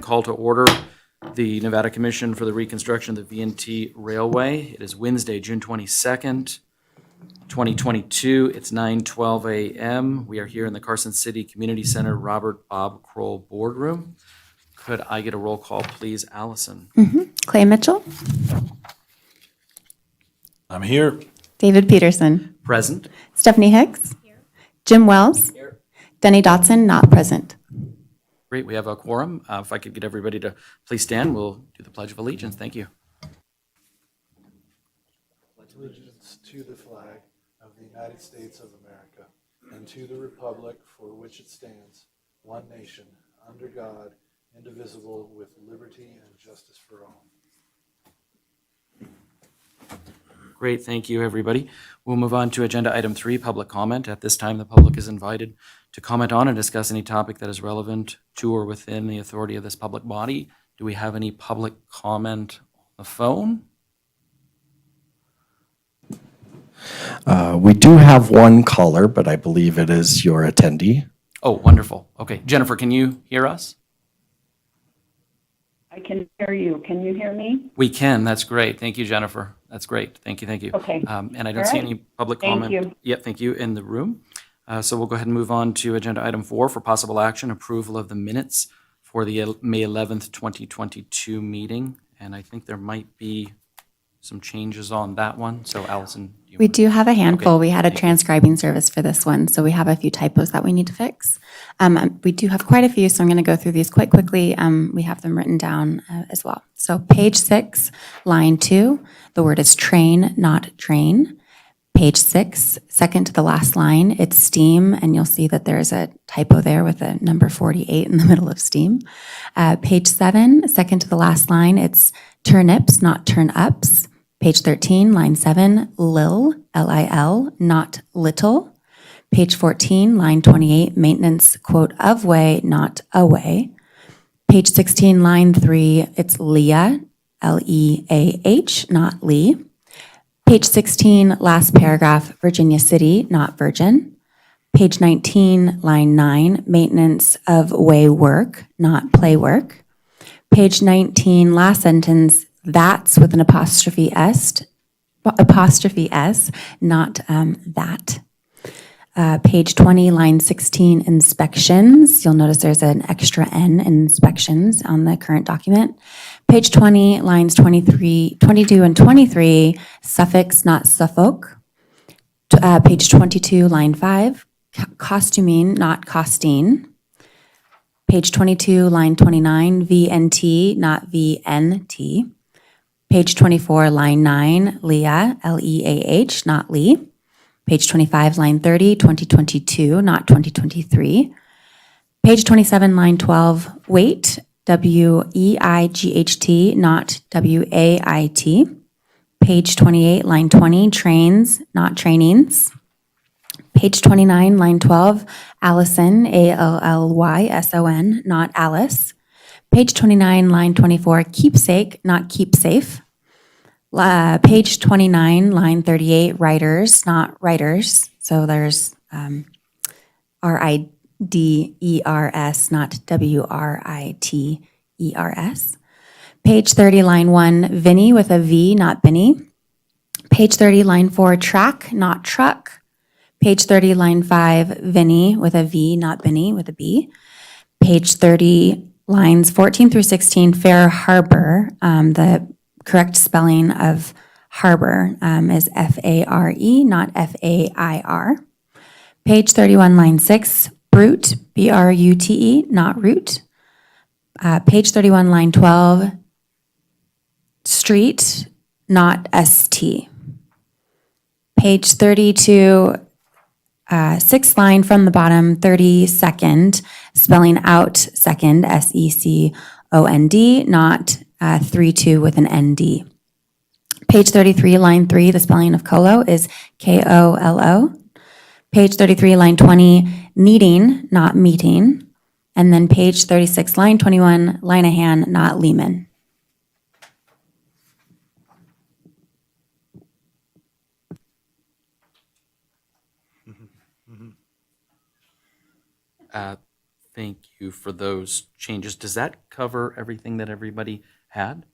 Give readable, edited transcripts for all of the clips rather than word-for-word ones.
call to order the Nevada Commission for the Reconstruction of the V&T Railway. It is Wednesday, June 22nd, 2022. It's 9:12 a.m. We are here in the Carson City Community Center Robert Bob Kroll Boardroom. Could I get a roll call, please, Allison? Clay Mitchell. I'm here. David Peterson. Present. Stephanie Hicks. Jim Wells. Denny Dotson, not present. Great, we have a quorum. If I could get everybody to please stand, we'll do the Pledge of Allegiance. Thank you. Pledge allegiance to the flag of the United States of America and to the republic for which it stands, one nation, under God, indivisible, with liberty and justice for all. Great, thank you, everybody. We'll move on to agenda item 3, public comment. At this time, the public is invited to comment on and discuss any topic that is relevant to or within the authority of this public body. Do we have any public comment on the phone? We do have one caller, but I believe it is your attendee. Oh, wonderful. Okay, Jennifer, can you hear us? I can hear you. Can you hear me? We can. That's great. Thank you, Jennifer. That's great. Thank you. Thank you. Okay. And I don't All see right. any public Thank comment. you. Yep, thank you, in the room. So we'll go ahead and move on to agenda item 4 for possible action, approval of the minutes for the May 11th, 2022 meeting. And I think there might be some changes on that one. So Allison, We do have a handful. Okay, We had a thank you. transcribing service for this one, so we have a few typos that we need to fix. We do have quite a few, so I'm going to go through these quite quickly. We have them written down as well. So page 6, line 2, the word is train, not drain. Page 6, second to the last line, it's steam, and you'll see that there's a typo there with a number 48 in the middle of steam. Page 7, second to the last line, it's turnips, not turn-ups. Page 13, line 7, lil, L-I-L, not little. Page 14, line 28, maintenance, quote, of way, not away. Page 16, line 3, it's Leah, L-E-A-H, not Lee. Page 16, last paragraph, Virginia City, not Virgin. Page 19, line 9, maintenance of way work, not play work. Page 19, last sentence, that's with an apostrophe S, not that. Page 20, line 16, inspections. You'll notice there's an extra N in inspections on the current document. Page 20, lines 22 and 23, suffix, not Suffolk. Page 22, line 5, costuming, not costine. Page 22, line 29, VNT, not VNT. Page 24, line 9, Leah, L-E-A-H, not Lee. Page 25, line 30, 2022, not 2023. Page 27, line 12, weight, W-E-I-G-H-T, not W-A-I-T. Page 28, line 20, trains, not trainings. Page 29, line 12, Allison, A-L-L-Y-S-O-N, not Alice. Page 29, line 24, keepsake, not keepsafe. Page 29, line 38, writers, not writers. So there's R-I-D-E-R-S, not W-R-I-T-E-R-S. Page 30, line 1, Vinny with a V, not Benny. Page 30, line 4, track, not truck. Page 30, line 5, Vinny with a V, not Benny with a B. Page 30, lines 14 through 16, Fair Harbor. The correct spelling of harbor is F-A-R-E, not F-A-I-R. Page 31, line 6, brute, B-R-U-T-E, not root. Page 31, line 12, street, not S-T. Page 32, sixth line from the bottom, 32nd, spelling out second, S-E-C-O-N-D, not 3-2 with an N-D. Page 33, line 3, the spelling of Colo is K-O-L-O. Page 33, line 20, needing, not meeting. And then page 36, line 21, Linehan, not Lehman. Thank you for those changes. Does that cover everything that everybody had?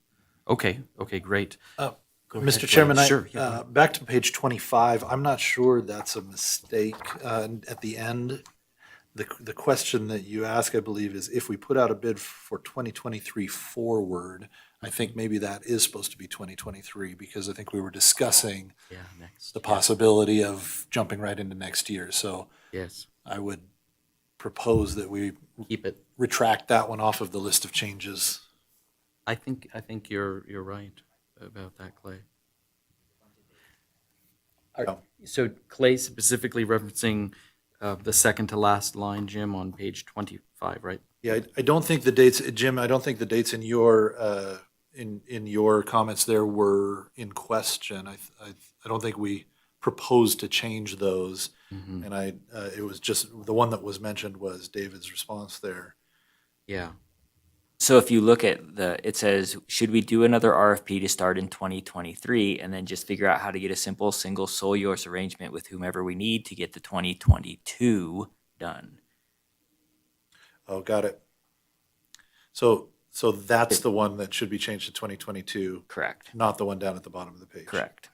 Okay, great. Go ahead, Mr. Clay. Chairman, Sure. yeah, go ahead. back to page 25, I'm not sure that's a mistake. At the end, the question that you ask, I believe, is if we put out a bid for 2023 forward, I think maybe that is supposed to be 2023, because I think we were discussing Yeah, next. the possibility of jumping right into next year. So Yes, I would propose that we keep it. retract that one off of the list of changes. I think you're right about that, Clay. So Clay specifically referencing the second to last line, Jim, on page 25, right? Yeah, I don't think the dates, Jim, I don't think the dates in your comments there were in question. I don't think we proposed to change those. Mm-hmm. And it was just, the one that was mentioned was David's response there. Yeah. So if you look at it says, should we do another RFP to start in 2023 and then just figure out how to get a simple single sole use arrangement with whomever we need to get the 2022 done? Oh, got it. So that's the one that should be changed to 2022, Correct. not the one down at the bottom of the page. Correct.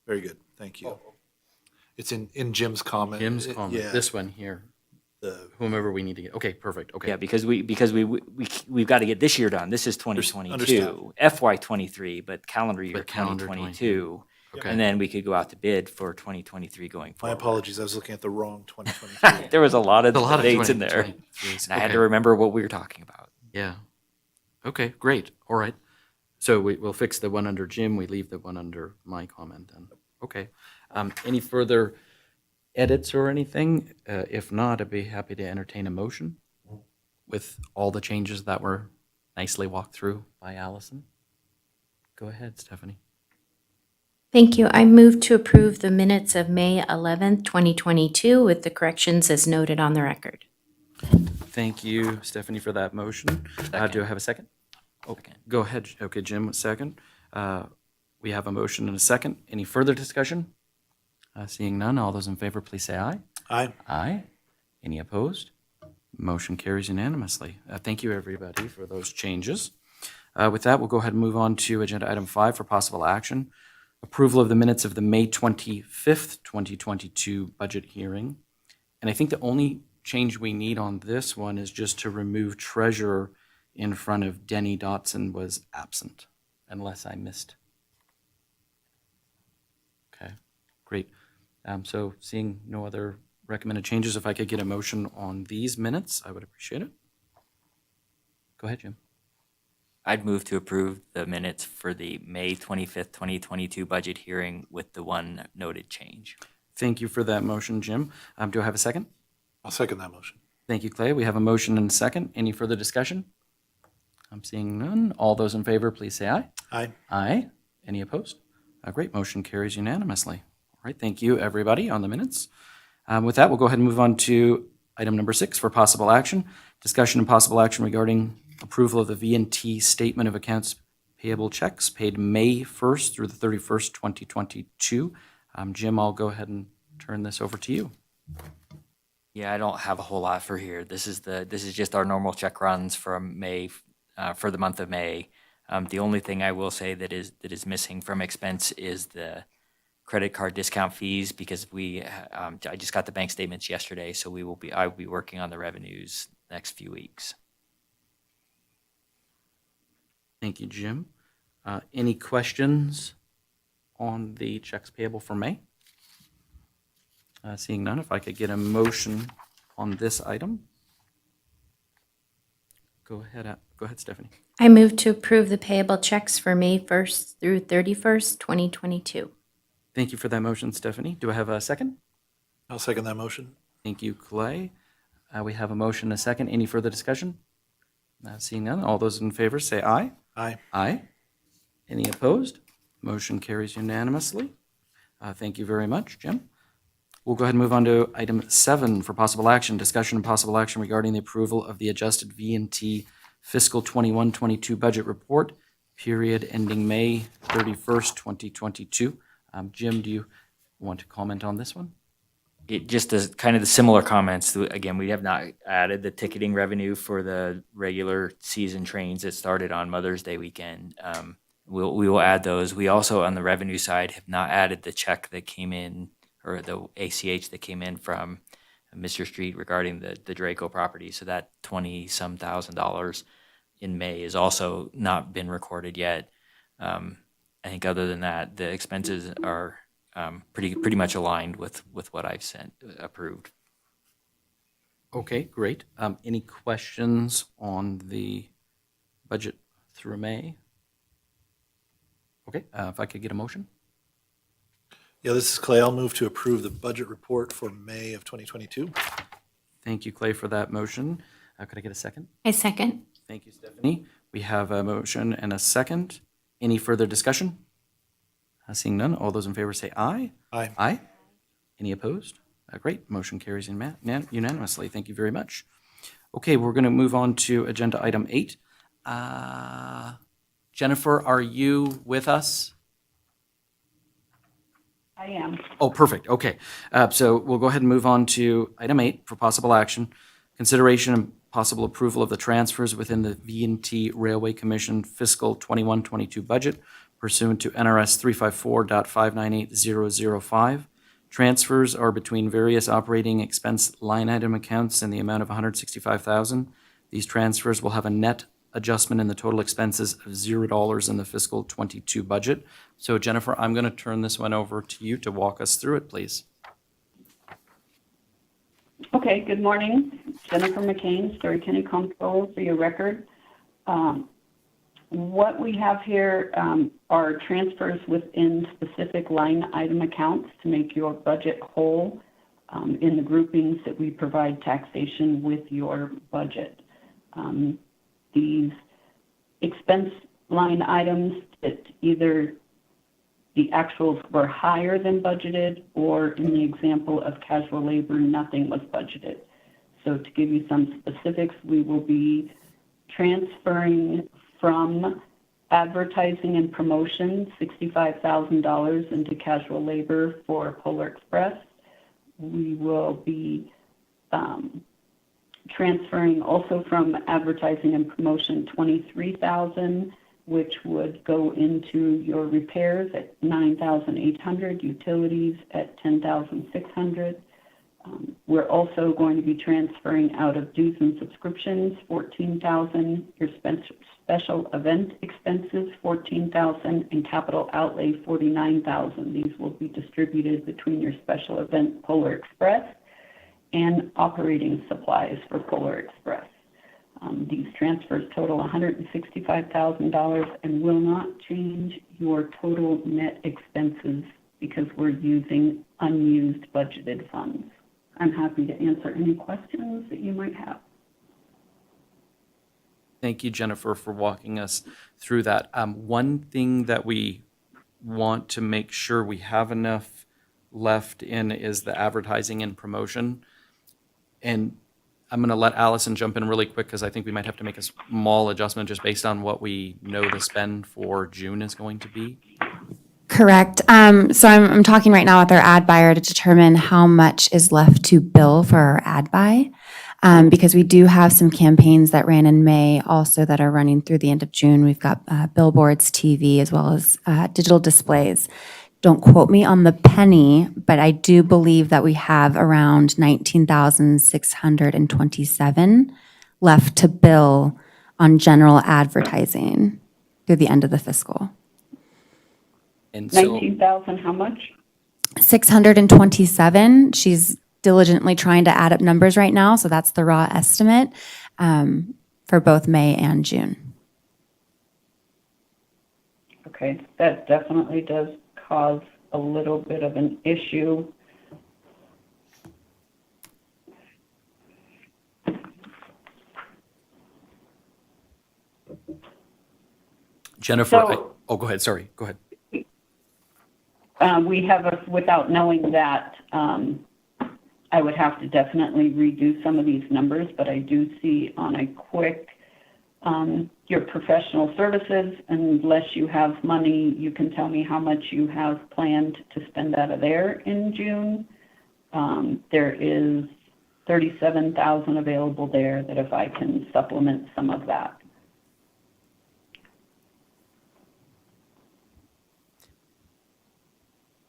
Very good, thank you. It's in Jim's comment. Jim's comment, Yeah, this one here, whomever we need to get. Okay, perfect. Okay. Yeah, because we've got to get this year done. This is 2022, Understood. FY23, but calendar year But calendar 2022. Okay. And then we could go out to bid for 2023 going My forward. apologies, I was looking at the wrong 2023. There was a lot of A lot of dates in there, 2023s. and I had to Okay. remember what we were talking about. Yeah. Okay, great. All right. So we'll fix the one under Jim. We leave the one under my comment then. Okay. Any further edits or anything? If not, I'd be happy to entertain a motion with all the changes that were nicely walked through by Allison. Go ahead, Stephanie. Thank you. I move to approve the minutes of May 11th, 2022 with the corrections as noted on the record. Thank you, Stephanie, for that motion. Do I have a second? Oh, go ahead. Okay, Jim, second. We have a motion and a second. Any further discussion? Seeing none, all those in favor, please say aye. Aye. Aye. Any opposed? Motion carries unanimously. Thank you, everybody, for those changes. With that, we'll go ahead and move on to agenda item 5 for possible action. Approval of the minutes of the May 25th, 2022 budget hearing. And I think the only change we need on this one is just to remove treasurer in front of Denny Dotson was absent, unless I missed. Okay, great. So seeing no other recommended changes, if I could get a motion on these minutes, I would appreciate it. Go ahead, Jim. I'd move to approve the minutes for the May 25th, 2022 budget hearing with the one noted change. Thank you for that motion, Jim. Do I have a second? I'll second that motion. Thank you, Clay. We have a motion and a second. Any further discussion? I'm seeing none. All those in favor, please say aye. Aye. Aye. Any opposed? Great. Motion carries unanimously. All right. Thank you, everybody, on the minutes. With that, we'll go ahead and move on to item number 6 for possible action. Discussion and possible action regarding approval of the V&T Statement of Accounts Payable Checks paid May 1st through the 31st, 2022. Jim, I'll go ahead and turn this over to you. Yeah, I don't have a whole lot for here. This is just our normal check runs from May, for the month of May. The only thing I will say that is missing from expense is the credit card discount fees, because I just got the bank statements yesterday, so I will be working on the revenues next few weeks. Thank you, Jim. Any questions on the checks payable for May? Seeing none, if I could get a motion on this item. Go ahead, Stephanie. I move to approve the payable checks for May 1st through 31st, 2022. Thank you for that motion, Stephanie. Do I have a second? I'll second that motion. Thank you, Clay. We have a motion and a second. Any further discussion? Seeing none, all those in favor say aye. Aye. Aye. Any opposed? Motion carries unanimously. Thank you very much, Jim. We'll go ahead and move on to item 7 for possible action. Discussion and possible action regarding the approval of the adjusted V&T fiscal 21-22 budget report, period ending May 31st, 2022. Jim, do you want to comment on this one? it just is kind of the similar comments. Again, we have not added the ticketing revenue for the regular season trains that started on Mother's Day weekend. We will add those. We also, on the revenue side, have not added the check that came in, or the ACH that came in from Mr. Street regarding the Draco property. So that 20-some thousand dollars in May has also not been recorded yet. I think other than that, the expenses are pretty much aligned with what I've approved. Okay, great. Any questions on the budget through May? Okay, if I could get a motion? Yeah, this is Clay. I'll move to approve the budget report for May of 2022. Thank you, Clay, for that motion. Could I get a second? I second. Thank you, Stephanie. We have a motion and a second. Any further discussion? Seeing none, all those in favor say aye. Aye. Aye. Any opposed? Great, motion carries unanimously. Thank you very much. Okay, we're going to move on to agenda item 8. Jennifer, are you with us? I am. Oh, perfect. Okay. So we'll go ahead and move on to item 8 for possible action. Consideration and possible approval of the transfers within the V&T Railway Commission fiscal 21-22 budget pursuant to NRS 354.598005. Transfers are between various operating expense line item accounts in the amount of $165,000. These transfers will have a net adjustment in the total expenses of $0 in the fiscal 22 budget. So Jennifer, I'm going to turn this one over to you to walk us through it, please. Okay, good morning. Jennifer McCain, Story County Comptroller for your record. What we have here are transfers within specific line item accounts to make your budget whole in the groupings that we provide taxation with your budget. These expense line items that either the actuals were higher than budgeted, or in the example of casual labor, nothing was budgeted. So to give you some specifics, we will be transferring from advertising and promotion $65,000 into casual labor for Polar Express. We will be transferring also from advertising and promotion $23,000, which would go into your repairs at $9,800, utilities at $10,600. We're also going to be transferring out of dues and subscriptions $14,000, your special event expenses $14,000, and capital outlay $49,000. These will be distributed between your special event Polar Express and operating supplies for Polar Express. These transfers total $165,000 and will not change your total net expenses because we're using unused budgeted funds. I'm happy to answer any questions that you might have. Thank you, Jennifer, for walking us through that. One thing that we want to make sure we have enough left in is the advertising and promotion. And I'm going to let Allison jump in really quick because I think we might have to make a small adjustment just based on what we know the spend for June is going to be. Correct. So I'm talking right now with our ad buyer to determine how much is left to bill for our ad buy. Because we do have some campaigns that ran in May also that are running through the end of June. We've got billboards, TV, as well as digital displays. Don't quote me on the penny, but I do believe that we have around $19,627 left to bill on general advertising through the end of the fiscal. And so, 19,000, how much? 627. She's diligently trying to add up numbers right now, so that's the raw estimate for both May and June. Okay, that definitely does cause a little bit of an issue. Jennifer, go ahead. Sorry, go ahead. We have, without knowing that, I would have to definitely redo some of these numbers, but I do see on a quick, your professional services, unless you have money, you can tell me how much you have planned to spend out of there in June. There is 37,000 available there that if I can supplement some of that.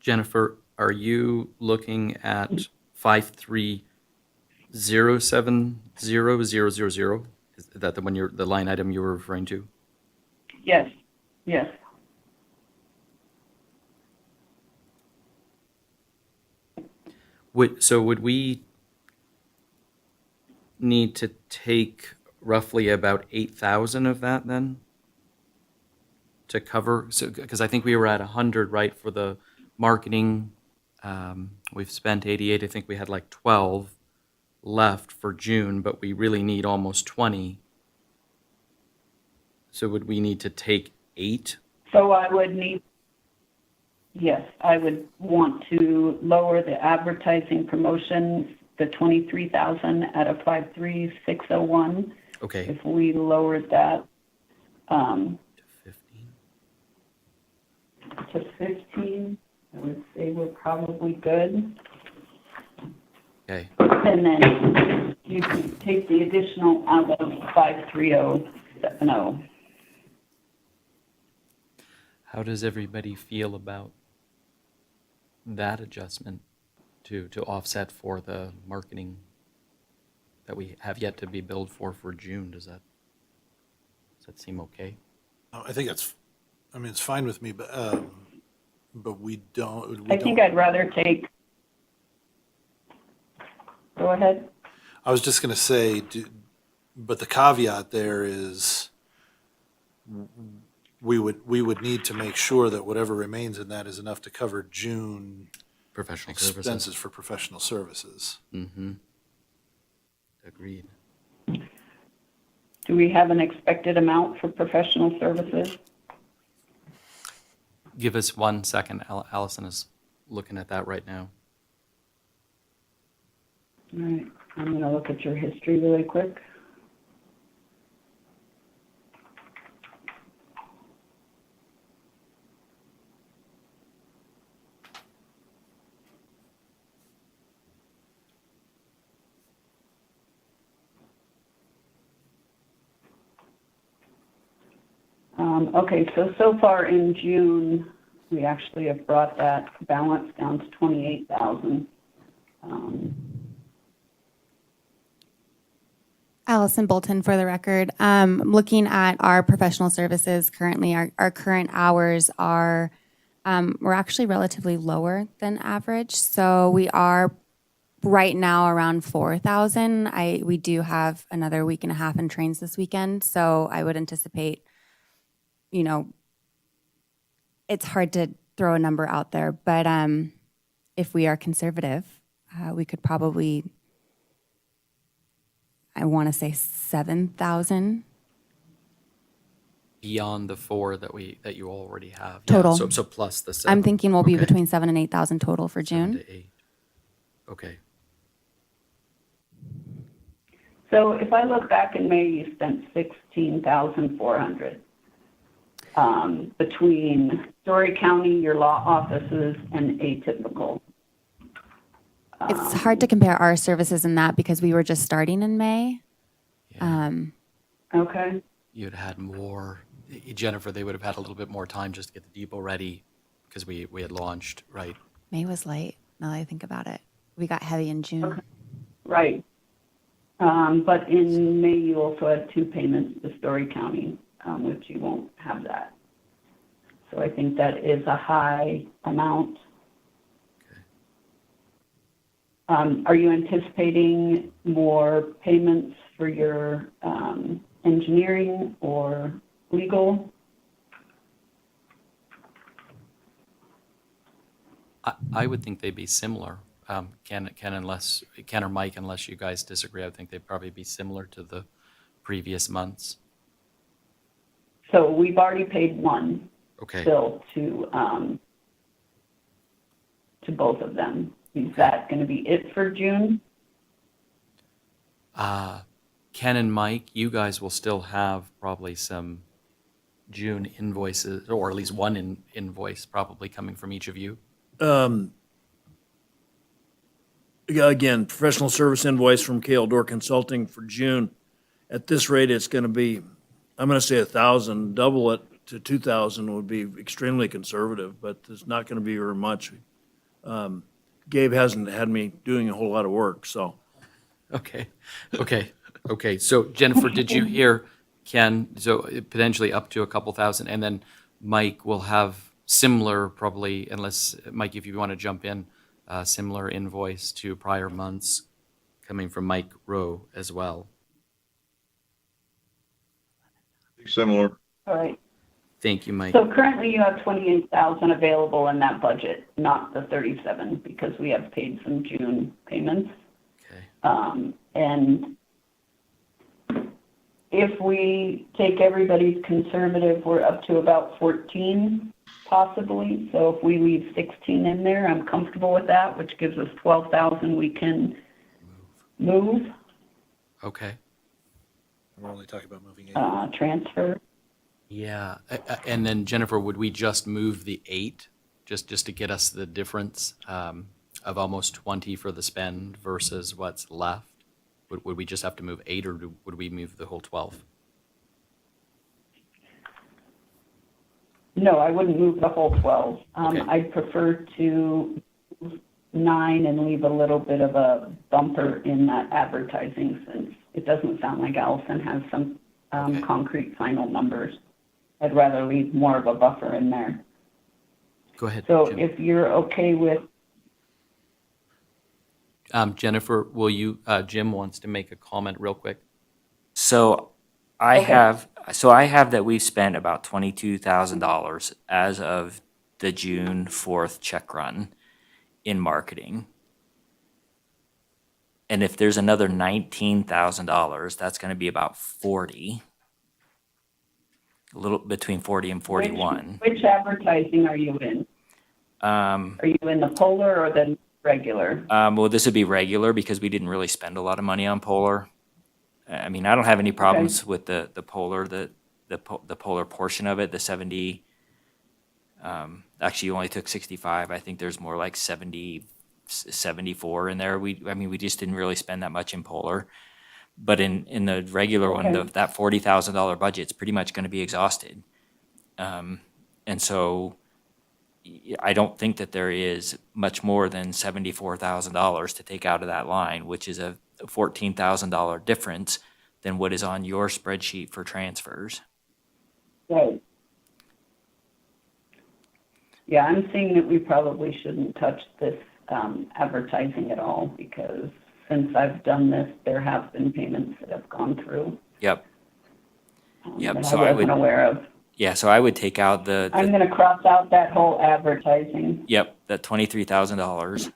Jennifer, are you looking at 5307000? Is that the line item you were referring to? Yes, yes. Would we need to take roughly about 8,000 of that then? To cover, so, because I think we were at 100, right, for the marketing. We've spent 88, I think we had like 12 left for June, but we really need almost 20. So would we need to take 8? So I would need, yes, I would want to lower the advertising promotion, the 23,000 at a 53601. Okay. If we lowered that To 15. to 15, I would say we're probably good. Okay. And then you can take the additional out of 53070. How does everybody feel about that adjustment to offset for the marketing that we have yet to be billed for June? Does that seem okay? I think it's fine with me, but we don't. I think I'd rather take, go ahead. I was just going to say, but the caveat there is we would need to make sure that whatever remains in that is enough to cover June Professional expenses services. for professional services. Mm-hmm. Agreed. Do we have an expected amount for professional services? Give us 1 second. Allison is looking at that right now. All right, I'm going to look at your history really quick. Okay, so far in June, we actually have brought that balance down to 28,000. Allison Bolton for the record. Looking at our professional services currently, our current hours are, we're actually relatively lower than average. So we are right now around 4,000. We do have another week and a half in trains this weekend. So I would anticipate, it's hard to throw a number out there, but if we are conservative, we could probably, I want to say 7,000 Beyond the 4 that you already have. Total. Yeah, so plus the 7. I'm thinking we'll be Okay. between 7,000 and 8,000 total for 7 June. to 8. Okay. So if I look back in May, you spent 16,400 between Story County, your law offices, and atypical. It's hard to compare our services in that because we were just starting in May. Yeah. Okay. You'd had more, Jennifer, they would have had a little bit more time just to get the depot ready because we had launched, right? May was late, now that I think about it. We got heavy in June. Okay. Right. But in May, you also had 2 payments to Story County, which you won't have that. So I think that is a high amount. Okay. Are you anticipating more payments for your engineering or legal? I would think they'd be similar. Ken or Mike, unless you guys disagree, I think they'd probably be similar to the previous months. So we've already paid one Okay. bill to both of them. Is that going to be it for June? Ken and Mike, you guys will still have probably some June invoices, or at least one invoice probably coming from each of you. again, professional service invoice from KL Door Consulting for June. At this rate, it's going to be, I'm going to say 1,000. Double it to 2,000 would be extremely conservative, but it's not going to be very much. Gabe hasn't had me doing a whole lot of work, so. Okay, okay. So Jennifer, did you hear Ken? So potentially up to a couple thousand, and then Mike will have similar, probably, unless, Mike, if you want to jump in, similar invoice to prior months coming from Mike Rowe as well. Similar. All right. Thank you, Mike. So currently you have 28,000 available in that budget, not the 37, because we have paid some June payments. Okay. And if we take everybody's conservative, we're up to about 14 possibly. So if we leave 16 in there, I'm comfortable with that, which gives us 12,000 we can move, Okay. We're only talking about moving 8. transfer. Yeah, and then Jennifer, would we just move the 8, just to get us the difference of almost 20 for the spend versus what's left? Would we just have to move 8, or would we move the whole 12? No, I wouldn't move the whole 12. Okay. I'd prefer to move 9 and leave a little bit of a bumper in that advertising, since it doesn't sound like Allison has some Okay. concrete final numbers. I'd rather leave more of a buffer in there. Go ahead, So Jim. if you're okay with, Jennifer, will you, Jim wants to make a comment real quick. So I Okay. have that we've spent about $22,000 as of the June 4th check run in marketing. And if there's another $19,000, that's going to be about 40. A little between 40 and 41. which advertising are you in? Are you in the Polar or the regular? Well, this would be regular because we didn't really spend a lot of money on Polar. I mean, I don't have any problems with the Polar, the Polar portion of it, the 70. Actually, you only took 65. I think there's more like 70, 74 in there. We just didn't really spend that much in Polar. But in the regular one, that $40,000 budget's pretty much going to be exhausted. And so I don't think that there is much more than $74,000 to take out of that line, which is a $14,000 difference than what is on your spreadsheet for transfers. Right. Yeah, I'm seeing that we probably shouldn't touch this advertising at all, because since I've done this, there have been payments that have gone through. Yep. That So I I wasn't would, aware of. yeah, so I would take out I'm going to cross out that whole advertising. that $23,000.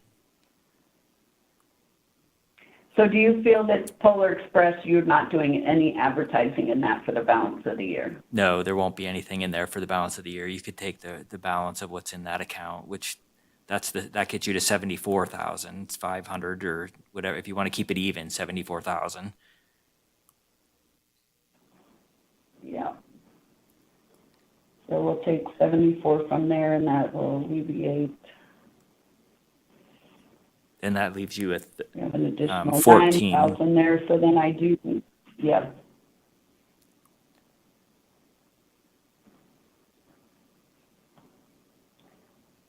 So do you feel that Polar Express, you're not doing any advertising in that for the balance of the year? No, there won't be anything in there for the balance of the year. You could take the balance of what's in that account, which that gets you to 74,500 or whatever. If you want to keep it even, 74,000. Yeah. So we'll take 74 from there, and that will alleviate, And that leaves you with we have an additional 14. 9,000 there, so then I do, yeah.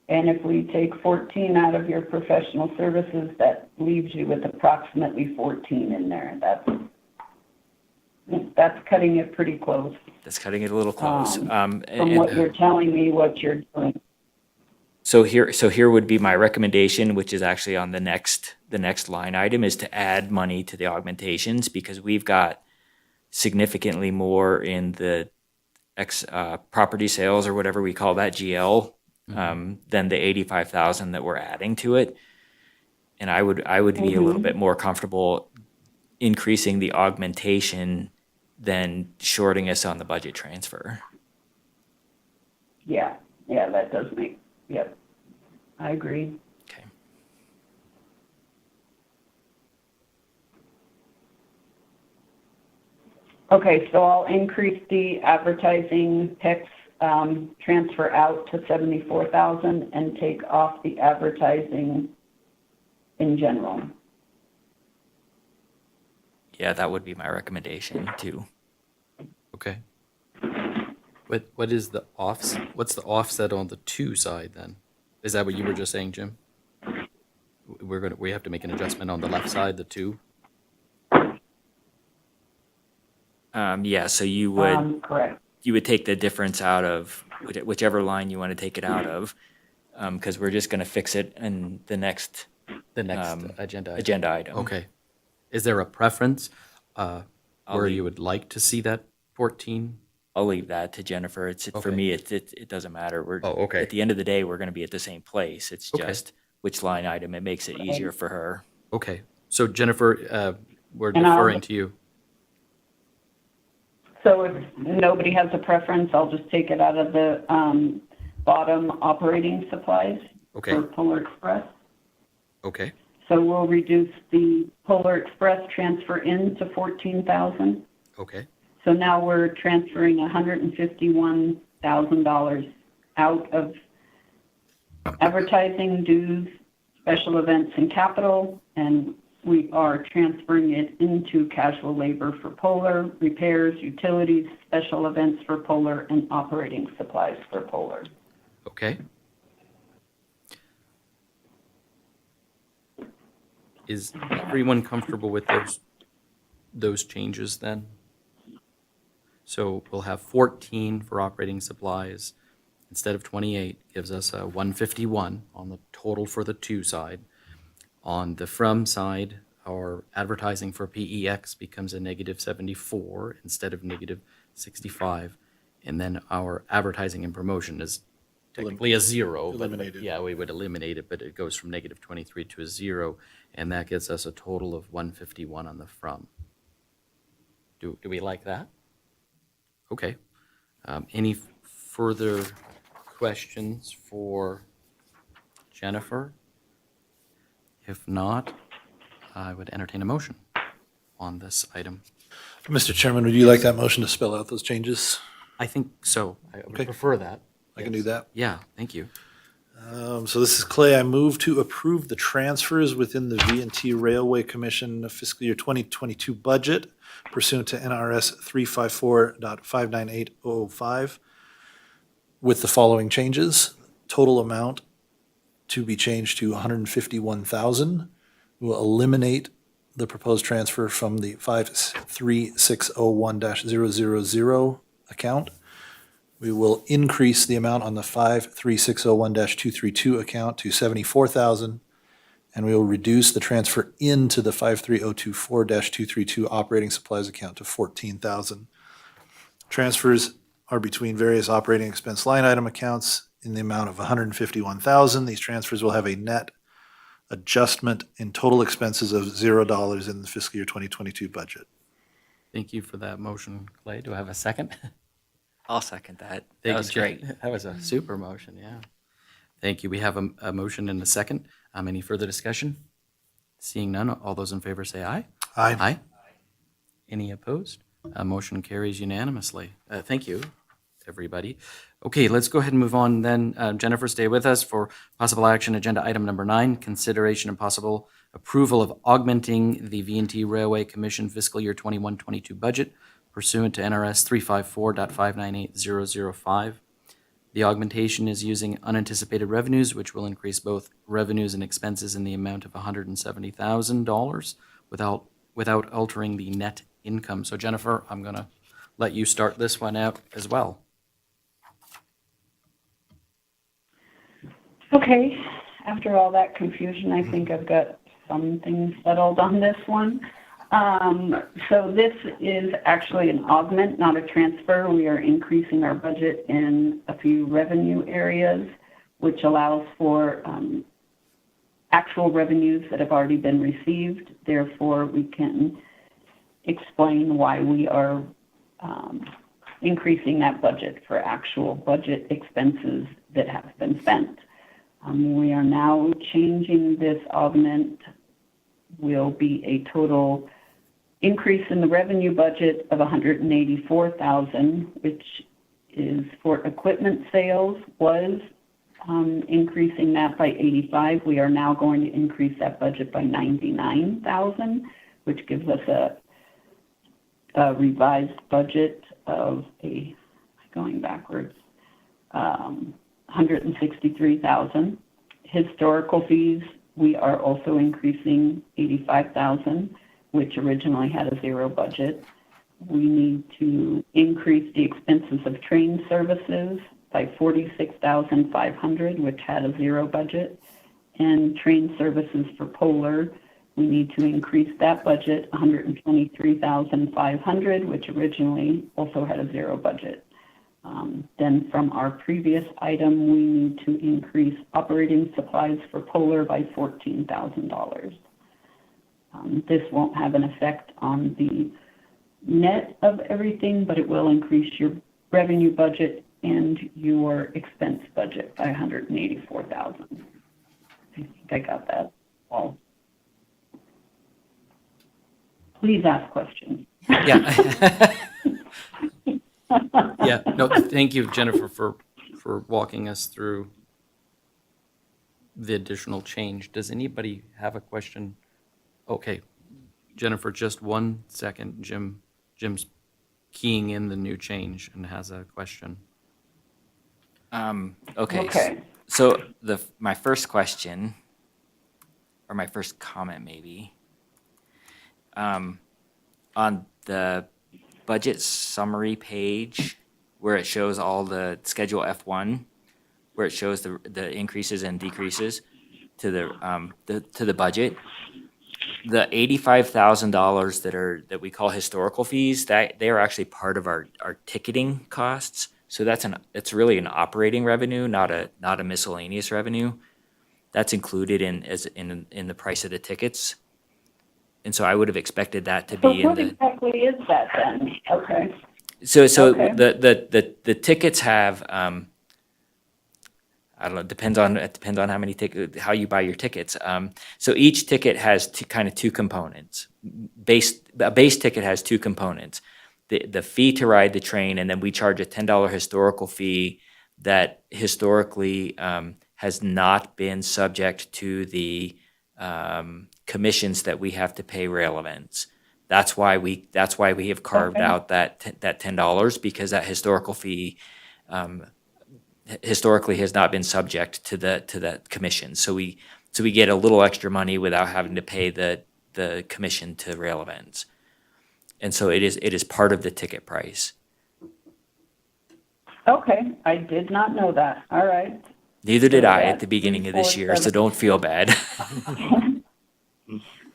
And if we take 14 out of your professional services, that leaves you with approximately 14 in there. That's cutting it pretty close. That's cutting it a little close. From what you're telling me, what you're doing. So here would be my recommendation, which is actually on the next line item, is to add money to the augmentations, because we've got significantly more in the property sales, or whatever we call that, GL, than the 85,000 that we're adding to it. And I would be a little bit more comfortable increasing the augmentation than shorting us on the budget transfer. Yeah, that does make, yep, I agree. Okay. Okay, so I'll increase the advertising PICs transfer out to 74,000 and take off the advertising in general. Yeah, that would be my recommendation too. Okay. What is the what's the offset on the 2 side then? Is that what you were just saying, Jim? We have to make an adjustment on the left side, the 2? Yeah, so you would Correct. take the difference out of whichever line you want to take it out of, because we're just going to fix it in the next The next agenda item. agenda item. Okay. Is there a preference where leave- you would like to see that 14? I'll leave that to Jennifer. It's for Okay. me. It doesn't matter. We're Oh, okay. At the end of the day, we're going to be at the same place. It's Okay. just which line item. It makes it easier for her. Okay. So Jennifer, we're And I'll- deferring to you. So if nobody has a preference, I'll just take it out of the bottom operating supplies Okay. for Polar Express. Okay. So we'll reduce the Polar Express transfer in to 14,000. Okay. So now we're transferring $151,000 out of advertising, dues, special events, and capital, and we are transferring it into casual labor for Polar, repairs, utilities, special events for Polar, and operating supplies for Polar. Okay. Is everyone comfortable with those changes then? So we'll have 14 for operating supplies instead of 28, gives us a 151 on the total for the 2 side. On the from side, our advertising for PEX becomes a negative 74 instead of negative 65. And then our advertising and promotion is technically a 0. Eliminated. But yeah, we would eliminate it, but it goes from negative 23 to a 0. And that gets us a total of 151 on the from. Do we like that? Okay. Any further questions for Jennifer? If not, I would entertain a motion on this item. Mr. Chairman, would you like that motion to spell out those changes? I think so. I would Okay. prefer that. I can do that. Yeah, thank you. So this is Clay. I move to approve the transfers within the V&T Railway Commission fiscal year 2022 budget pursuant to NRS 354.598005 with the following changes. Total amount to be changed to $151,000. We will eliminate the proposed transfer from the 53601-000 account. We will increase the amount on the 53601-232 account to $74,000, and we will reduce the transfer into the 53024-232 operating supplies account to $14,000. Transfers are between various operating expense line item accounts in the amount of $151,000. These transfers will have a net adjustment in total expenses of $0 in the fiscal year 2022 budget. Thank you for that motion, Clay. Do I have a second? I'll second that. Thank That you, was great. Jen. That was a super motion, yeah. Thank you. We have a motion and a second. Any further discussion? Seeing none, all those in favor say aye. Aye. Aye. Any opposed? Motion carries unanimously. Thank you, everybody. Okay, let's go ahead and move on then. Jennifer, stay with us for possible action. Agenda item number 9, consideration and possible approval of augmenting the V&T Railway Commission fiscal year 21-22 budget pursuant to NRS 354.598005. The augmentation is using unanticipated revenues, which will increase both revenues and expenses in the amount of $170,000 without altering the net income. So Jennifer, I'm going to let you start this one out as well. Okay, after all that confusion, I think I've got some things settled on this one. So this is actually an augment, not a transfer. We are increasing our budget in a few revenue areas, which allows for actual revenues that have already been received. Therefore, we can explain why we are increasing that budget for actual budget expenses that have been spent. We are now changing this augment will be a total increase in the revenue budget of $184,000, which is for equipment sales, was increasing that by 85. We are now going to increase that budget by 99,000, which gives us a revised budget of going backwards, 163,000. Historical fees, we are also increasing 85,000, which originally had a zero budget. We need to increase the expenses of train services by 46,500, which had a zero budget. And train services for Polar, we need to increase that budget 123,500, which originally also had a zero budget. Then from our previous item, we need to increase operating supplies for Polar by $14,000. This won't have an effect on the net of everything, but it will increase your revenue budget and your expense budget by $184,000. I think I got that all. Please ask questions. Yeah. Yeah, no, thank you, Jennifer, for walking us through the additional change. Does anybody have a question? Okay, Jennifer, just 1 second. Jim's keying in the new change and has a question. Okay. So my first question, or my first comment maybe, on the budget summary page where it shows all the Schedule F1, where it shows the increases and decreases to the budget. The $85,000 that we call historical fees, that they are actually part of our ticketing costs. So it's really an operating revenue, not a miscellaneous revenue. That's included in the price of the tickets. And so I would have expected that to be what exactly is that then? Okay. So Okay. the tickets have I don't know. It depends on how many how you buy your tickets. So each ticket has two components. A base ticket has two components: the fee to ride the train, and then we charge a $10 historical fee that historically has not been subject to the commissions that we have to pay rail events. That's why we have carved out that $10, because that historical fee historically has not been subject to that commission. So we get a little extra money without having to pay the commission to rail events. And so it is part of the ticket price. Okay, I did not know that. All right. Neither did So I at that's the beginning of this year, so 347. don't feel bad.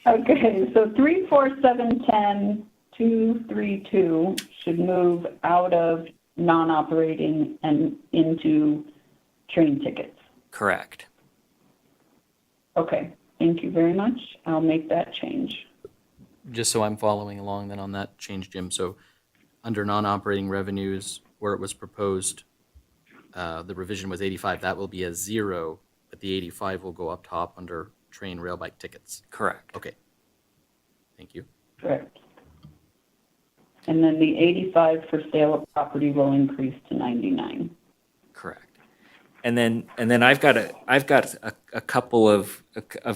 Okay, so 34710 232 should move out of non-operating and into train tickets. Correct. Okay, thank you very much. I'll make that change. Just so I'm following along then on that change, Jim. So under non-operating revenues, where it was proposed, the revision was 85. That will be a zero, but the 85 will go up top under train rail bike tickets. Correct. Okay. Thank you. Correct. And then the 85 for sale of property will increase to 99. Correct. And then I've got a couple of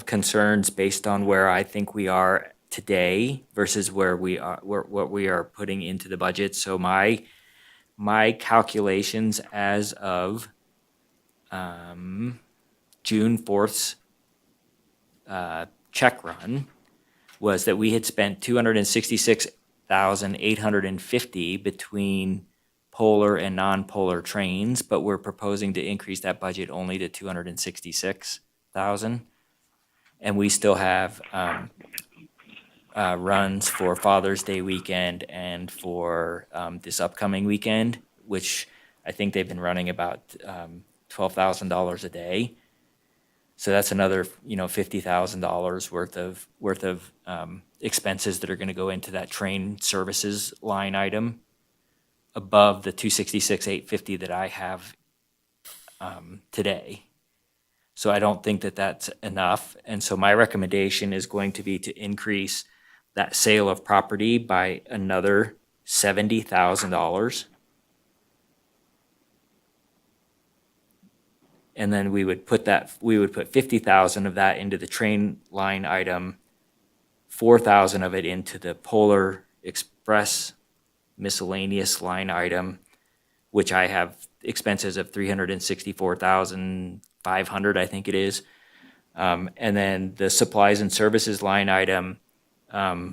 concerns based on where I think we are today versus where we are, what we are putting into the budget. So my calculations as of June 4th's check run was that we had spent $266,850 between polar and non-polar trains, but we're proposing to increase that budget only to $266,000. And we still have runs for Father's Day weekend and for this upcoming weekend, which I think they've been running about $12,000 a day. So that's another, $50,000 worth of expenses that are going to go into that train services line item above the $266,850 that I have today. So I don't think that that's enough. And so my recommendation is going to be to increase that sale of property by another $70,000. And then we would put 50,000 of that into the train line item, 4,000 of it into the Polar Express miscellaneous line item, which I have expenses of 364,500, I think it is. And then the supplies and services line item, I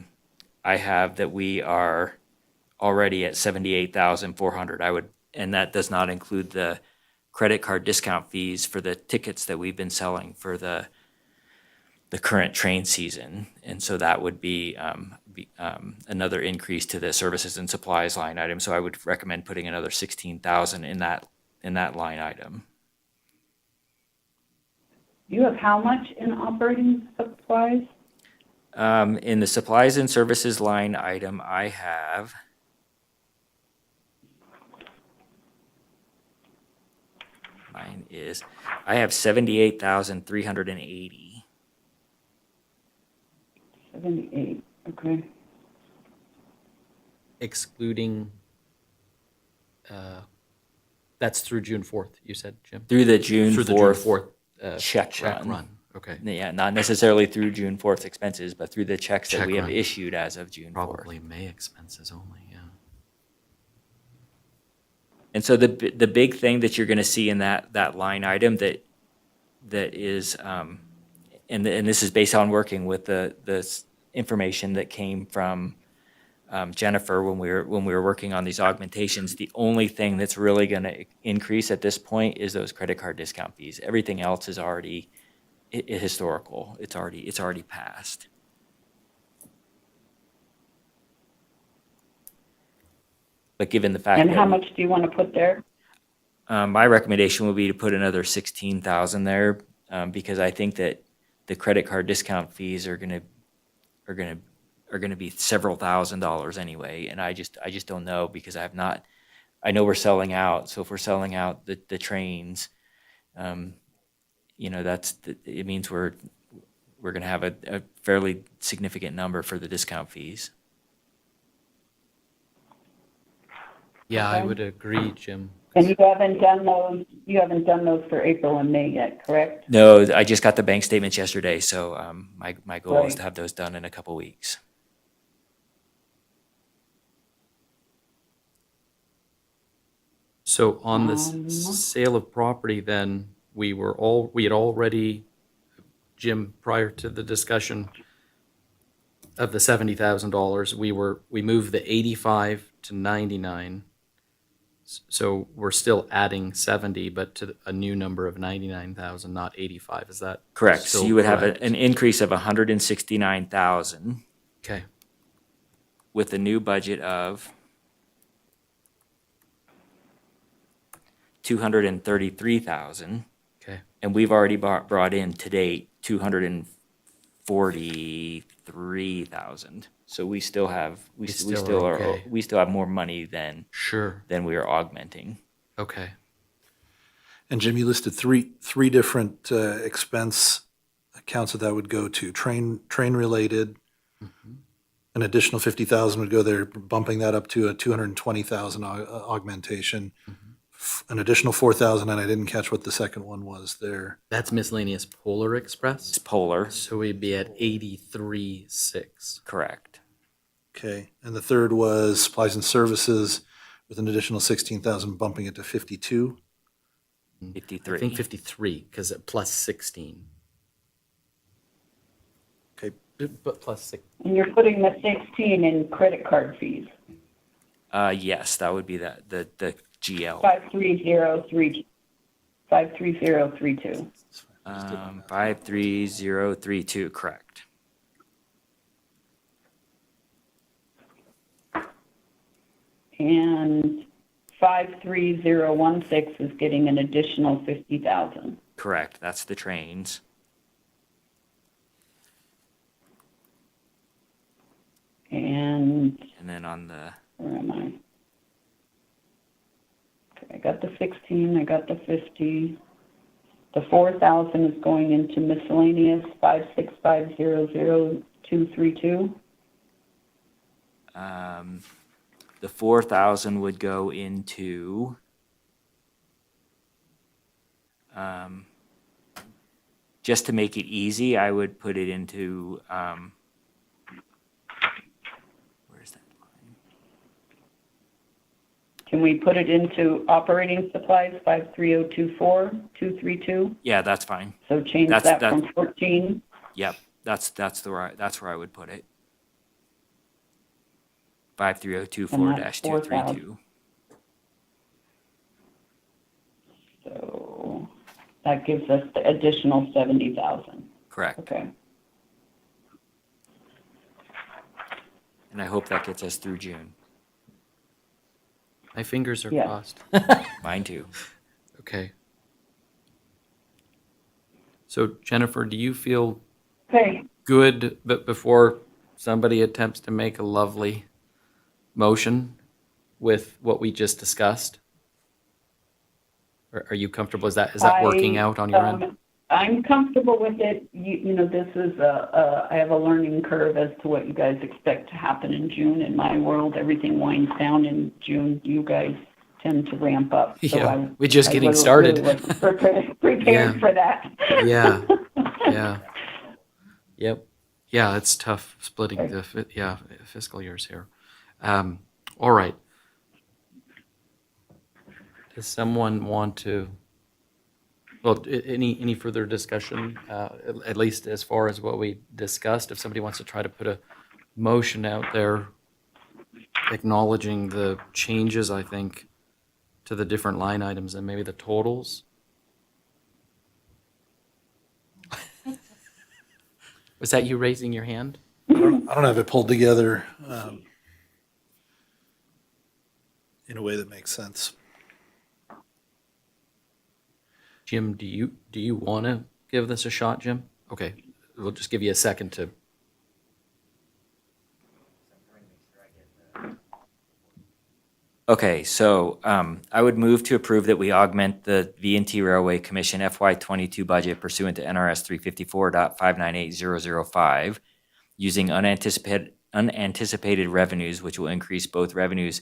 have that we are already at 78,400. And that does not include the credit card discount fees for the tickets that we've been selling for the current train season. And so that would be another increase to the services and supplies line item. So I would recommend putting another 16,000 in that line item. You have how much in operating supplies? In the supplies and services line item, I have I have 78,380. 78, okay. Excluding, that's through June 4th, you said, Jim? Through the June Through the June 4th 4th check run. run. Okay. Yeah, not necessarily through June 4th expenses, but through the checks that Check we have run. issued as of June 4th. Probably May expenses only, yeah. And so the big thing that you're going to see in that line item that is, and this is based on working with the information that came from Jennifer when we were working on these augmentations. The only thing that's really going to increase at this point is those credit card discount fees. Everything else is already historical. It's already passed. But given the fact And that how much do you want to put there? my recommendation would be to put another 16,000 there, because I think that the credit card discount fees are gonna be several $1,000s anyway, and I just don't know, because I know we're selling out, so if we're selling out the trains, it means we're gonna have a fairly significant number for the discount fees. Yeah, I Okay. would agree, Jim. And you haven't done those for April and May yet, correct? No, I just got the bank statements yesterday, so my goal is Right. to have those done in a couple weeks. So on the Um, sale of property, then, we had already, Jim, prior to the discussion of the $70,000, we moved the 85 to 99. So we're still adding 70, but to a new number of 99,000, not 85. Is that Correct. So still you would have correct? an increase of 169,000 Okay. with a new budget of 233,000, Okay. and we've already brought in to date 243,000. So we still have more money than Sure. we are augmenting. Okay. And Jim, you listed three different expense accounts that would go to: train related. An additional 50,000 would go there, bumping that up to a 220,000 augmentation. An additional 4,000, and I didn't catch what the second one was there. That's miscellaneous Polar It's Express. Polar, So we'd be at 83.6. correct. Okay, and the third was supplies and services with an additional 16,000, bumping it to 52. 53. I think 53, because plus 16. Okay, But plus 6. And you're putting the 16 in credit card fees, Yes, that would be the GL. 53032. 53032, correct. And 53016 is getting an additional 50,000. Correct. That's the trains. And And then on the where am I? Okay, I got the 16, I got the 50. The 4,000 is going into miscellaneous 565000232. the 4,000 would go into Just to make it easy, I would put it into, where's that line? Can we put it into operating supplies, 53024-232? Yeah, that's fine. So change That's- that from 14. Yep, that's where I would put it. 53024-232. So that gives us the additional 70,000. Correct. Okay. And I hope that gets us through June. My fingers are Yeah. crossed. Mine too. Okay. So Jennifer, do you feel Okay. good, but before somebody attempts to make a lovely motion with what we just discussed? Or are you comfortable? Is that working out on your end? I'm comfortable with it. You know, this is I have a learning curve as to what you guys expect to happen in June. In my world, everything winds down in June. You guys tend to ramp up. So Yeah, we're just getting started. wasn't prepared Yeah. for that. Yeah. Yeah. Yep. Yeah, it's tough splitting the fiscal years here. All right. Does someone want to? Well, any further discussion, at least as far as what we discussed? If somebody wants to try to put a motion out there acknowledging the changes, I think, to the different line items and maybe the totals. Was that you raising your hand? I don't have it pulled together in a way that makes sense. Jim, do you want to give this a shot, Jim? Okay, we'll just give you a second to. Okay, so I would move to approve that we augment the V&T Railway Commission FY22 budget pursuant to NRS 354.598005 using unanticipated revenues, which will increase both revenues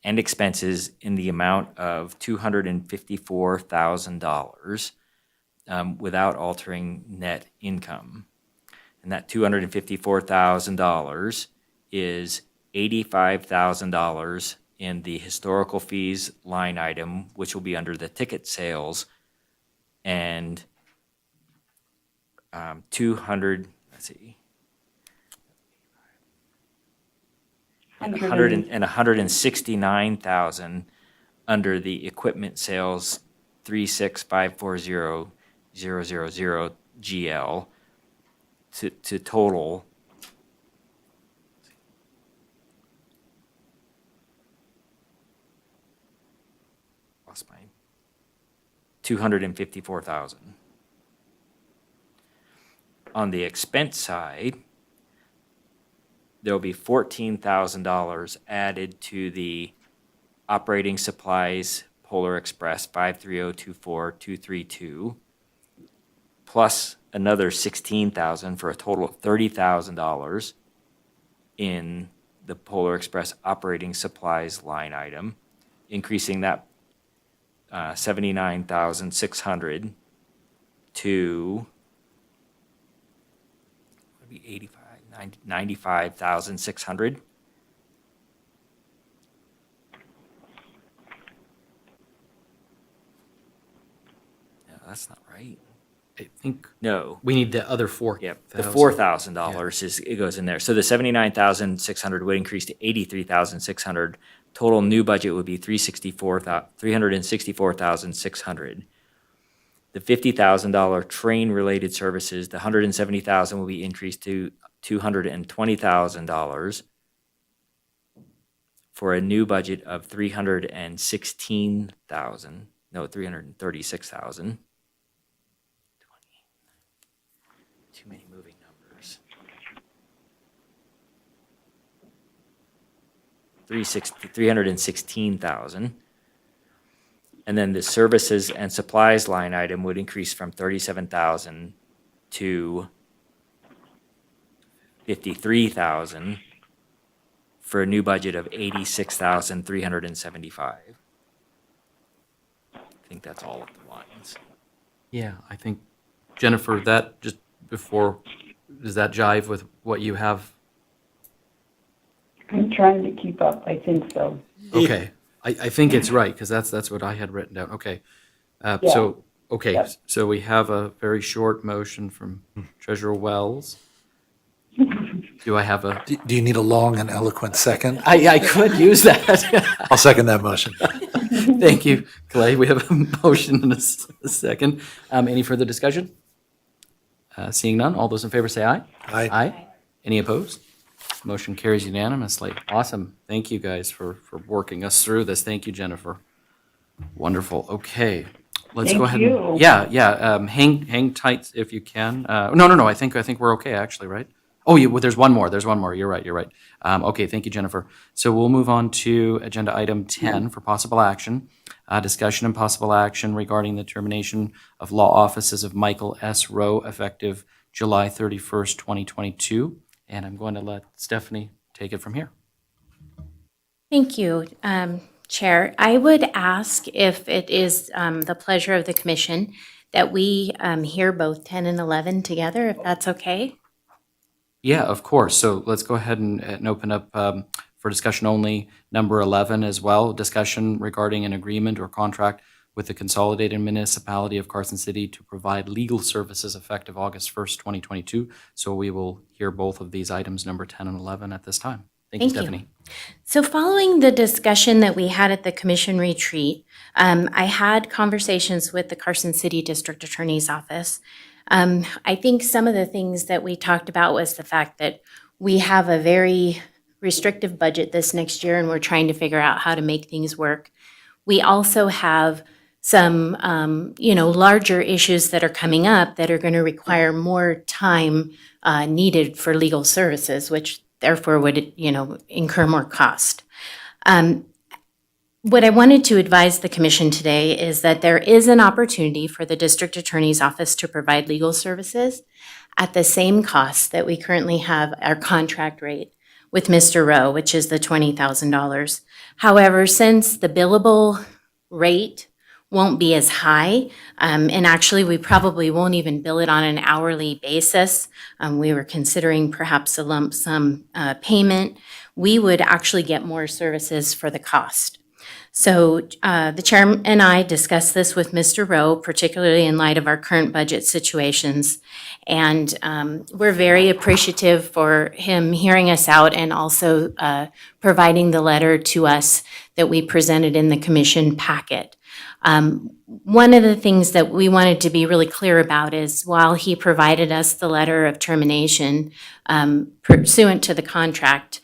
and expenses in the amount of $254,000 without altering net income. And that $254,000 is $85,000 in the historical fees line item, which will be under the ticket sales, and 169,000 under the equipment sales 36540,000 GL to total lost my 254,000. On the expense side, there'll be $14,000 added to the operating supplies Polar Express 53024-232, plus another $16,000 for a total of $30,000 in the Polar Express operating supplies line item, increasing that 79,600 to 95,600. No, that's not right. I think No. we need the other four. Yep, the $4,000 it goes in there. So the 79,600 would increase to 83,600. Total new budget would be 364,600. The $50,000 train-related services, the $170,000 will be increased to $220,000 for a new budget of $336,000. Too many moving numbers. 316,000. And then the services and supplies line item would increase from 37,000 to 53,000 for a new budget of 86,375. I think that's all of the lines. Yeah, I think, Jennifer, that just before, does that jive with what you have? I'm trying to keep up. I think so. Okay, I think it's right, because that's what I had written down. Okay. Yeah. So, okay, Yep. so we have a very short motion from Treasurer Wells. Do I have a? Do you need a long and eloquent second? I could use that. I'll second that motion. Thank you, Clay. We have a motion and a second. Any further discussion? Seeing none, all those in favor say aye. Aye. Aye. Any opposed? Motion carries unanimously. Awesome. Thank you guys for working us through this. Thank you, Jennifer. Wonderful. Okay. Let's go Thank ahead. And, you. yeah. Hang tight if you can. No. I think we're okay actually, right? Oh, well, there's one more. You're right. Okay, thank you, Jennifer. So we'll move on to agenda item 10 for possible action. Discussion and possible action regarding the termination of law offices of Michael S. Rowe effective July 31st, 2022. And I'm going to let Stephanie take it from here. Thank you, Chair. I would ask if it is the pleasure of the commission that we hear both 10 and 11 together, if that's okay. Yeah, of course. So let's go ahead and open up for discussion only number 11 as well. Discussion regarding an agreement or contract with the Consolidated Municipality of Carson City to provide legal services effective August 1st, 2022. So we will hear both of these items, number 10 and 11, at this time. Thank you, Thank you. Stephanie. So following the discussion that we had at the commission retreat, I had conversations with the Carson City District Attorney's Office. I think some of the things that we talked about was the fact that we have a very restrictive budget this next year, and we're trying to figure out how to make things work. We also have some, larger issues that are coming up that are going to require more time needed for legal services, which therefore would, incur more cost. What I wanted to advise the commission today is that there is an opportunity for the district attorney's office to provide legal services at the same cost that we currently have our contract rate with Mr. Rowe, which is the $20,000. However, since the billable rate won't be as high, and actually we probably won't even bill it on an hourly basis, we were considering perhaps a lump sum payment, we would actually get more services for the cost. So the chair and I discussed this with Mr. Rowe, particularly in light of our current budget situations. And we're very appreciative for him hearing us out and also providing the letter to us that we presented in the commission packet. One of the things that we wanted to be really clear about is while he provided us the letter of termination pursuant to the contract,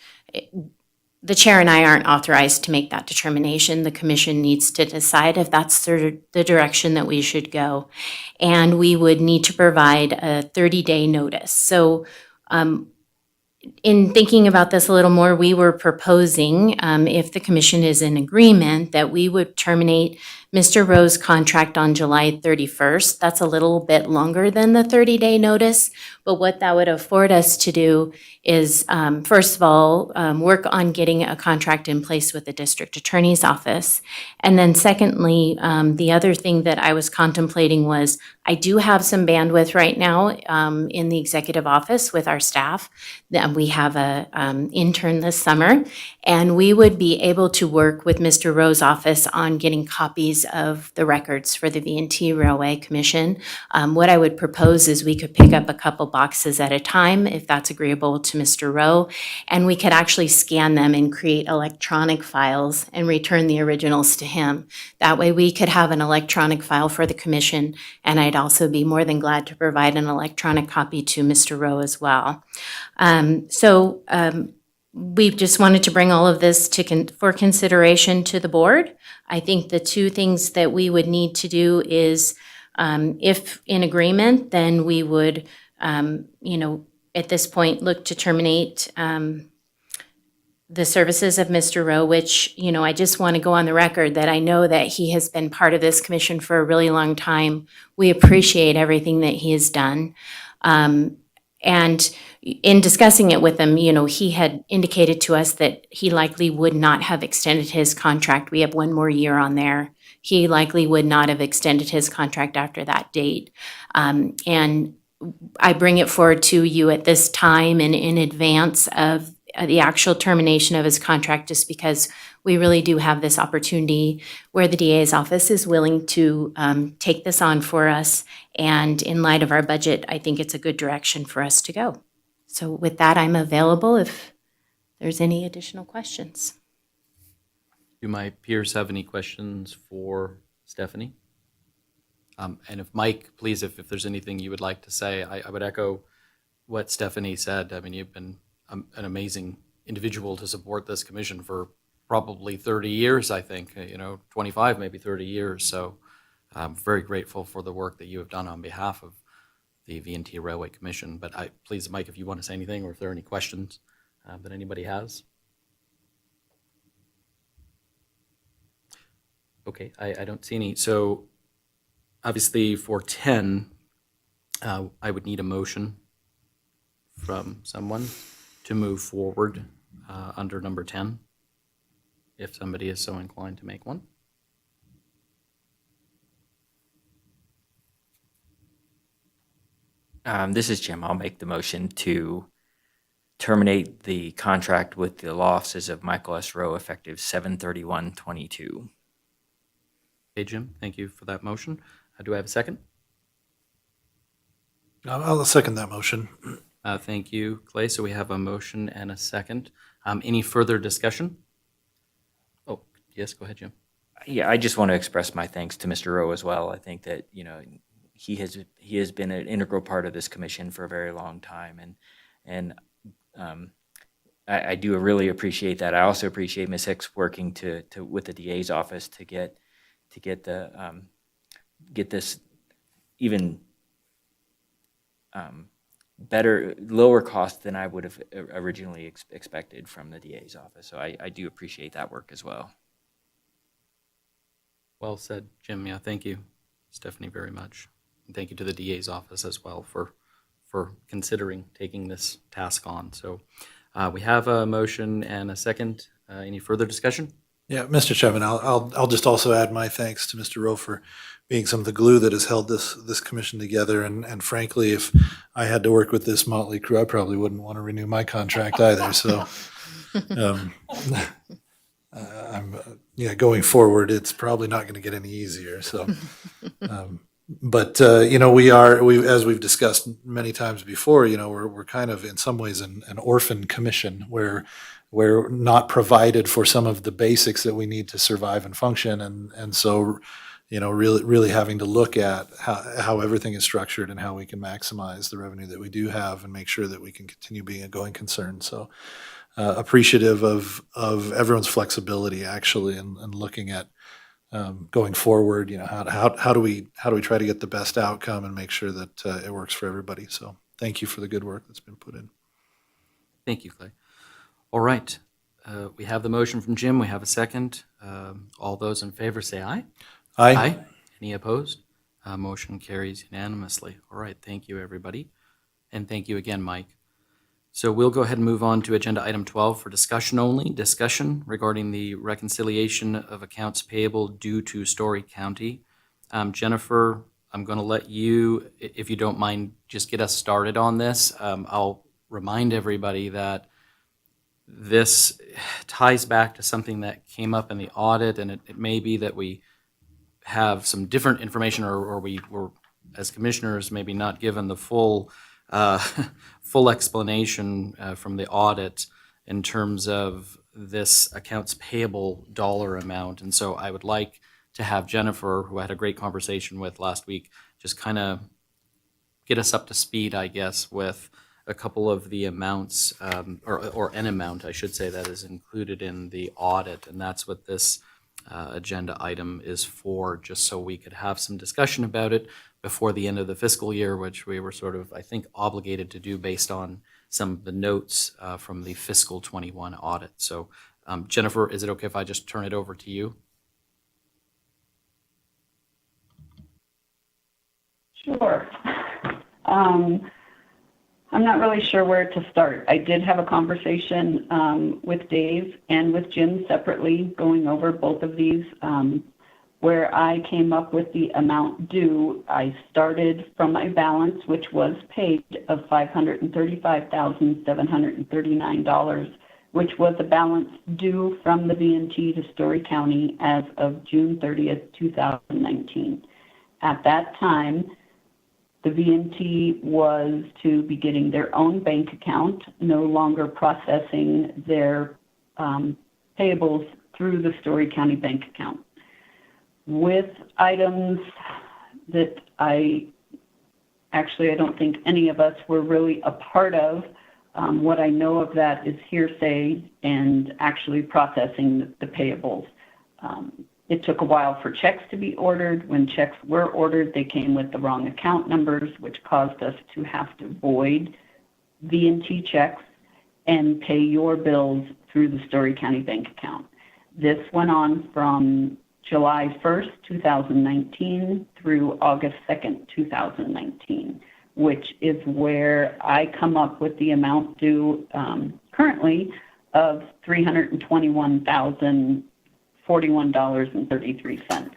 the chair and I aren't authorized to make that determination. The commission needs to decide if that's the direction that we should go. And we would need to provide a 30-day notice. So in thinking about this a little more, we were proposing, if the commission is in agreement, that we would terminate Mr. Rowe's contract on July 31st. That's a little bit longer than the 30-day notice, but what that would afford us to do is, first of all, work on getting a contract in place with the district attorney's office. And then secondly, the other thing that I was contemplating was I do have some bandwidth right now in the executive office with our staff. We have an intern this summer, and we would be able to work with Mr. Rowe's office on getting copies of the records for the V&T Railway Commission. What I would propose is we could pick up a couple boxes at a time, if that's agreeable to Mr. Rowe, and we could actually scan them and create electronic files and return the originals to him. That way we could have an electronic file for the commission, and I'd also be more than glad to provide an electronic copy to Mr. Rowe as well. We just wanted to bring all of this for consideration to the board. I think the two things that we would need to do is, if in agreement, then we would, at this point, look to terminate the services of Mr. Rowe, which, I just want to go on the record that I know that he has been part of this commission for a really long time. We appreciate everything that he has done. And in discussing it with him, he had indicated to us that he likely would not have extended his contract. We have one more year on there. He likely would not have extended his contract after that date. And I bring it forward to you at this time and in advance of the actual termination of his contract, just because we really do have this opportunity where the DA's office is willing to take this on for us. And in light of our budget, I think it's a good direction for us to go. So with that, I'm available if there's any additional questions. Do my peers have any questions for Stephanie? And if Mike, please, if there's anything you would like to say, I would echo what Stephanie said. I mean, you've been an amazing individual to support this commission for probably 30 years, I think, 25, maybe 30 years. So I'm very grateful for the work that you have done on behalf of the V&T Railway Commission. But please, Mike, if you want to say anything or if there are any questions that anybody has. Okay, I don't see any. So obviously for 10, I would need a motion from someone to move forward under number 10, if somebody is so inclined to make one. This is Jim. I'll make the motion to terminate the contract with the law offices of Michael S. Rowe effective 7/31/22. Okay, Jim, thank you for that motion. Do I have a second? I'll second that motion. Thank you, Clay. So we have a motion and a second. Any further discussion? Oh, yes, go ahead, Jim. Yeah, I just want to express my thanks to Mr. Rowe as well. I think that, he has been an integral part of this commission for a very long time, and I do really appreciate that. I also appreciate Ms. Hicks working with the DA's office to get this even better, lower cost than I would have originally expected from the DA's office. So I do appreciate that work as well. Well said, Jim. Yeah, thank you, Stephanie, very much. And thank you to the DA's office as well for considering taking this task on. So we have a motion and a second. Any further discussion? Yeah, Mr. Chairman, I'll just also add my thanks to Mr. Rowe for being some of the glue that has held this commission together. And frankly, if I had to work with this motley crew, I probably wouldn't want to renew my contract either. So, going forward, it's probably not going to get any easier. So, but we as we've discussed many times before, we're kind of in some ways an orphan commission where we're not provided for some of the basics that we need to survive and function, and so really having to look at how everything is structured and how we can maximize the revenue that we do have and make sure that we can continue being a going concern. So appreciative of everyone's flexibility actually, and looking at going forward. How do we try to get the best outcome and make sure that it works for everybody. So thank you for the good work that's been put in. Thank you, Clay. All right. We have the motion from Jim. We have a second. All those in favor say aye. Aye. Any opposed? Motion carries unanimously. All right. Thank you, everybody. And thank you again, Mike. So we'll go ahead and move on to agenda item 12 for discussion only. Discussion regarding the reconciliation of accounts payable due to Story County. Jennifer, I'm going to let you, if you don't mind, just get us started on this. I'll remind everybody that this ties back to something that came up in the audit, and it may be that we have some different information, or we were, as commissioners, maybe not given the full explanation from the audit in terms of this accounts payable dollar amount. And so I would like to have Jennifer, who I had a great conversation with last week, just kind of get us up to speed, I guess, with a couple of the amounts, or an amount, I should say, that is included in the audit. And that's what this agenda item is for, just so we could have some discussion about it before the end of the fiscal year, which we were sort of, I think, obligated to do based on some of the notes from the fiscal 21 audit. So Jennifer, is it okay if I just turn it over to you? Sure. I'm not really sure where to start. I did have a conversation with Dave and with Jim separately, going over both of these. Where I came up with the amount due, I started from my balance, which was paid, of $535,739, which was a balance due from the V&T to Story County as of June 30th, 2019. At that time, the V&T was to be getting their own bank account, no longer processing their payables through the Story County bank account. With items that I don't think any of us were really a part of. What I know of that is hearsay and actually processing the payables. It took a while for checks to be ordered. When checks were ordered, they came with the wrong account numbers, which caused us to have to void V&T checks and pay your bills through the Story County bank account. This went on from July 1st, 2019 through August 2nd, 2019, which is where I come up with the amount due currently of $321,041.33.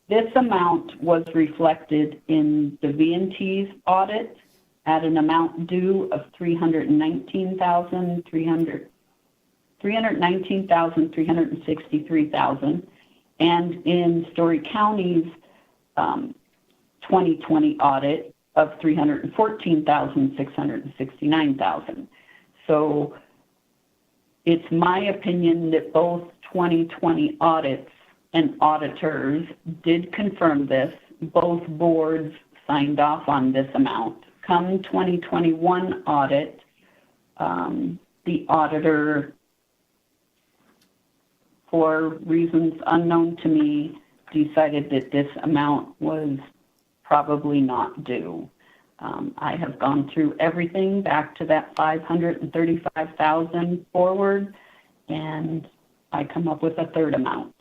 This amount was reflected in the V&T's audit at an amount due of $319,363,000, and in Story County's 2020 audit of $314,669,000. So it's my opinion that both 2020 audits and auditors did confirm this. Both boards signed off on this amount. Come 2021 audit, the auditor, for reasons unknown to me, decided that this amount was probably not due. I have gone through everything back to that $535,000 forward, and I come up with a third amount.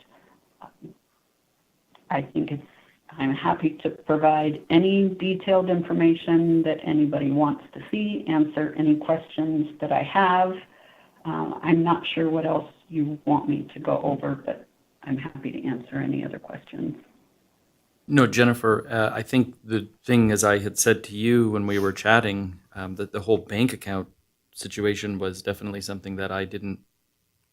I'm happy to provide any detailed information that anybody wants to see, answer any questions that I have. I'm not sure what else you want me to go over, but I'm happy to answer any other questions. No, Jennifer, I think the thing, as I had said to you when we were chatting, that the whole bank account situation was definitely something that I didn't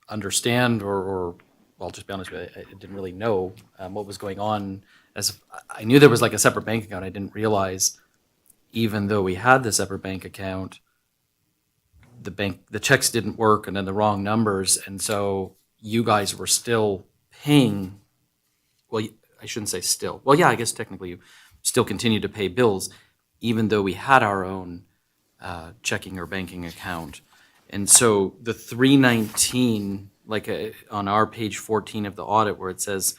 understand, or well, I'll just be honest with you, I didn't really know what was going on. As I knew there was like a separate bank account, I didn't realize, even though we had the separate bank account, the checks didn't work and then the wrong numbers, and so you guys were still paying. Well, I shouldn't say still. Well, yeah, I guess technically you still continue to pay bills, even though we had our own checking or banking account. And so the 319, like on our page 14 of the audit, where it says,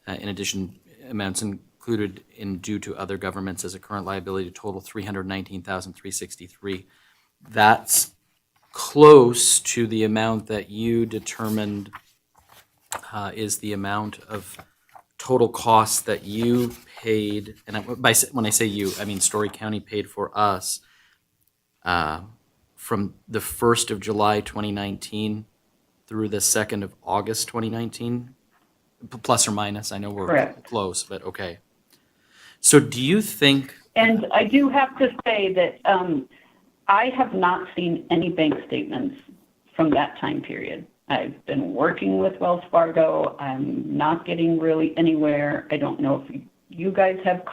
in addition, amounts included in due to other governments as a current liability total $319,363. That's close to the amount that you determined is the amount of total costs that you paid, and when I say you, I mean Story County paid for us from the 1st of July 2019 through the 2nd of August 2019, plus or minus. I know we're Correct. Close, but okay. So do you think... And I do have to say that I have not seen any bank statements from that time period. I've been working with Wells Fargo. I'm not getting really anywhere. I don't know if you guys have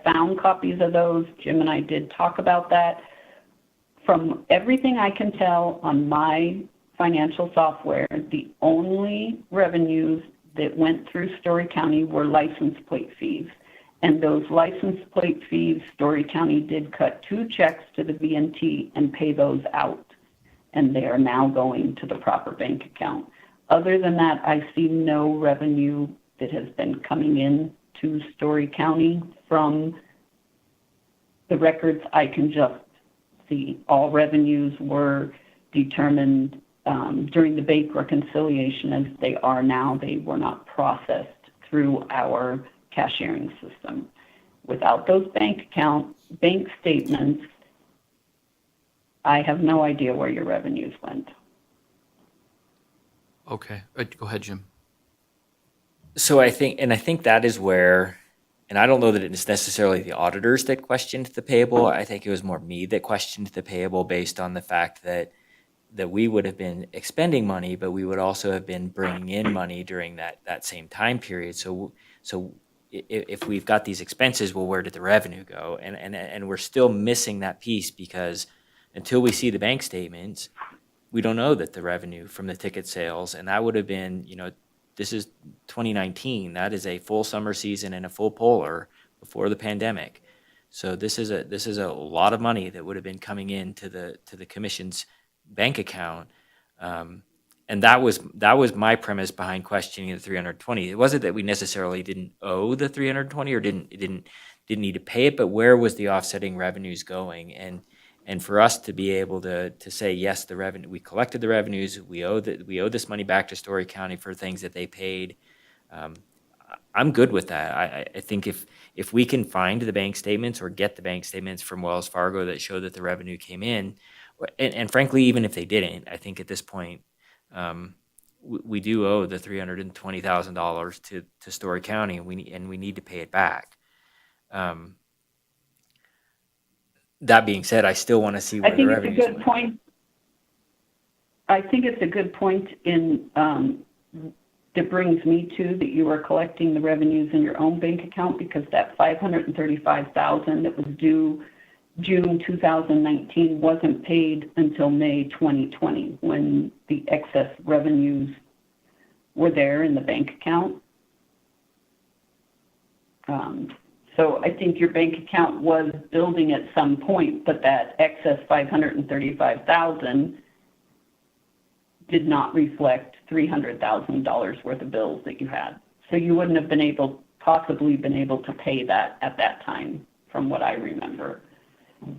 found copies of those. Jim and I did talk about that. From everything I can tell on my financial software, the only revenues that went through Story County were license plate fees. And those license plate fees, Story County did cut 2 checks to the V&T and pay those out. And they are now going to the proper bank account. Other than that, I see no revenue that has been coming in to Story County from the records I can just see. All revenues were determined during the bank reconciliation as they are now. They were not processed through our cashiering system. Without those bank statements, I have no idea where your revenues went. Okay, go ahead, Jim. So I think that is where, and I don't know that it's necessarily the auditors that questioned the payable. I think it was more me that questioned the payable based on the fact that we would have been expending money, but we would also have been bringing in money during that same time period. So if we've got these expenses, well, where did the revenue go? And we're still missing that piece because until we see the bank statements, we don't know that the revenue from the ticket sales, and that would have been, this is 2019. That is a full summer season and a full polar before the pandemic. So this is a lot of money that would have been coming into the commission's bank account. And that was my premise behind questioning the 320. It wasn't that we necessarily didn't owe the 320 or didn't need to pay it, but where was the offsetting revenues going? And for us to be able to say, yes, the revenue, we collected the revenues, we owe this money back to Story County for things that they paid. I'm good with that. I think if we can find the bank statements or get the bank statements from Wells Fargo that show that the revenue came in, and frankly, even if they didn't, I think at this point, we do owe the $320,000 to Story County, and we need to pay it back. That being said, I still want to see where the revenues went. I think it's a good point that brings me to that you are collecting the revenues in your own bank account, because that $535,000 that was due June 2019 wasn't paid until May 2020 when the excess revenues were there in the bank account. So I think your bank account was building at some point, but that excess $535,000 did not reflect $300,000 worth of bills that you had. So you wouldn't have possibly been able to pay that at that time, from what I remember. Does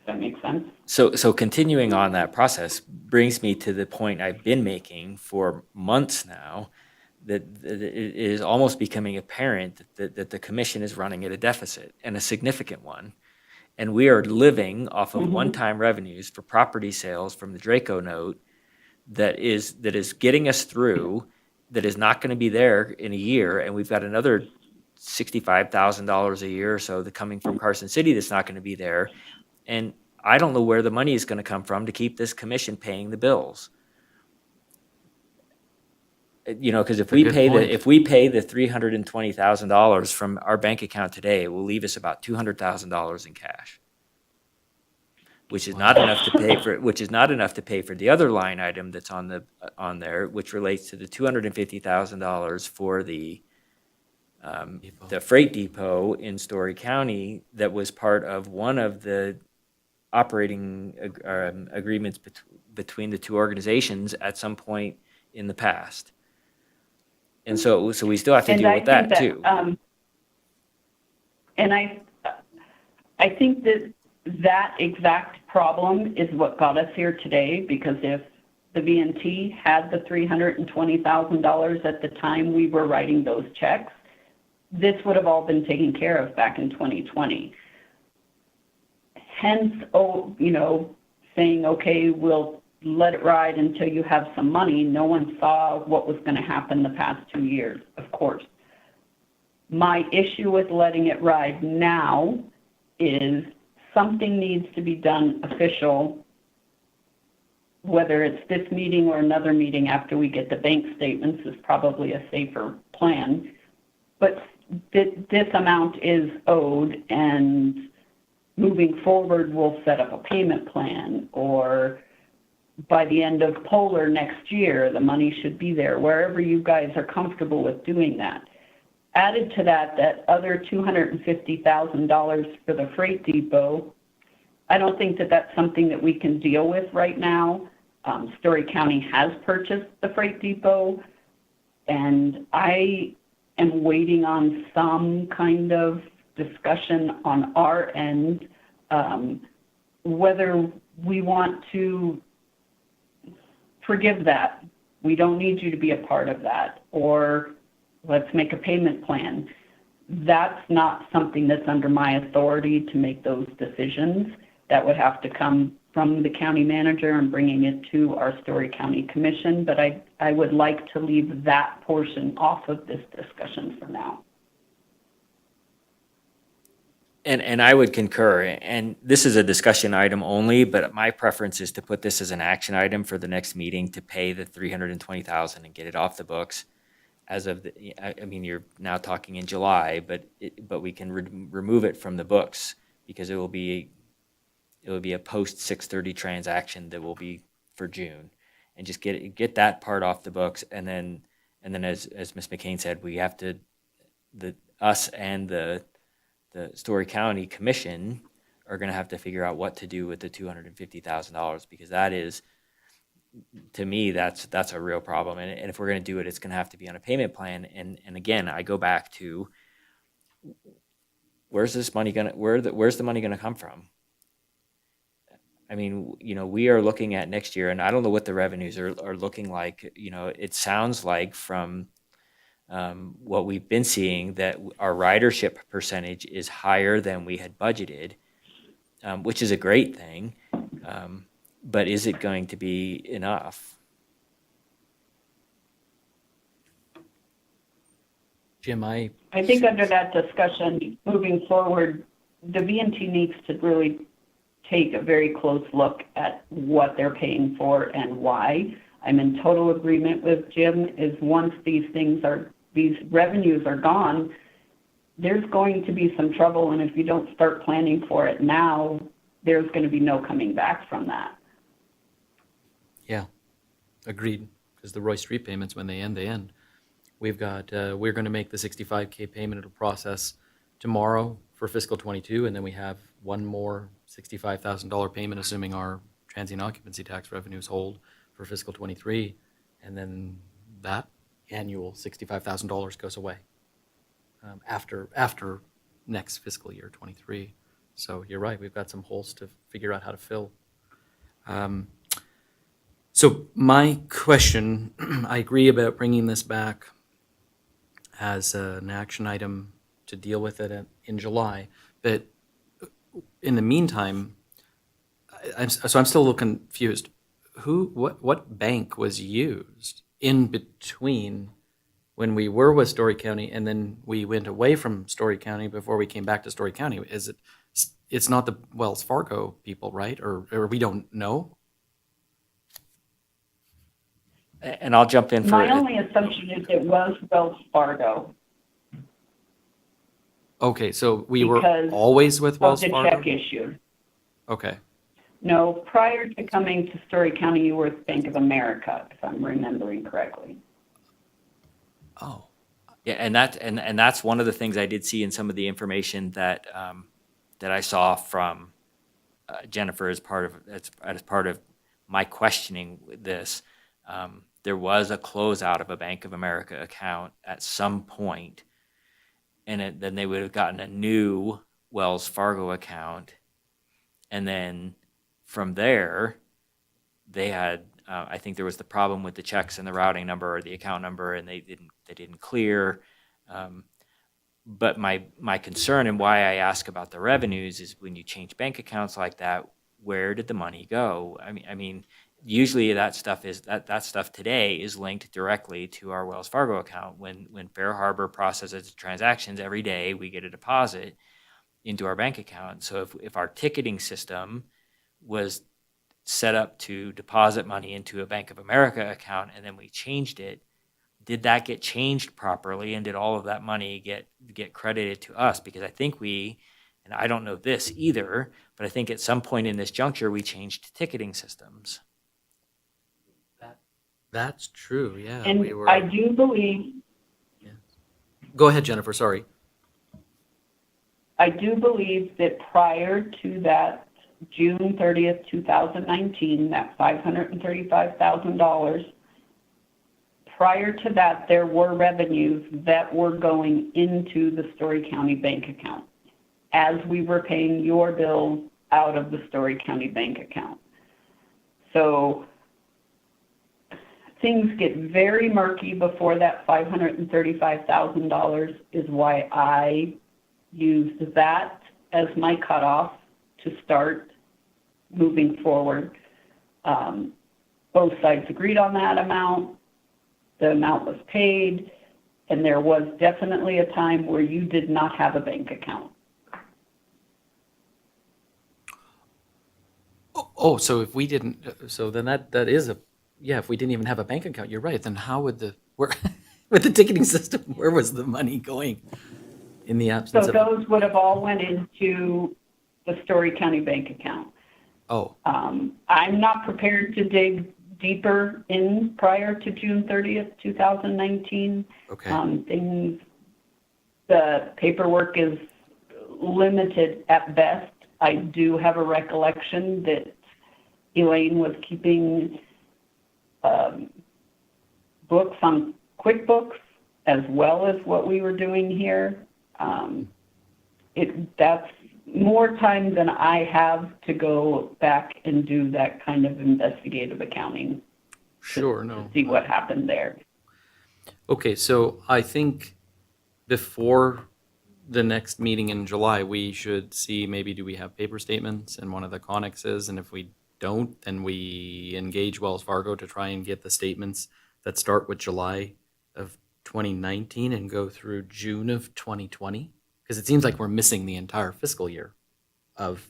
that make sense? So continuing on that process brings me to the point I've been making for months now, that it is almost becoming apparent that the commission is running at a deficit, and a significant one. And we are living off of one-time revenues for property sales from the Draco note that is getting us through, that is not going to be there in a year. And we've got another $65,000 a year or so that coming from Carson City that's not going to be there. And I don't know where the money is going to come from to keep this commission paying the bills. Because if we pay the $320,000 from our bank account today, it will leave us about $200,000 in cash, which is not enough to pay for the other line item that's on there, which relates to the $250,000 for the freight depot in Story County that was part of one of the operating agreements between the two organizations at some point in the past. And so we still have to deal with that too. And I think that exact problem is what got us here today, because if the V&T had the $320,000 at the time we were writing those checks, this would have all been taken care of back in 2020. Hence, saying, okay, we'll let it ride until you have some money. No one saw what was going to happen the past 2 years, of course. My issue with letting it ride now is something needs to be done official, whether it's this meeting or another meeting after we get the bank statements is probably a safer plan. But this amount is owed, and moving forward, we'll set up a payment plan, or by the end of Polar next year, the money should be there, wherever you guys are comfortable with doing that. Added to that other $250,000 for the freight depot, I don't think that that's something that we can deal with right now. Story County has purchased the freight depot, and I am waiting on some kind of discussion on our end, whether we want to forgive that. We don't need you to be a part of that, or let's make a payment plan. that's not something that's under my authority to make those decisions. That would have to come from the county manager and bringing it to our Story County Commission, but I would like to leave that portion off of this discussion for now. And I would concur, and this is a discussion item only, but my preference is to put this as an action item for the next meeting to pay the $320,000 and get it off the books. As of I mean, you're now talking in July, but we can remove it from the books because it will be a post 6:30 transaction that will be for June, and just get that part off the books, and then as Ms. McCain said, we have to us and the Story County Commission are going to have to figure out what to do with the $250,000 because that is, to me, that's a real problem. And if we're going to do it, it's going to have to be on a payment plan. And again, I go back to where's the money going to come from? I mean, we are looking at next year, and I don't know what the revenues are looking like. It sounds like from what we've been seeing that our ridership percentage is higher than we had budgeted, which is a great thing. But is it going to be enough? Jim, I think under that discussion, moving forward, the VNT needs to really take a very close look at what they're paying for and why. I'm in total agreement with Jim, is once these revenues are gone, there's going to be some trouble, and if you don't start planning for it now, there's going to be no coming back from that. Yeah, agreed. Because the Roy Street payments, when they end, they end. We've got, we're going to make the $65K payment. It'll process tomorrow for fiscal 22, and then we have one more $65,000 payment, assuming our transient occupancy tax revenues hold for fiscal 23, and then that annual $65,000 goes away after next fiscal year 23. So you're right, we've got some holes to figure out how to fill. So my question, I agree about bringing this back as an action item to deal with it in July, but in the meantime, I'm still a little confused. What bank was used in between when we were with Story County and then we went away from Story County before we came back to Story County? It's not the Wells Fargo people, right? Or we don't know? And I'll jump in for My only assumption is it was Wells Fargo. Okay, so we were Because always with Wells of the Fargo? check issue. Okay. No, prior to coming to Story County, you were with Bank of America, if I'm remembering correctly. Oh. Yeah, and that's one of the things I did see in some of the information that that I saw from Jennifer as part of my questioning this. There was a closeout of a Bank of America account at some point, and then they would have gotten a new Wells Fargo account, and then from there, they had. I think there was the problem with the checks and the routing number or the account number, and they didn't clear. But my concern and why I ask about the revenues is when you change bank accounts like that, where did the money go? I mean, usually that stuff today is linked directly to our Wells Fargo account. When Fair Harbor processes transactions every day, we get a deposit into our bank account. So if our ticketing system was set up to deposit money into a Bank of America account and then we changed it, did that get changed properly, and did all of that money get credited to us? Because I think and I don't know this either, but I think at some point in this juncture we changed ticketing systems. That's true, yeah. And I do believe, Go ahead, Jennifer, sorry. I do believe that prior to that June 30th, 2019, that $535,000, prior to that, there were revenues that were going into the Story County bank account as we were paying your bills out of the Story County bank account. So things get very murky before that $535,000 is why I used that as my cutoff to start moving forward. Both sides agreed on that amount. The amount was paid, and there was definitely a time where you did not have a bank account. Oh, so if we didn't, so then that is yeah, if we didn't even have a bank account, you're right, then how would where, with the ticketing system, where was the money going in the absence So of? those would have all went into the Story County bank account. Oh, I'm not prepared to dig deeper in prior to June 30th, 2019. okay. The paperwork is limited at best. I do have a recollection that Elaine was keeping books on QuickBooks as well as what we were doing here. That's more time than I have to go back and do that kind of investigative accounting. Sure, To see what happened there. Okay, so I think before the next meeting in July, we should see maybe do we have paper statements in one of the connexes? And if we don't, then we engage Wells Fargo to try and get the statements that start with July of 2019 and go through June of 2020? Because it seems like we're missing the entire fiscal year of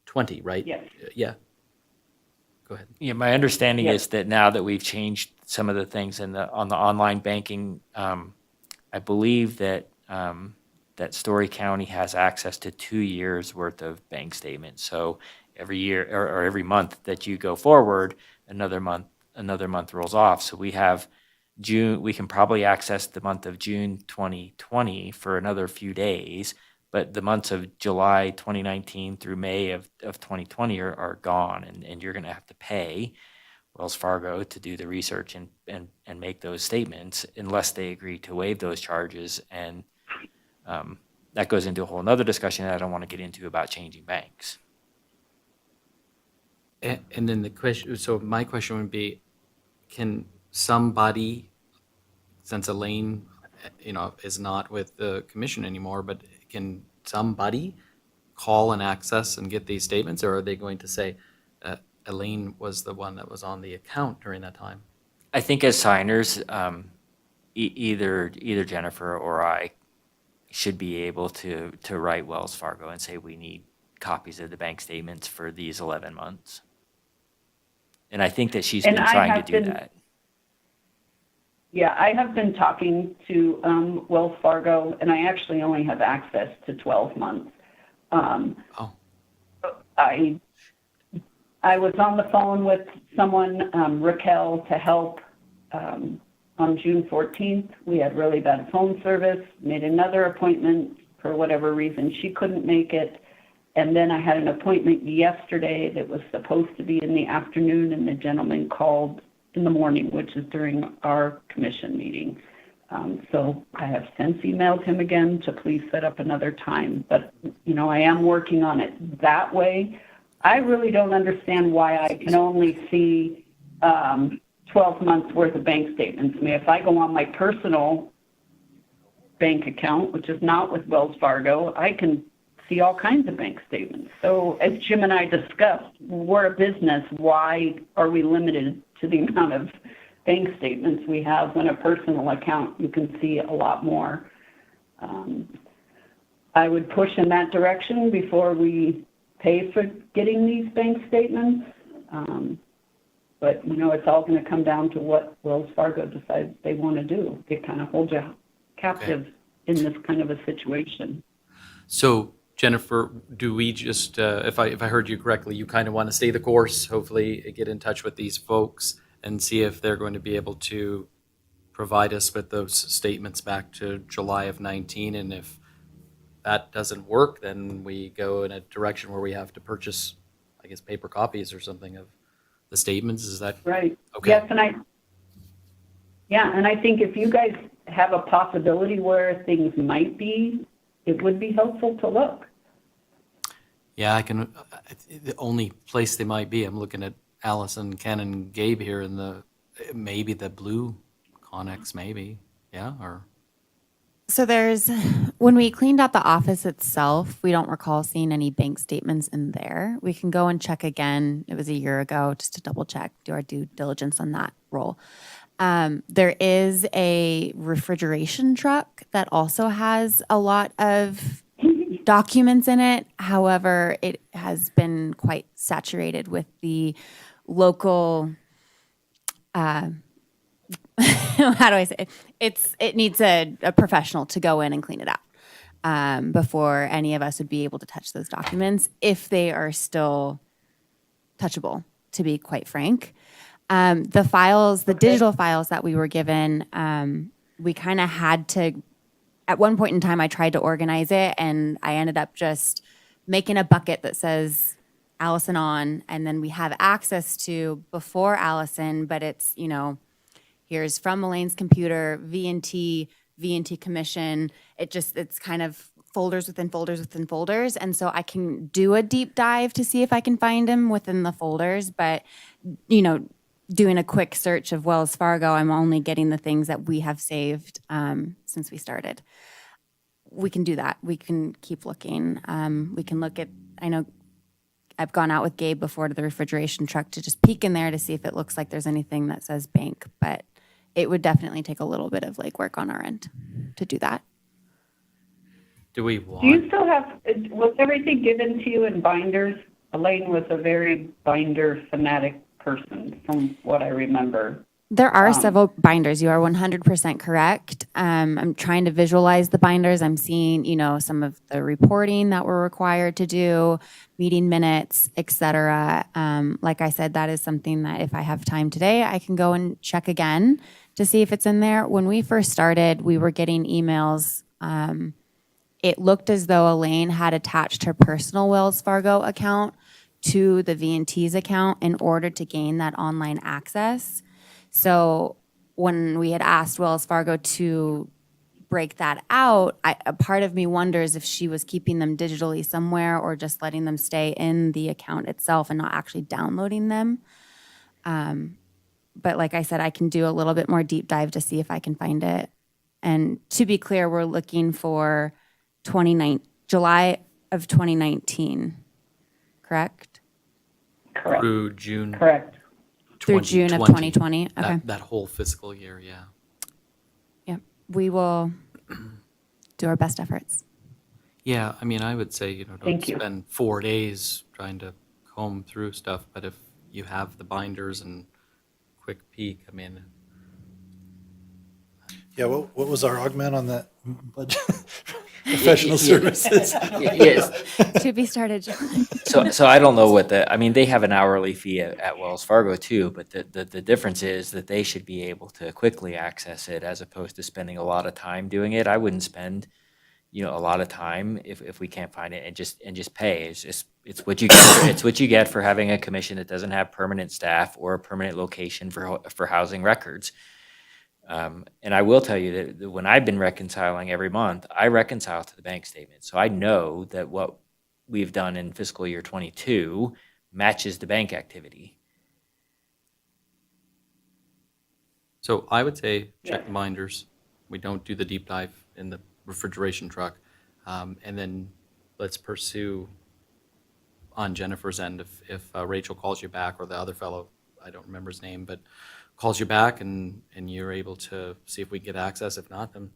20, right? Yes. Yeah. Go ahead. Yeah, my understanding Yes. is that now that we've changed some of the things on the online banking, I believe that that Story County has access to 2 years worth of bank statements. So every year or every month that you go forward, another month rolls off. So we have June. We can probably access the month of June 2020 for another few days, but the months of July 2019 through May of 2020 are gone, and you're going to have to pay Wells Fargo to do the research and make those statements unless they agree to waive those charges. And that goes into a whole nother discussion that I don't want to get into about changing banks. And then the question, so my question would be, can somebody, since Elaine, is not with the commission anymore, but can somebody call and access and get these statements, or are they going to say Elaine was the one that was on the account during that time? I think as signers, either Jennifer or I should be able to write Wells Fargo and say we need copies of the bank statements for these 11 months. And I think that she's And been I trying to have do been- that. Yeah, I have been talking to Wells Fargo, and I actually only have access to 12 months. Oh, I was on the phone with someone, Raquel, to help on June 14th. We had really bad phone service, made another appointment. For whatever reason, she couldn't make it. And then I had an appointment yesterday that was supposed to be in the afternoon, and the gentleman called in the morning, which is during our commission meeting. So I have since emailed him again to please set up another time. But, I am working on it that way. I really don't understand why I can only see 12 months worth of bank statements. I mean, if I go on my personal bank account, which is not with Wells Fargo, I can see all kinds of bank statements. So as Jim and I discussed, we're a business. Why are we limited to the amount of bank statements we have? When a personal account, you can see a lot more. I would push in that direction before we pay for getting these bank statements. But, it's all going to come down to what Wells Fargo decides they want to do. They kind of hold you captive in this kind of a situation. so Jennifer, do we just, if I heard you correctly, you kind of want to stay the course, hopefully get in touch with these folks and see if they're going to be able to provide us with those statements back to July of 19. And if that doesn't work, then we go in a direction where we have to purchase, I guess, paper copies or something of the statements. Is that Right. okay? Yes, and I think if you guys have a possibility where things might be, it would be helpful to look. Yeah, I can. The only place they might be, I'm looking at Allison, Ken, and Gabe here in the Maybe the blue Connex, maybe, yeah, or, So when we cleaned out the office itself, we don't recall seeing any bank statements in there. We can go and check again. It was a year ago, just to double check, do our due diligence on that role. There is a refrigeration truck that also has a lot of documents in it. However, it has been quite saturated with the local, how do I say it? It needs a professional to go in and clean it out before any of us would be able to touch those documents if they are still touchable, to be quite frank. The files, the digital files that we were given, we kind of had to, at one point in time, I tried to organize it and I ended up just making a bucket that says Allison on, and then we have access to before Allison, but it's, here's from Elaine's computer, V&T commission. It's kind of folders within folders within folders. And so I can do a deep dive to see if I can find them within the folders. But, doing a quick search of Wells Fargo, I'm only getting the things that we have saved since we started. We can do that. We can keep looking. We can look at, I know I've gone out with Gabe before to the refrigeration truck to just peek in there to see if it looks like there's anything that says bank, but it would definitely take a little bit of legwork on our end to do that. do we Do you want, still have, was everything given to you in binders? Elaine was a very binder fanatic person, from what I remember. There are several binders. You are 100% correct. I'm trying to visualize the binders. I'm seeing, some of the reporting that we're required to do, meeting minutes, et cetera. Like I said, that is something that if I have time today, I can go and check again to see if it's in there. When we first started, we were getting emails. It looked as though Elaine had attached her personal Wells Fargo account to the V&T's account in order to gain that online access. So when we had asked Wells Fargo to break that out, a part of me wonders if she was keeping them digitally somewhere or just letting them stay in the account itself and not actually downloading them. But like I said, I can do a little bit more deep dive to see if I can find it. And to be clear, we're looking for July of 2019, correct? Correct. through June Correct. Through June of 2020, okay. That whole fiscal year, yeah. Yep, we will do our best efforts. Yeah, I mean, I would say, don't Thank you. spend 4 days trying to comb through stuff, but if you have the binders and quick peek, I mean, Yeah, what was our augment on that budget? Professional services. Yes. To be started, John. So I don't know they have an hourly fee at Wells Fargo too, but the difference is that they should be able to quickly access it as opposed to spending a lot of time doing it. I wouldn't spend, a lot of time if we can't find it and just pay. It's what you get. It's what you get for having a commission that doesn't have permanent staff or a permanent location for housing records. And I will tell you that when I've been reconciling every month, I reconcile to the bank statement. So I know that what we've done in fiscal year 22 matches the bank activity. so I would say check the binders. We don't do the deep dive in the refrigeration truck. And then let's pursue on Jennifer's end if Rachel calls you back or the other fellow, I don't remember his name, but calls you back and you're able to see if we get access. If not, then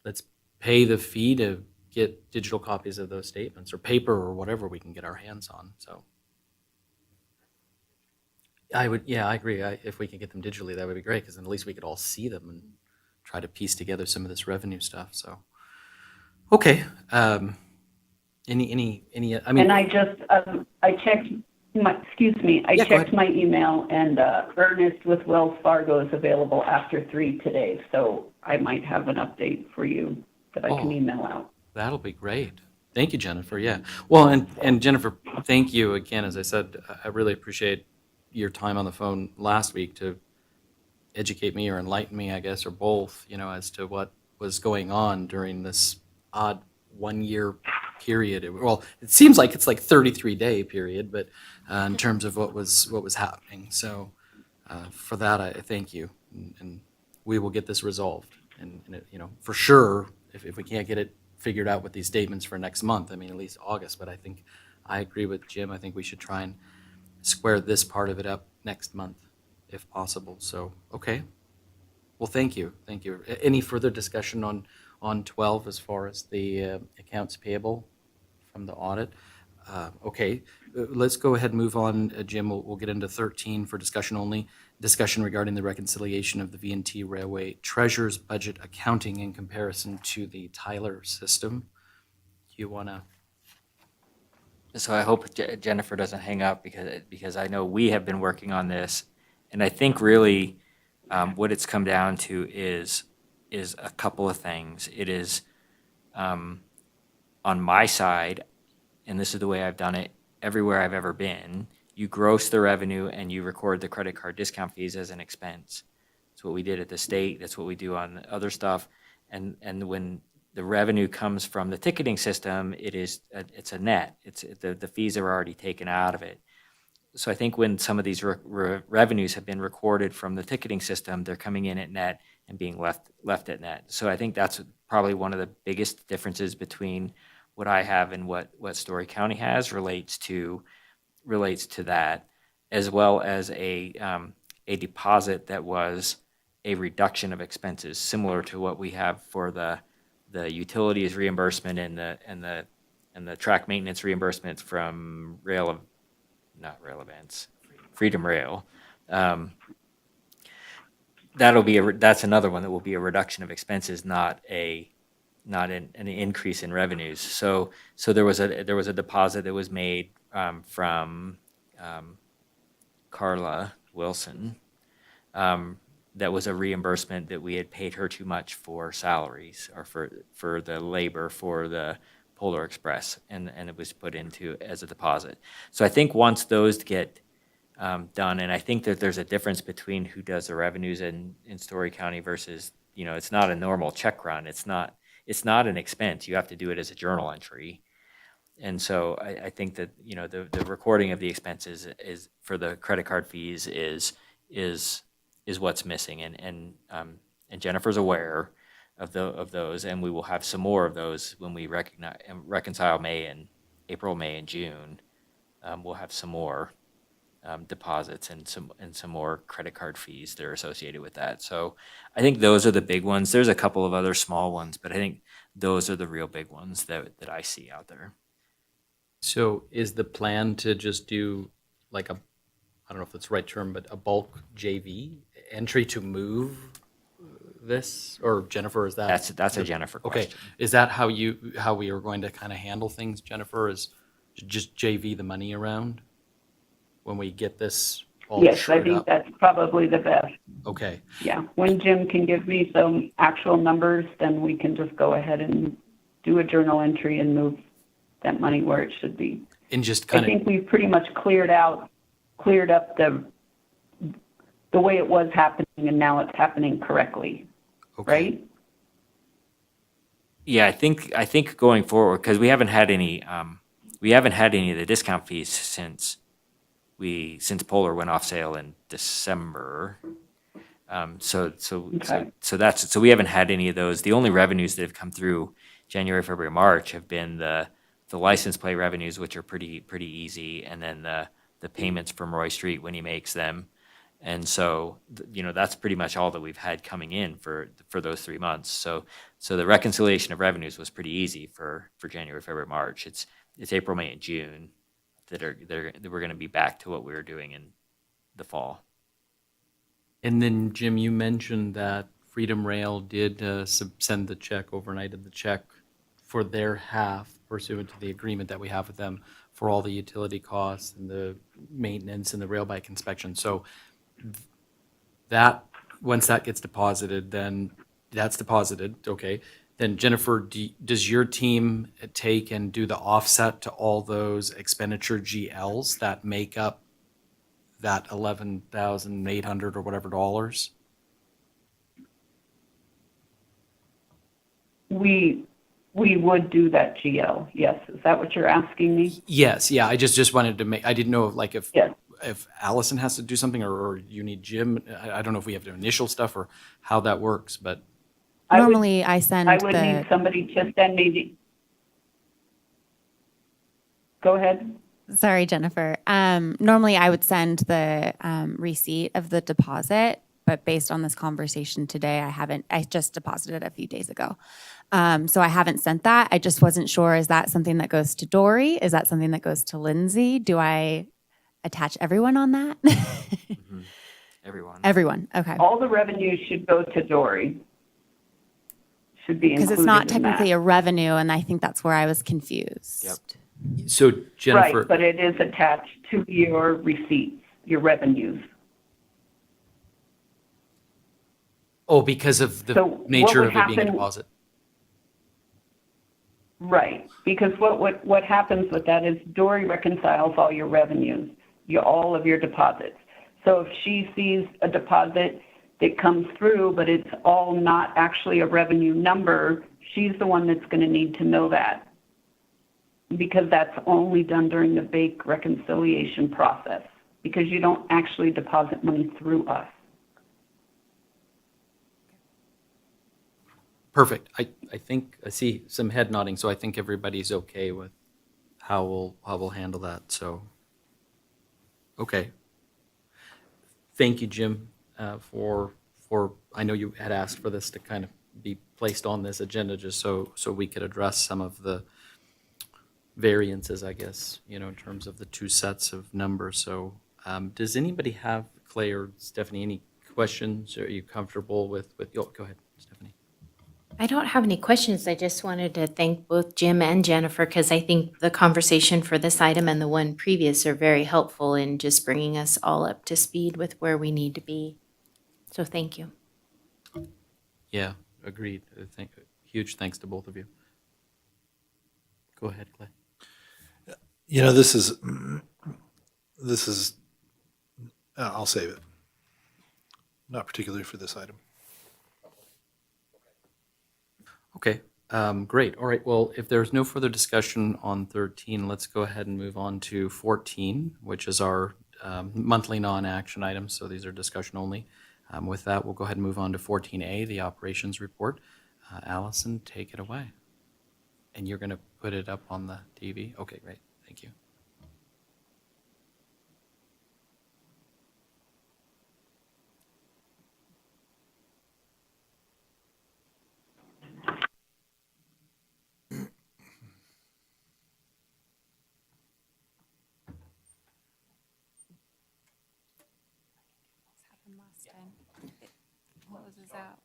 let's pay the fee to get digital copies of those statements or paper or whatever we can get our hands on. So I agree. If we could get them digitally, that would be great because then at least we could all see them and try to piece together some of this revenue stuff. So, okay. I mean, And I just, I checked go checked ahead. my email, and Ernest with Wells Fargo is available after 3 today, so I might have an update for you that I can Oh. email out. That'll be great. Thank you, Jennifer. Yeah. Well, and Jennifer, thank you again. As I said, I really appreciate your time on the phone last week to educate me or enlighten me, I guess, or both, as to what was going on during this odd 1-year period. Well, it seems like it's like 33-day period, but in terms of what was happening. So For that, I thank you, and we will get this resolved. And it, for sure, if we can't get it figured out with these statements for next month, I mean, at least August, but I think I agree with Jim. I think we should try and square this part of it up next month, if possible. So, okay. Well, thank you. Thank you. Any further discussion on 12 as far as the accounts payable from the audit? Okay, let's go ahead and move on. Jim, we'll get into 13 for discussion only. Discussion regarding the reconciliation of the V&T Railway Treasurer's budget accounting in comparison to the Tyler system. Do you want to? So I hope Jennifer doesn't hang up because I know we have been working on this, and I think really what it's come down to is a couple of things. It is on my side, and this is the way I've done it everywhere I've ever been. You gross the revenue and you record the credit card discount fees as an expense. That's what we did at the state. That's what we do on other stuff. And when the revenue comes from the ticketing system, it's a net. It's the fees are already taken out of it. So I think when some of these revenues have been recorded from the ticketing system, they're coming in at net and being left at net. So I think that's probably one of the biggest differences between what I have and what Story County has relates to that, as well as a deposit that was a reduction of expenses, similar to what we have for the utilities reimbursement and the track maintenance reimbursements from Freedom Rail. That's another one that will be a reduction of expenses, not an increase in revenues. So there was a deposit that was made from Carla Wilson. That was a reimbursement that we had paid her too much for salaries or for the labor for the Polar Express, and it was put into as a deposit. So I think once those get done, and I think that there's a difference between who does the revenues in Story County versus, it's not a normal check run. It's not an expense. You have to do it as a journal entry. And so I think that, the recording of the expenses is for the credit card fees is what's missing. And Jennifer's aware of those, and we will have some more of those when we reconcile April, May, and June. We'll have some more deposits and some more credit card fees that are associated with that. So I think those are the big ones. There's a couple of other small ones, but I think those are the real big ones that I see out there. So is the plan to just do like I don't know if that's the right term, but a bulk JV entry to move this? Or Jennifer, is that? That's a Jennifer question. Okay, is that how we are going to kind of handle things, Jennifer, is just JV the money around when we get this all Yes, I shored think up? that's probably the best. Okay, Yeah, when Jim can give me some actual numbers, then we can just go ahead and do a journal entry and move that money where it should be. and just I kind of, think we've pretty much cleared up the way it was happening, and now it's happening correctly, okay. right? Yeah, I think going forward, because we haven't had any of the discount fees since Polar went off sale in December. So we haven't had any of those. The only revenues that have come through January, February, March have been the license plate revenues, which are pretty easy, and then the payments from Roy Street when he makes them. And so, that's pretty much all that we've had coming in for those 3 months. So the reconciliation of revenues was pretty easy for January, February, March. It's April, May, and June that we're going to be back to what we were doing in the fall. And then, Jim, you mentioned that Freedom Rail did send the check, overnighted the check for their half pursuant to the agreement that we have with them for all the utility costs and the maintenance and the rail bike inspection. So that, once that gets deposited, then that's deposited, okay. Then Jennifer, does your team take and do the offset to all those expenditure GLs that make up that $11,800 or whatever dollars? We would do that GL, yes. Is that what you're asking me? Yes, yeah, I just wanted to make, I didn't know if Yes. if Allison has to do something or you need Jim, I don't know if we have to initial stuff or how that works, but I would- Normally, I send I would need the, somebody to send me the, go ahead. sorry, Jennifer. Normally, I would send the receipt of the deposit, but based on this conversation today, I just deposited a few days ago. So I haven't sent that. I just wasn't sure, is that something that goes to Dory? Is that something that goes to Lindsay? Do I attach everyone on that? Everyone. Everyone, okay. All the revenues should go to Dory. Should be Because included it's not in technically that. a revenue, and I think that's where I was confused. Yep. so Jennifer. Right, but it is attached to your receipts, your revenues. Oh, because of the So what nature would of it being a happen- deposit. Right, because what happens with that is Dory reconciles all your revenues, all of your deposits. So if she sees a deposit that comes through, but it's all not actually a revenue number, she's the one that's going to need to know that, because that's only done during the bank reconciliation process, because you don't actually deposit money through us. Perfect. I think I see some head nodding, so I think everybody's okay with how we'll handle that. So, okay. Thank you, Jim, for I know you had asked for this to kind of be placed on this agenda just so we could address some of the variances, I guess, in terms of the two sets of numbers. So, does anybody have, Clay or Stephanie, any questions? Are you comfortable with? Go ahead, Stephanie. I don't have any questions. I just wanted to thank both Jim and Jennifer because I think the conversation for this item and the one previous are very helpful in just bringing us all up to speed with where we need to be. So thank you. Yeah, agreed. Huge thanks to both of you. Go ahead, Clay. This is, I'll save it. Not particularly for this item. Okay, great. All right, well, if there's no further discussion on 13, let's go ahead and move on to 14, which is our monthly non-action items, so these are discussion only. With that, we'll go ahead and move on to 14A, the operations report. Allison, take it away. And you're going to put it up on the TV? Okay, great. Thank you. Closes out.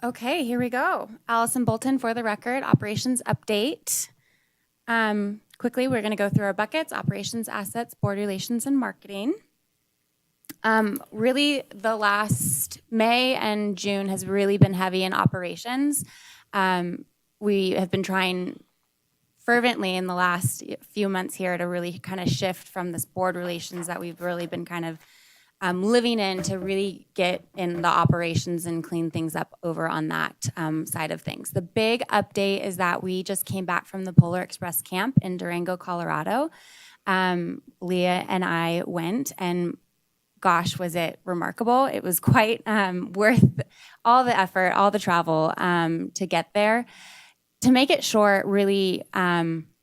Okay, here we go. Allison Bolton for the record, operations update. Quickly, we're going to go through our buckets: operations, assets, board relations, and marketing. Really, the last May and June has really been heavy in operations. We have been trying fervently in the last few months here to really kind of shift from this board relations that we've really been kind of living in to really get in the operations and clean things up over on that side of things. The big update is that we just came back from the Polar Express camp in Durango, Colorado. Leah and I went, and gosh, was it remarkable. It was quite worth all the effort, all the travel to get there. To make it short, really,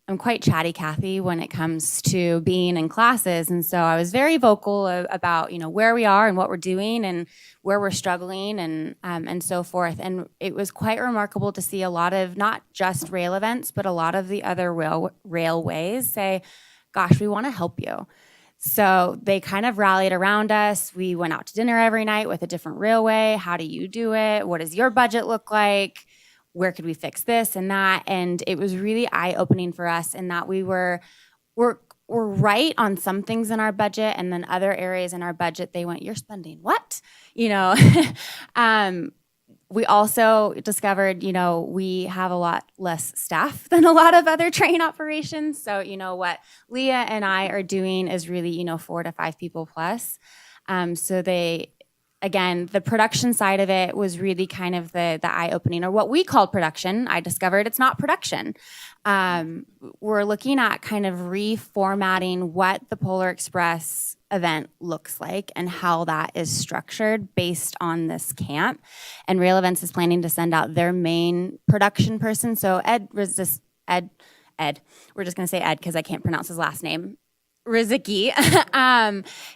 I'm quite chatty Cathy when it comes to being in classes. And so I was very vocal about, where we are and what we're doing and where we're struggling and so forth. And it was quite remarkable to see a lot of not just rail events, but a lot of the other railways say, gosh, we want to help you. So they kind of rallied around us. We went out to dinner every night with a different railway. How do you do it? What does your budget look like? Where could we fix this and that? And it was really eye-opening for us in that we're right on some things in our budget, and then other areas in our budget, they went, you're spending what? We also discovered, we have a lot less staff than a lot of other train operations. So, what Leah and I are doing is really, 4 to 5 people plus. Again, the production side of it was really kind of the eye-opening, or what we called production. I discovered it's not production. We're looking at kind of reformatting what the Polar Express event looks like and how that is structured based on this camp. And Rail Events is planning to send out their main production person. So Ed, we're just going to say Ed because I can't pronounce his last name. Riziki.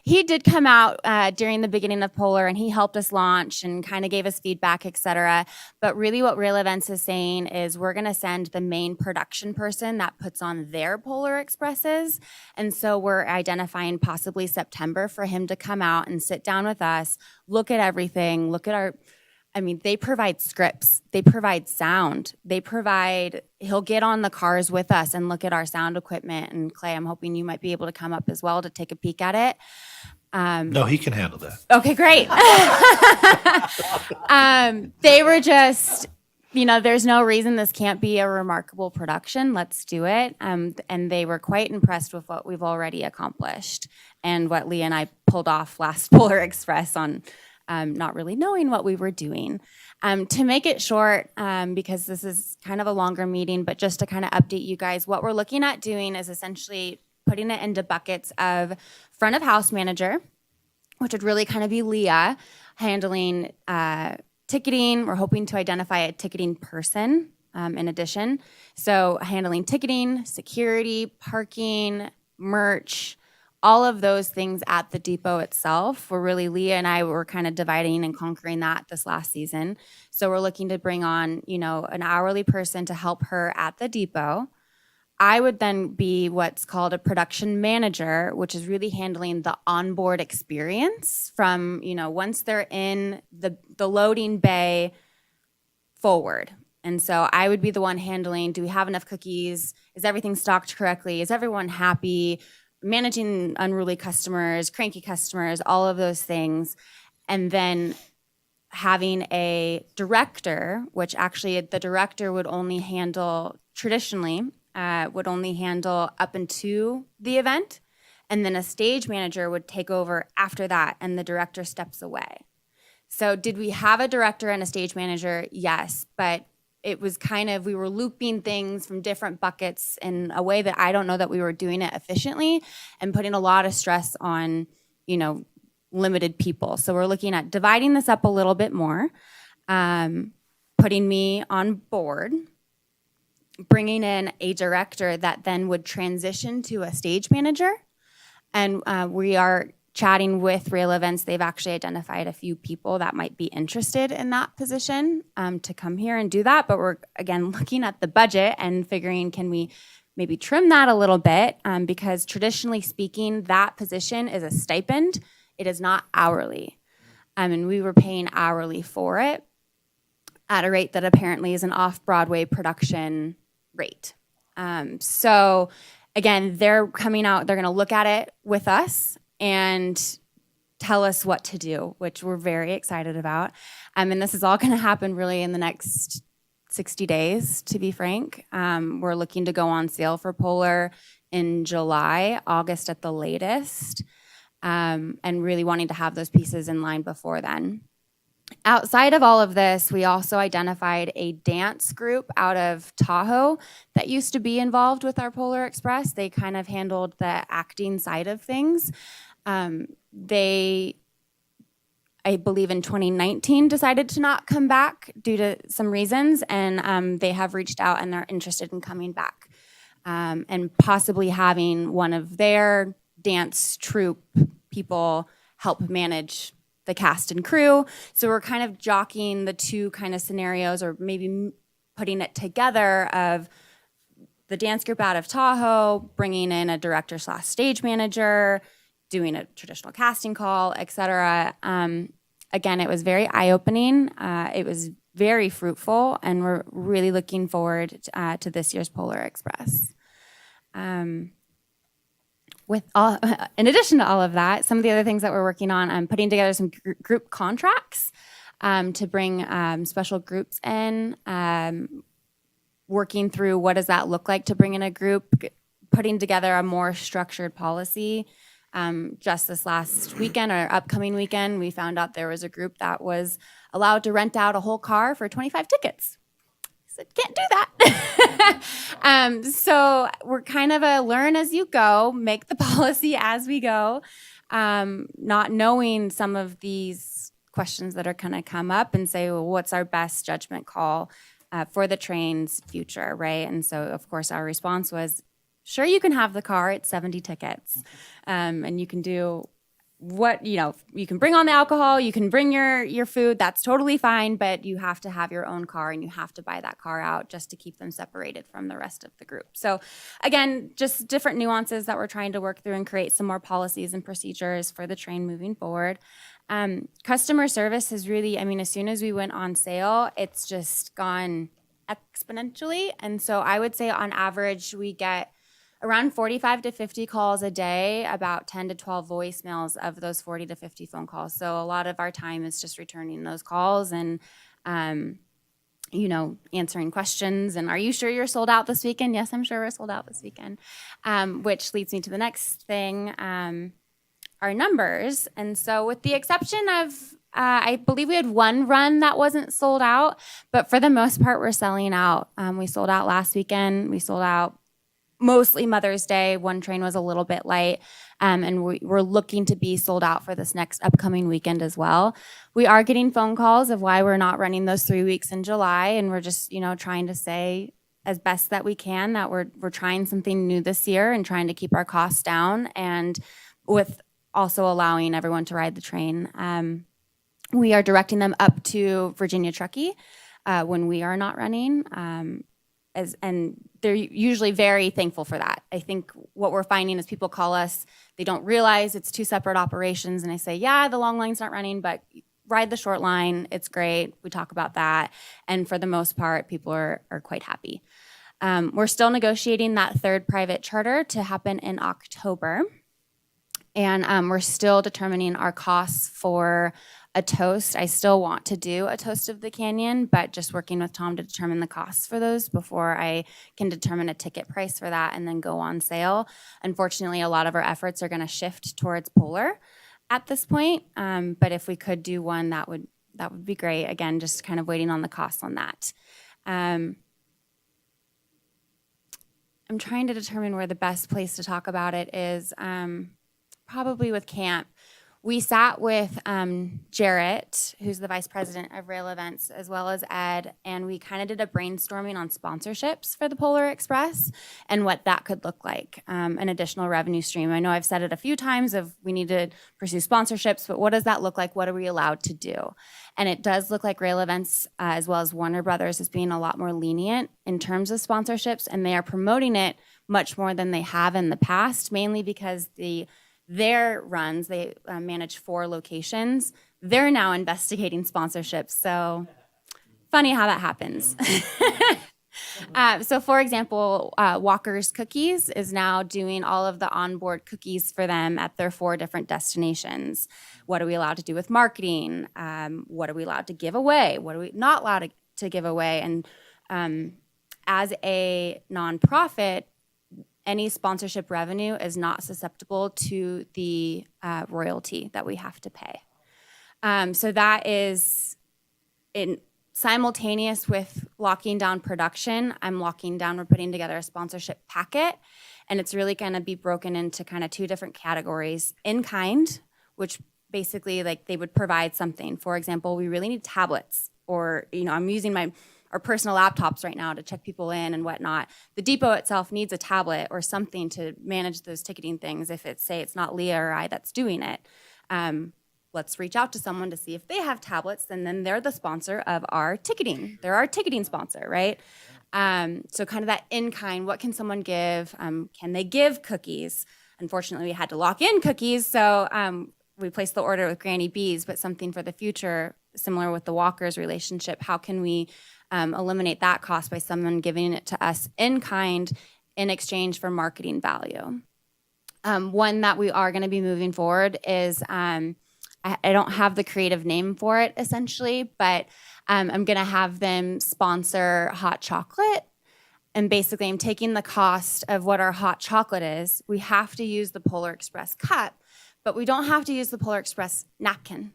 He did come out during the beginning of Polar, and he helped us launch and kind of gave us feedback, etc. But really what Rail Events is saying is we're going to send the main production person that puts on their Polar Expresses. And so we're identifying possibly September for him to come out and sit down with us, look at everything, they provide scripts, they provide sound, he'll get on the cars with us and look at our sound equipment. And Clay, I'm hoping you might be able to come up as well to take a peek at it. No, he can handle that. Okay, great. They were just, there's no reason this can't be a remarkable production. Let's do it. And they were quite impressed with what we've already accomplished and what Leah and I pulled off last Polar Express on not really knowing what we were doing. To make it short, because this is kind of a longer meeting, but just to kind of update you guys, what we're looking at doing is essentially putting it into buckets of front of house manager, which would really kind of be Leah, handling ticketing. We're hoping to identify a ticketing person in addition. So handling ticketing, security, parking, merch, all of those things at the depot itself. Leah and I were kind of dividing and conquering that this last season. So we're looking to bring on, an hourly person to help her at the depot. I would then be what's called a production manager, which is really handling the onboard experience from, once they're in the loading bay forward. And so I would be the one handling, do we have enough cookies? Is everything stocked correctly? Is everyone happy? Managing unruly customers, cranky customers, all of those things. And then having a director, which actually the director would only handle, traditionally, would only handle up into the event. And then a stage manager would take over after that, and the director steps away. So did we have a director and a stage manager? Yes, but it was kind of, we were looping things from different buckets in a way that I don't know that we were doing it efficiently and putting a lot of stress on, limited people. So we're looking at dividing this up a little bit more, putting me on board, bringing in a director that then would transition to a stage manager. And we are chatting with Rail Events. They've actually identified a few people that might be interested in that position to come here and do that. But we're, again, looking at the budget and figuring, can we maybe trim that a little bit? Because traditionally speaking, that position is a stipend. It is not hourly. And we were paying hourly for it at a rate that apparently is an off-Broadway production rate. So again, they're coming out, they're going to look at it with us and tell us what to do, which we're very excited about. And this is all going to happen really in the next 60 days, to be frank. We're looking to go on sale for Polar in July, August at the latest, and really wanting to have those pieces in line before then. Outside of all of this, we also identified a dance group out of Tahoe that used to be involved with our Polar Express. They kind of handled the acting side of things. They, I believe in 2019, decided to not come back due to some reasons, and they have reached out and they're interested in coming back. and possibly having one of their dance troupe people help manage the cast and crew. So we're kind of jockeying the two kind of scenarios, or maybe putting it together of the dance group out of Tahoe, bringing in a director / stage manager, doing a traditional casting call, et cetera. Again, it was very eye-opening. It was very fruitful, and we're really looking forward to this year's Polar Express. In addition to all of that, some of the other things that we're working on, I'm putting together some group contracts to bring special groups in, working through what does that look like to bring in a group, putting together a more structured policy. Just this last weekend or upcoming weekend, we found out there was a group that was allowed to rent out a whole car for 25 tickets. I said, can't do that. So we're kind of a learn as you go, make the policy as we go, not knowing some of these questions that are going to come up, and say, well, what's our best judgment call for the train's future, right? And so, of course, our response was, sure, you can have the car, it's 70 tickets. And you can do what, you can bring on the alcohol, you can bring your food, that's totally fine, but you have to have your own car and you have to buy that car out just to keep them separated from the rest of the group. So again, just different nuances that we're trying to work through and create some more policies and procedures for the train moving forward. Customer service has really, as soon as we went on sale, it's just gone exponentially. And so I would say on average, we get around 45 to 50 calls a day, about 10 to 12 voicemails of those 40 to 50 phone calls. So a lot of our time is just returning those calls and, answering questions. And are you sure you're sold out this weekend? Yes, I'm sure we're sold out this weekend. Which leads me to the next thing, our numbers. And so with the exception of, I believe we had one run that wasn't sold out, but for the most part, we're selling out. We sold out last weekend. We sold out mostly Mother's Day. One train was a little bit light, and we're looking to be sold out for this next upcoming weekend as well. We are getting phone calls of why we're not running those 3 weeks in July, and we're just, trying to say as best that we can that we're trying something new this year and trying to keep our costs down, and with also allowing everyone to ride the train. We are directing them up to Virginia Truckee when we are not running. And they're usually very thankful for that. I think what we're finding is people call us, they don't realize it's two separate operations, and I say, yeah, the long line's not running, but ride the short line, it's great. We talk about that, and for the most part, people are quite happy. We're still negotiating that third private charter to happen in October, and we're still determining our costs for a toast. I still want to do a toast of the canyon, but just working with Tom to determine the costs for those before I can determine a ticket price for that and then go on sale. Unfortunately, a lot of our efforts are going to shift towards Polar at this point, but if we could do one, that would be great. Again, just kind of waiting on the costs on that. I'm trying to determine where the best place to talk about it is, probably with camp. We sat with Jarrett, who's the vice president of rail events, as well as Ed, and we kind of did a brainstorming on sponsorships for the Polar Express and what that could look like, an additional revenue stream. I know I've said it a few times of we need to pursue sponsorships, but what does that look like? What are we allowed to do? And it does look like rail events, as well as Warner Brothers, is being a lot more lenient in terms of sponsorships, and they are promoting it much more than they have in the past, mainly because their runs, they manage 4 locations. They're now investigating sponsorships. So funny how that happens. So for example, Walker's Cookies is now doing all of the onboard cookies for them at their 4 different destinations. What are we allowed to do with marketing? What are we allowed to give away? What are we not allowed to give away? And as a nonprofit, any sponsorship revenue is not susceptible to the royalty that we have to pay. So that is in simultaneous with locking down production. We're putting together a sponsorship packet, and it's really going to be broken into kind of 2 different categories. In kind, which basically like they would provide something. For example, we really need tablets, or I'm using my our personal laptops right now to check people in and whatnot. The depot itself needs a tablet or something to manage those ticketing things. If it's, say, it's not Leah or I that's doing it, let's reach out to someone to see if they have tablets, and then they're the sponsor of our ticketing. They're our ticketing sponsor, right? So kind of that in-kind, what can someone give? Can they give cookies? Unfortunately, we had to lock in cookies, so we placed the order with Granny Bees, but something for the future, similar with the Walkers relationship, how can we eliminate that cost by someone giving it to us in kind in exchange for marketing value? One that we are going to be moving forward is, I don't have the creative name for it essentially, but I'm going to have them sponsor hot chocolate. And basically, I'm taking the cost of what our hot chocolate is. We have to use the Polar Express cup, but we don't have to use the Polar Express napkin.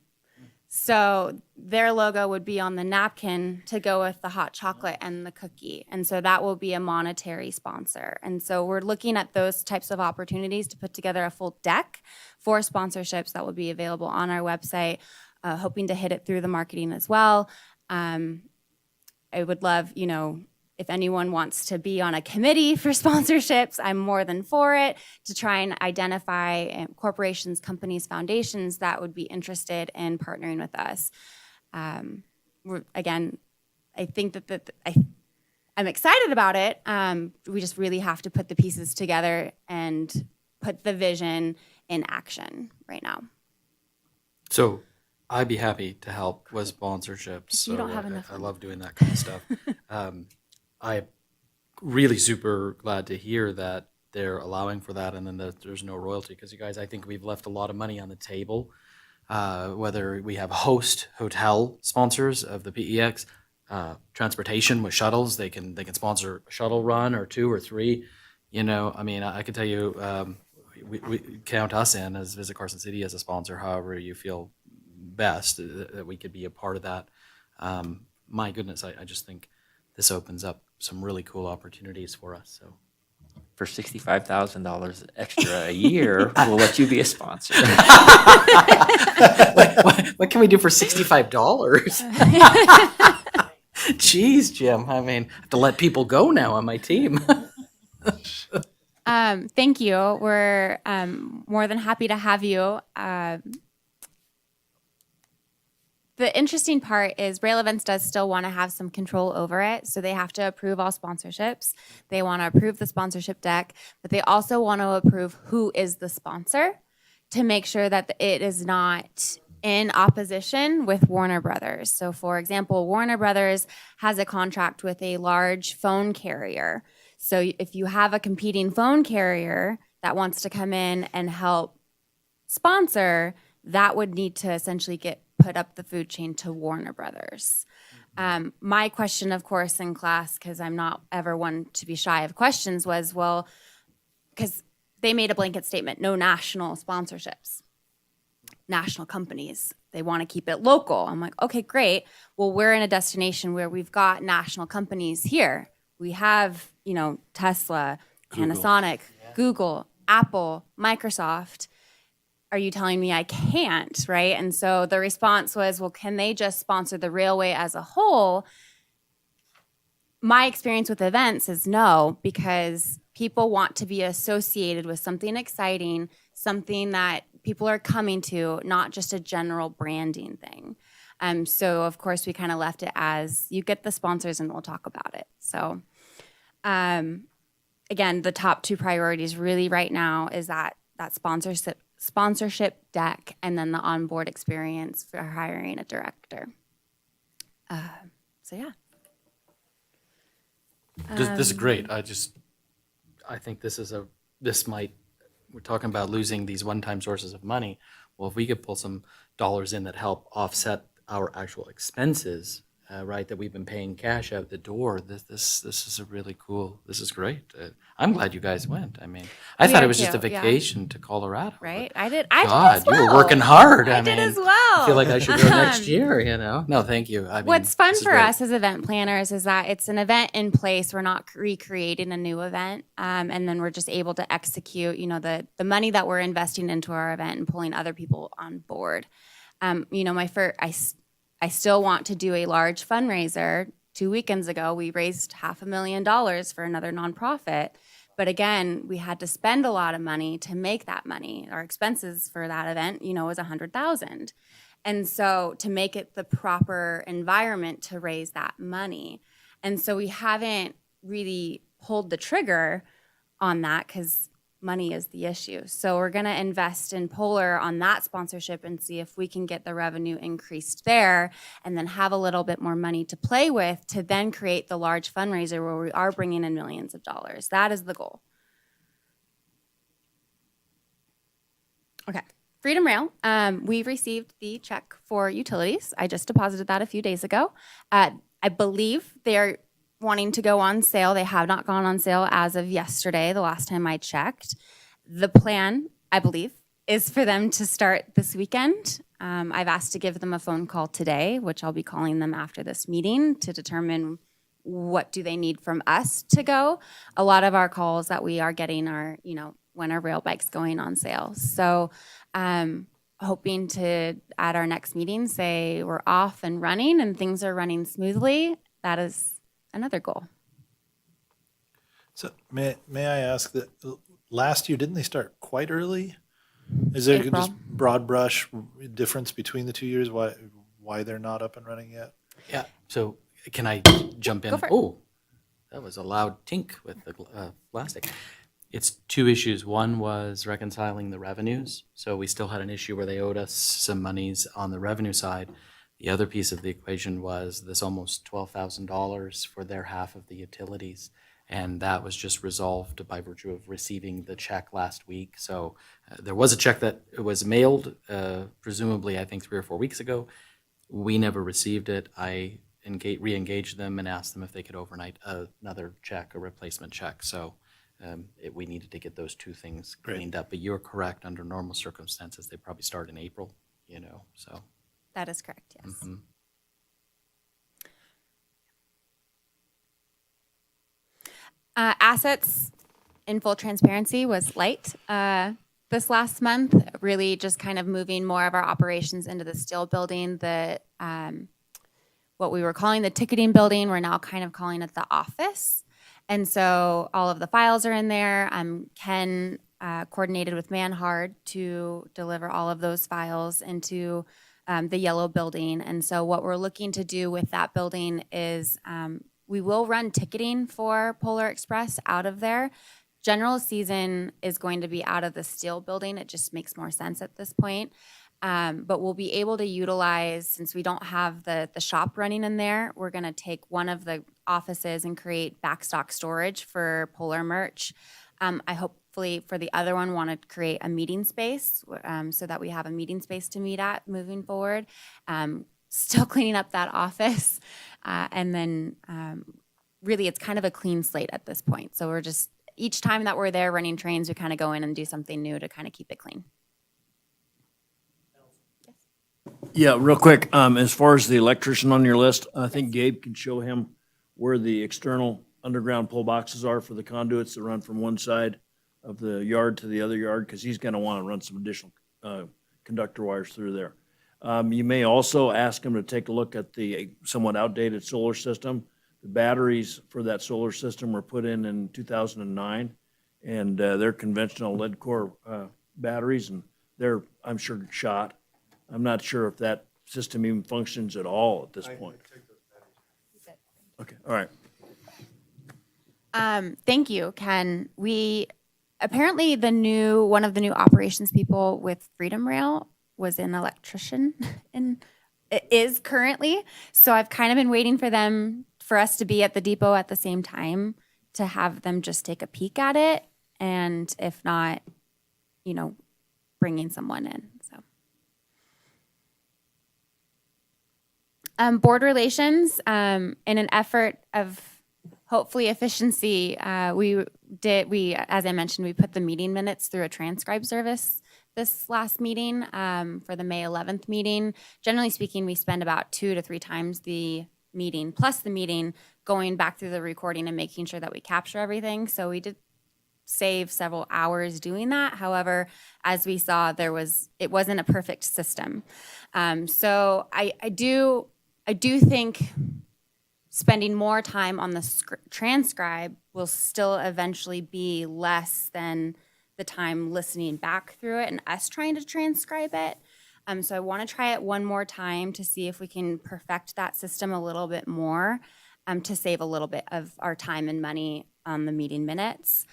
So their logo would be on the napkin to go with the hot chocolate and the cookie. And so that will be a monetary sponsor. And so we're looking at those types of opportunities to put together a full deck for sponsorships that will be available on our website, hoping to hit it through the marketing as well. I would love, if anyone wants to be on a committee for sponsorships, I'm more than for it, to try and identify corporations, companies, foundations that would be interested in partnering with us. Again, I think that I'm excited about it. We just really have to put the pieces together and put the vision in action right now. So I'd be happy to help with sponsorships. You don't So have enough I room. love doing that kind of stuff. I'm really super glad to hear that they're allowing for that, and then that there's no royalty, because you guys, I think we've left a lot of money on the table. Whether we have hotel sponsors of the PEX, transportation with shuttles, they can sponsor a shuttle run or 2 or 3. I can tell you, we count us in as Visit Carson City as a sponsor. However you feel best that we could be a part of that. My goodness, I just think this opens up some really cool opportunities for us. So For $65,000 extra a year, we'll let you be a sponsor. what can we do for $65? Jeez, Jim. I have to let people go now on my team. Thank you. We're more than happy to have you. The interesting part is Rail Events does still want to have some control over it, so they have to approve all sponsorships. They want to approve the sponsorship deck, but they also want to approve who is the sponsor to make sure that it is not in opposition with Warner Brothers. So, for example, Warner Brothers has a contract with a large phone carrier. So if you have a competing phone carrier that wants to come in and help sponsor, that would need to essentially get put up the food chain to Warner Brothers. My question, of course, in class, because I'm not ever one to be shy of questions, was, well, because they made a blanket statement, no national sponsorships, national companies. They want to keep it local. I'm like, okay, great. Well, we're in a destination where we've got national companies here. We have, Tesla, Panasonic, Google, Apple, Microsoft. Are you telling me I can't, right? And so the response was, well, can they just sponsor the railway as a whole? My experience with events is no, because people want to be associated with something exciting, something that people are coming to, not just a general branding thing. So, of course, we kind of left it as you get the sponsors and we'll talk about it. So, again, the top 2 priorities really right now is that sponsorship deck, and then the onboard experience for hiring a director. So yeah. This is great. I think we're talking about losing these one-time sources of money. Well, if we could pull some dollars in that help offset our actual expenses, right, that we've been paying cash out the door, this is a really cool, this is great. I'm glad you guys went. I thought are it was just a too, yeah. vacation to Colorado. Right? but I did God, as well. you were working hard. I did as well. I feel like I should go next year, No, thank you. What's fun this is for great. us as event planners is that it's an event in place. We're not recreating a new event. And then we're just able to execute, the money that we're investing into our event and pulling other people on board. I still want to do a large fundraiser 2 weekends ago, we raised $500,000 for another nonprofit. But again, we had to spend a lot of money to make that money. Our expenses for that event, was $100,000. And so to make it the proper environment to raise that money. And so we haven't really pulled the trigger on that because money is the issue. So we're going to invest in Polar on that sponsorship and see if we can get the revenue increased there and then have a little bit more money to play with to then create the large fundraiser where we are bringing in millions of dollars. That is the goal. Okay. Freedom Rail, we received the check for utilities. I just deposited that a few days ago. I believe they're wanting to go on sale. They have not gone on sale as of yesterday, the last time I checked. The plan, I believe, is for them to start this weekend. I've asked to give them a phone call today, which I'll be calling them after this meeting to determine what do they need from us to go. A lot of our calls that we are getting are, when our rail bike's going on sale. So hoping to, at our next meeting, say we're off and running and things are running smoothly. That is another goal. So may I ask that last year, didn't they start quite early? Is there April. just broad brush difference between the 2 years why they're not up and running yet? Yeah, so can I jump in? Go for it. Oh, that was a loud tink with the plastic. It's two issues. One was reconciling the revenues. So we still had an issue where they owed us some monies on the revenue side. The other piece of the equation was this almost $12,000 for their half of the utilities. And that was just resolved by virtue of receiving the check last week. So there was a check that was mailed, presumably, I think 3 or 4 weeks ago. We never received it. I re-engaged them and asked them if they could overnight another check, a replacement check. So we needed to get those two things cleaned up. But you're correct. Under normal circumstances, they probably start in April, so. That is correct, yes. Mm-hmm. Assets, in full transparency, was light this last month, really just kind of moving more of our operations into the steel building. What we were calling the ticketing building, we're now kind of calling it the office. And so all of the files are in there. Ken coordinated with Manhard to deliver all of those files into the yellow building. And so what we're looking to do with that building is we will run ticketing for Polar Express out of there. General season is going to be out of the steel building. It just makes more sense at this point. But we'll be able to utilize, since we don't have the shop running in there, we're going to take one of the offices and create backstock storage for Polar merch. I hopefully for the other one want to create a meeting space so that we have a meeting space to meet at moving forward. Still cleaning up that office. And then really it's kind of a clean slate at this point. So we're just, each time that we're there running trains, we kind of go in and do something new to kind of keep it clean. Yeah, real quick, as far as the electrician on your list, I think Gabe can show him where the external underground pull boxes are for the conduits that run from one side of the yard to the other yard, because he's going to want to run some additional conductor wires through there. You may also ask him to take a look at the somewhat outdated solar system. The batteries for that solar system were put in 2009, and they're conventional lead core batteries, and they're, I'm sure, shot. I'm not sure if that system even functions at all at this point. Okay, all right. Thank you, Ken. We apparently one of the new operations people with Freedom Rail was an electrician and is currently. So I've kind of been waiting for us to be at the depot at the same time to have them just take a peek at it. And if not, bringing someone in, so. Board relations, in an effort of hopefully efficiency, as I mentioned, we put the meeting minutes through a transcribe service this last meeting for the May 11th meeting. Generally speaking, we spend about 2 to 3 times the meeting plus the meeting going back through the recording and making sure that we capture everything. So we did save several hours doing that. However, as we saw, it wasn't a perfect system. So I do think spending more time on the transcribe will still eventually be less than the time listening back through it and us trying to transcribe it. So I want to try it one more time to see if we can perfect that system a little bit more, to save a little bit of our time and money on the meeting minutes.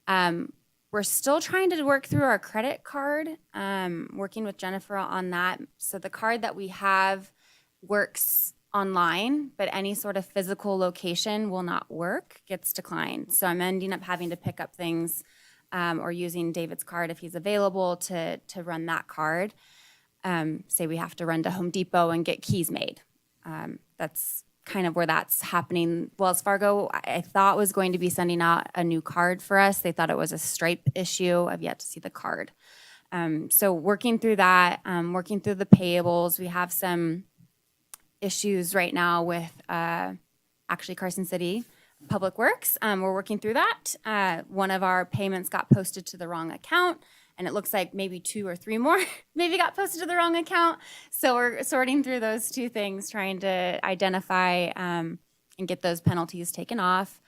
We're still trying to work through our credit card, working with Jennifer on that. So the card that we have works online, but any sort of physical location will not work, gets declined. So I'm ending up having to pick up things or using David's card if he's available to run that card. Say we have to run to Home Depot and get keys made. That's kind of where that's happening. Wells Fargo, I thought was going to be sending out a new card for us. They thought it was a Stripe issue. I've yet to see the card. So working through that, working through the payables. We have some issues right now with actually Carson City Public Works. We're working through that. One of our payments got posted to the wrong account, and it looks like maybe 2 or 3 more maybe got posted to the wrong account. So we're sorting through those 2 things, trying to identify and get those penalties taken off.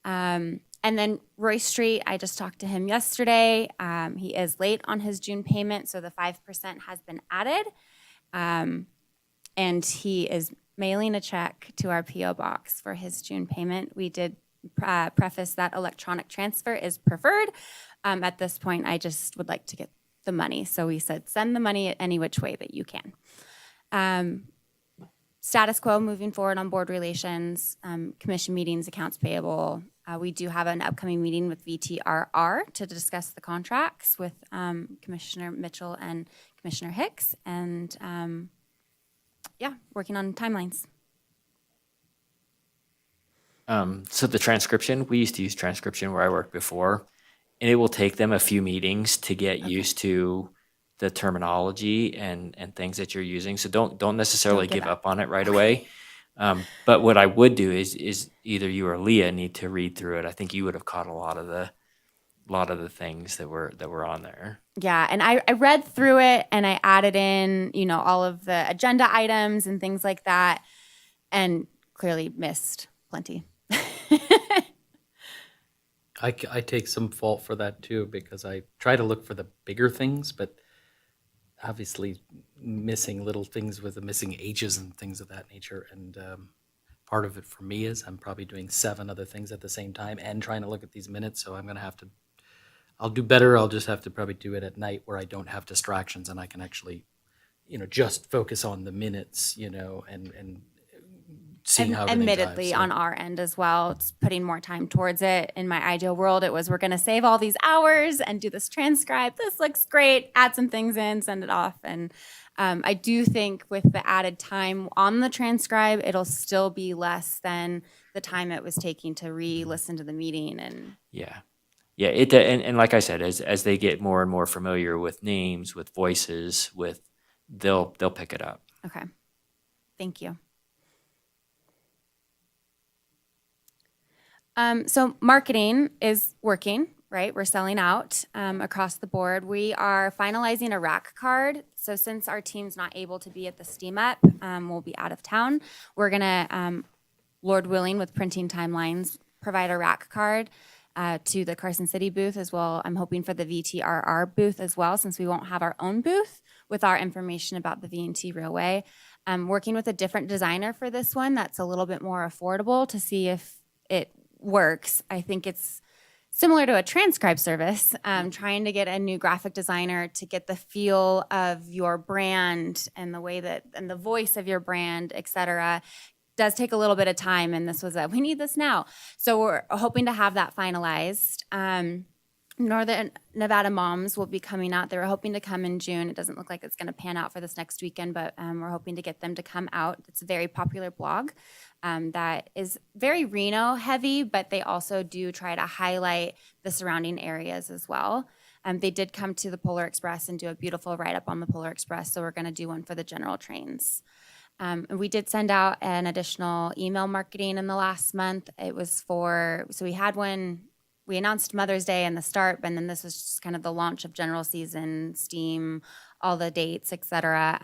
And then Roy Street, I just talked to him yesterday. He is late on his June payment, so the 5% has been added. And he is mailing a check to our P.O. box for his June payment. We did preface that electronic transfer is preferred. At this point, I just would like to get the money. So we said, send the money any which way that you can. Status quo moving forward on board relations, commission meetings, accounts payable. We do have an upcoming meeting with VTRR to discuss the contracts with Commissioner Mitchell and Commissioner Hicks. And yeah, working on timelines. So the transcription, we used to use transcription where I worked before, and it will take them a few meetings to get used to the terminology and things that you're using. So don't necessarily Don't give give up on it right away. But what I would do is either you or Leah need to read through it. I think you would have caught a lot of the things that were on there. Yeah, and I read through it and I added in, all of the agenda items and things like that, and clearly missed plenty. I take some fault for that too, because I try to look for the bigger things, but obviously missing little things with the missing H's and things of that nature. And part of it for me is I'm probably doing 7 other things at the same time and trying to look at these minutes. So I'm going to have to, I'll do better. I'll just have to probably do it at night where I don't have distractions and I can actually, just focus on the minutes, and seeing how everything Admittedly, dives. on our end as well, it's putting more time towards it. In my ideal world, it was we're going to save all these hours and do this transcribe. This looks great. Add some things in, send it off. And I do think with the added time on the transcribe, it'll still be less than the time it was taking to re-listen to the meeting. And Yeah. And like I said, as they get more and more familiar with names, with voices, they'll pick it up. okay, thank you. So marketing is working, right? We're selling out across the board. We are finalizing a rack card. So since our team's not able to be at the STEAM Up, we'll be out of town. We're going to, Lord willing, with printing timelines, provide a rack card to the Carson City booth as well. I'm hoping for the VTRR booth as well, since we won't have our own booth with our information about the V&T Railway. I'm working with a different designer for this one that's a little bit more affordable to see if it works. I think it's similar to a transcribe service, trying to get a new graphic designer to get the feel of your brand and the way that, and the voice of your brand, et cetera, does take a little bit of time. And this was we need this now. So we're hoping to have that finalized. Northern Nevada Moms will be coming out. They were hoping to come in June. It doesn't look like it's going to pan out for this next weekend, but we're hoping to get them to come out. It's a very popular blog that is very Reno heavy, but they also do try to highlight the surrounding areas as well. They did come to the Polar Express and do a beautiful write-up on the Polar Express, so we're going to do one for the general trains. And we did send out an additional email marketing in the last month. It was so we had one. We announced Mother's Day in the start, and then this was just kind of the launch of general season, STEAM, all the dates, et cetera.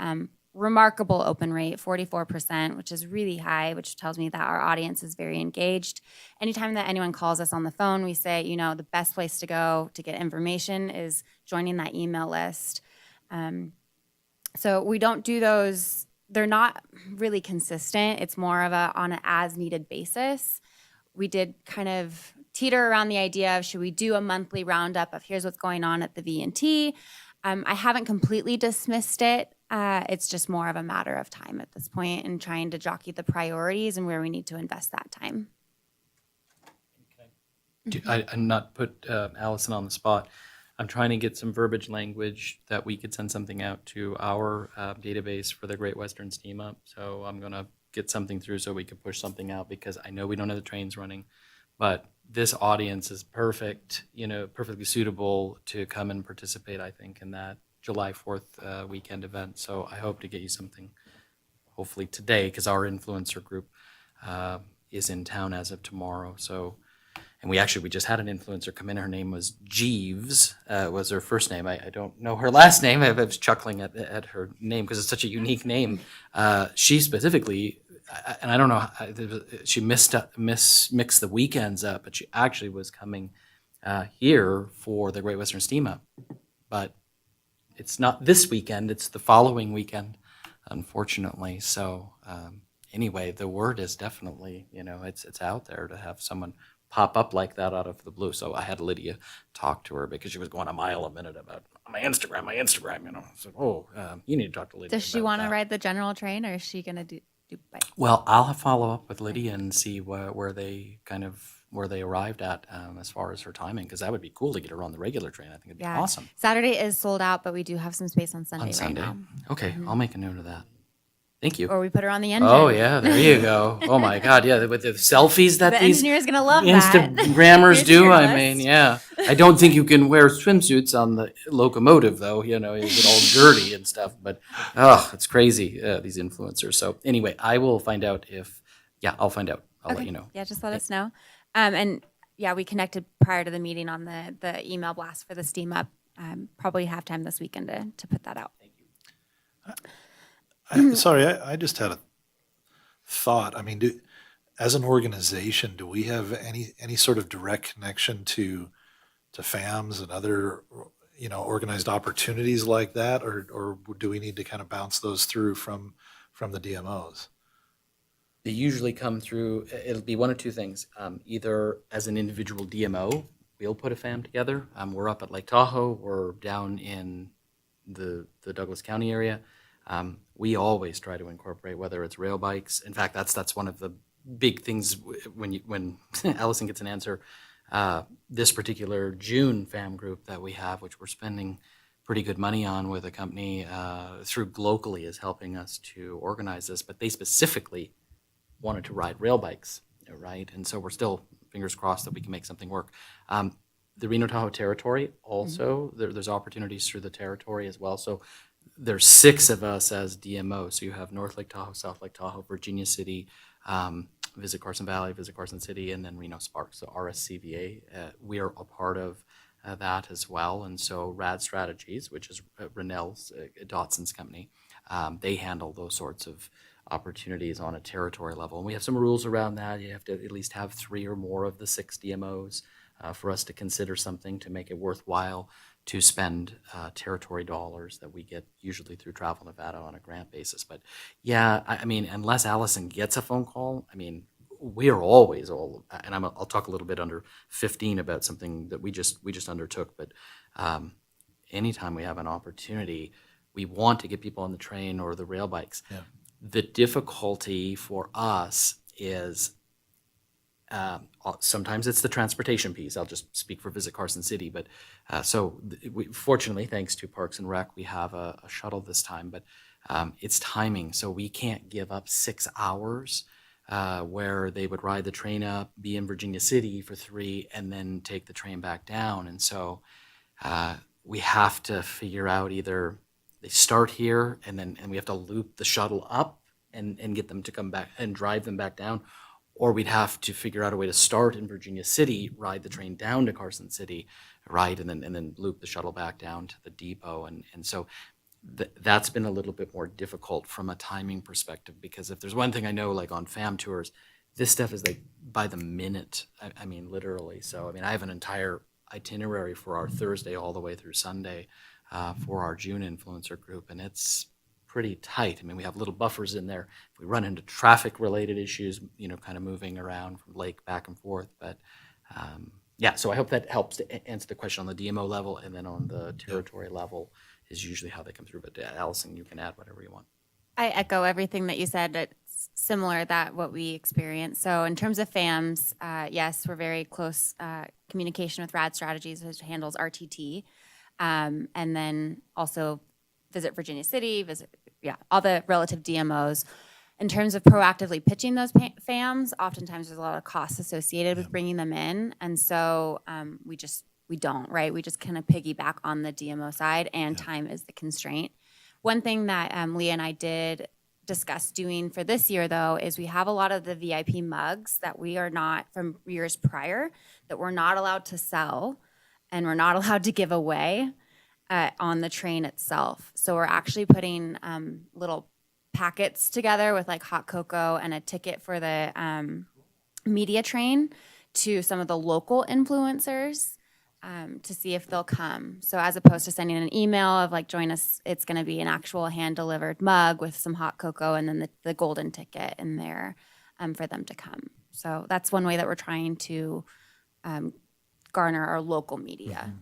remarkable open rate, 44%, which is really high, which tells me that our audience is very engaged. Anytime that anyone calls us on the phone, we say, the best place to go to get information is joining that email list. So we don't do those. They're not really consistent. It's more of on an as-needed basis. We did kind of teeter around the idea of, should we do a monthly roundup of here's what's going on at the V&T? I haven't completely dismissed it. It's just more of a matter of time at this point and trying to jockey the priorities and where we need to invest that time. I'm not put Allison on the spot. I'm trying to get some verbiage language that we could send something out to our database for the Great Western Steam Up. So I'm going to get something through so we could push something out, because I know we don't have the trains running, but this audience is perfect, perfectly suitable to come and participate, I think, in that July 4th weekend event. So I hope to get you something hopefully today, because our influencer group is in town as of tomorrow. So, and we just had an influencer come in. Her name was Jeeves, was her first name. I don't know her last name. I was chuckling at her name because it's such a unique name. She specifically, and I don't know, she mixed the weekends up, but she actually was coming here for the Great Western Steam Up. But it's not this weekend, it's the following weekend, unfortunately. So anyway, the word is definitely, it's out there to have someone pop up like that out of the blue. So I had Lydia talk to her because she was going a mile a minute about my Instagram, So, you need to talk to Lydia. Does she want to ride the general train, or is she going to do bike? Well, I'll follow up with Lydia and see where they arrived at as far as her timing, because that would be cool to get her on the regular train. I think it'd be awesome. Saturday is sold out, but we do have some space on Sunday, On Sunday. right now. Okay, I'll make a note of that. Thank you. Or we put her on the engine. Oh yeah, there you go. Oh my God, yeah, with the selfies that The these engineer's going to love that. Instagrammers do. I Fearless. mean, yeah. I don't think you can wear swimsuits on the locomotive though. You get all dirty and stuff. But it's crazy, these influencers. So anyway, I will find out I'll find out. I'll let you know. Yeah, just let us know. And yeah, we connected prior to the meeting on the email blast for the Steam Up. Probably have time this weekend to put that out. Sorry, I just had a thought. I mean, as an organization, do we have any sort of direct connection to FAMs and other organized opportunities like that, or do we need to kind of bounce those through from the DMOs? They usually come through, it'll be one of two things. Either as an individual DMO, we'll put a FAM together. We're up at Lake Tahoe, we're down in the Douglas County area. We always try to incorporate, whether it's rail bikes. In fact, that's one of the big things when Allison gets an answer. This particular June FAM group that we have, which we're spending pretty good money on with a company through Locally, is helping us to organize this. But they specifically wanted to ride rail bikes, right? And so we're still fingers crossed that we can make something work. The Reno Tahoe territory also, there's opportunities through the territory as well. So there's 6 of us as DMO. So you have North Lake Tahoe, South Lake Tahoe, Virginia City, Visit Carson Valley, Visit Carson City, and then Reno Sparks, so RSCVA. We are a part of that as well. And so RAD Strategies, which is Rennell's, Dotson's company, they handle those sorts of opportunities on a territory level. And we have some rules around that. You have to at least have 3 or more of the 6 DMOs for us to consider something to make it worthwhile to spend territory dollars that we get usually through Travel Nevada on a grant basis. But yeah, I mean, unless Allison gets a phone call, I mean, we are always and I'll talk a little bit under 15 about something that we just undertook. But anytime we have an opportunity, we want to get people on the train or the rail bikes. Yeah. The difficulty for us is sometimes it's the transportation piece. I'll just speak for Visit Carson City, but fortunately, thanks to Parks and Rec, we have a shuttle this time, but it's timing. So we can't give up 6 hours where they would ride the train up, be in Virginia City for 3, and then take the train back down. And so we have to figure out either they start here and we have to loop the shuttle up and get them to come back and drive them back down, or we'd have to figure out a way to start in Virginia City, ride the train down to Carson City, and then loop the shuttle back down to the depot. And so that's been a little bit more difficult from a timing perspective, because if there's one thing I know, like on fam tours, this stuff is like by the minute. I mean, literally. So, I mean, I have an entire itinerary for our Thursday all the way through Sunday for our June influencer group, and it's pretty tight. I mean, we have little buffers in there. If we run into traffic-related issues, kind of moving around from lake back and forth. But yeah, so I hope that helps to answer the question on the DMO level, and then on the territory level is usually how they come through. But Allison, you can add whatever you want. I echo everything that you said. It's similar that what we experience. So in terms of FAMs, yes, we're very close communication with RAD Strategies, which handles RTT, and then also visit Virginia City, all the relative DMOs. In terms of proactively pitching those FAMs, oftentimes there's a lot of costs associated with bringing them in, and so we don't, right? We just kind of piggyback on the DMO side, and time is the constraint. One thing that Leah and I did discuss doing for this year, though, is we have a lot of the VIP mugs that we are not, from years prior, that we're not allowed to sell and we're not allowed to give away on the train itself. So we're actually putting little packets together with like hot cocoa and a ticket for the media train to some of the local influencers to see if they'll come. So as opposed to sending an email of like, join us, it's going to be an actual hand-delivered mug with some hot cocoa and then the golden ticket in there for them to come. So that's one way that we're trying to garner our local media.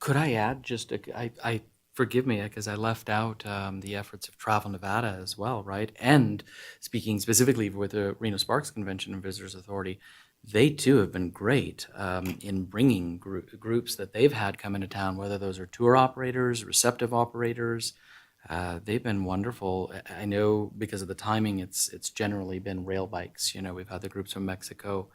Could I add just, I forgive me, because I left out the efforts of Travel Nevada as well, right? And speaking specifically with the Reno Sparks Convention and Visitors Authority, they too have been great in bringing groups that they've had come into town, whether those are tour operators, receptive operators. They've been wonderful. I know because of the timing, it's generally been rail bikes. We've had the groups from Mexico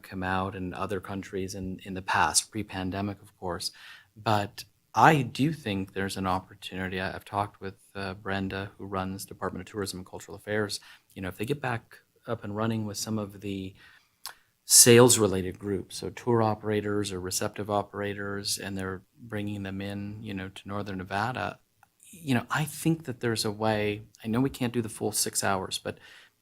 come out, and other countries in the past, pre-pandemic, of course. But I do think there's an opportunity. I've talked with Brenda, who runs Department of Tourism and Cultural Affairs. If they get back up and running with some of the sales-related groups, so tour operators or receptive operators, and they're bringing them in, to Northern Nevada, I think that there's a way. I know we can't do the full 6 hours, but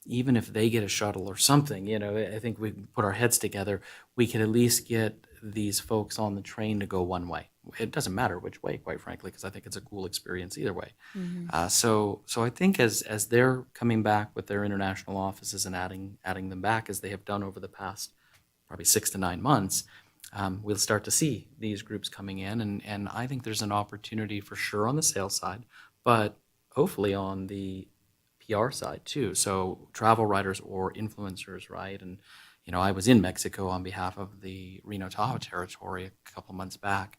even if they get a shuttle or something, I think we can put our heads together. We could at least get these folks on the train to go one way. It doesn't matter which way, quite frankly, because I think it's a cool experience either way. So I think as they're coming back with their international offices and adding them back, as they have done over the past probably 6 to 9 months, we'll start to see these groups coming in, and I think there's an opportunity for sure on the sales side, but hopefully on the PR side too. So travel writers or influencers, right? And I was in Mexico on behalf of the Reno Tahoe territory a couple months back,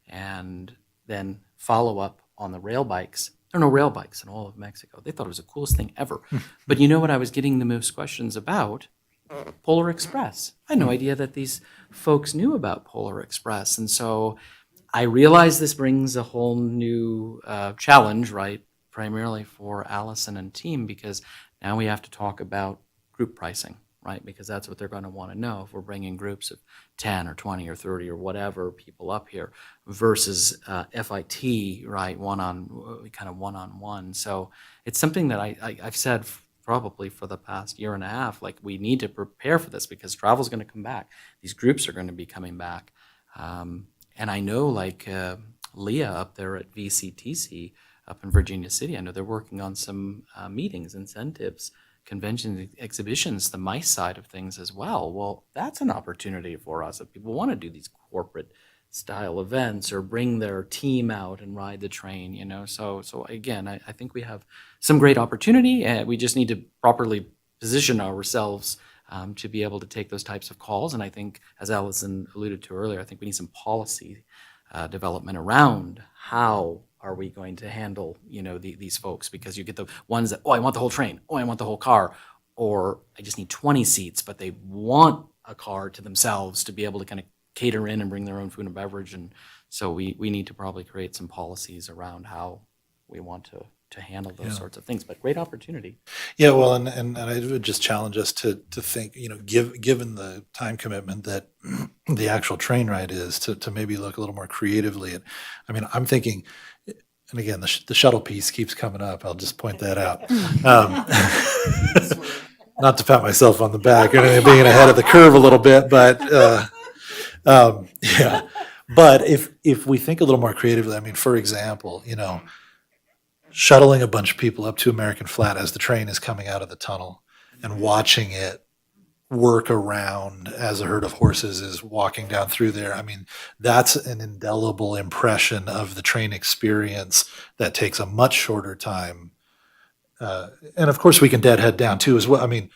and then follow up on the rail bikes. There are no rail bikes in all of Mexico. They thought it was the coolest thing ever. But you know what I was getting the most questions about? Polar Express. I had no idea that these folks knew about Polar Express. And so I realize this brings a whole new challenge, right? Primarily for Allison and team, because now we have to talk about group pricing, right? Because that's what they're going to want to know if we're bringing groups of 10 or 20 or 30 or whatever people up here versus FIT, right? One-on-one. So it's something that I've said probably for the past year and a half, like we need to prepare for this because travel's going to come back. These groups are going to be coming back. And I know like Leah up there at VCTC up in Virginia City, I know they're working on some meetings, incentives, conventions, exhibitions, the MICE side of things as well. Well, that's an opportunity for us if people want to do these corporate style events or bring their team out and ride the train, So again, I think we have some great opportunity, and we just need to properly position ourselves to be able to take those types of calls. And I think, as Allison alluded to earlier, I think we need some policy development around how are we going to handle, these folks, because you get the ones that, I want the whole train, I want the whole car, or I just need 20 seats, but they want a car to themselves to be able to kind of cater in and bring their own food and beverage. And so we need to probably create some policies around how we want to handle those sorts of things, but great opportunity. Yeah, well, and I would just challenge us to think, given the time commitment that the actual train ride is, to maybe look a little more creatively. And I mean, I'm thinking and again, the shuttle piece keeps coming up. I'll just point that out. Not to pat myself on the back or anything, being ahead of the curve a little bit, but yeah. But if we think a little more creatively, I mean, for example, shuttling a bunch of people up to American Flat as the train is coming out of the tunnel and watching it work around as a herd of horses is walking down through there. I mean, that's an indelible impression of the train experience that takes a much shorter time. And of course, we can deadhead down too as well. I mean,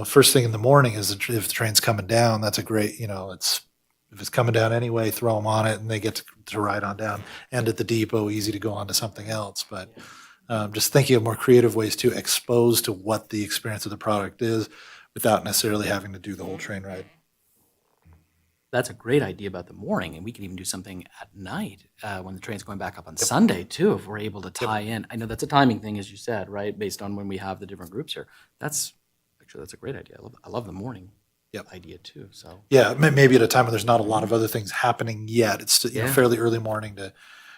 first thing in the morning is if the train's coming down, that's a great, if it's coming down anyway, throw them on it and they get to ride on down. And at the depot, easy to go on to something else. But just thinking of more creative ways to expose to what the experience of the product is without necessarily having to do the whole train ride. That's a great idea about the morning, and we can even do something at night when the train's going back up on Sunday too, if we're able to tie in. I know that's a timing thing, as you said, right, based on when we have the different groups here. That's a great idea. I love the morning idea too. So yeah, maybe at a time when there's not a lot of other things happening yet. It's Yeah. fairly early morning to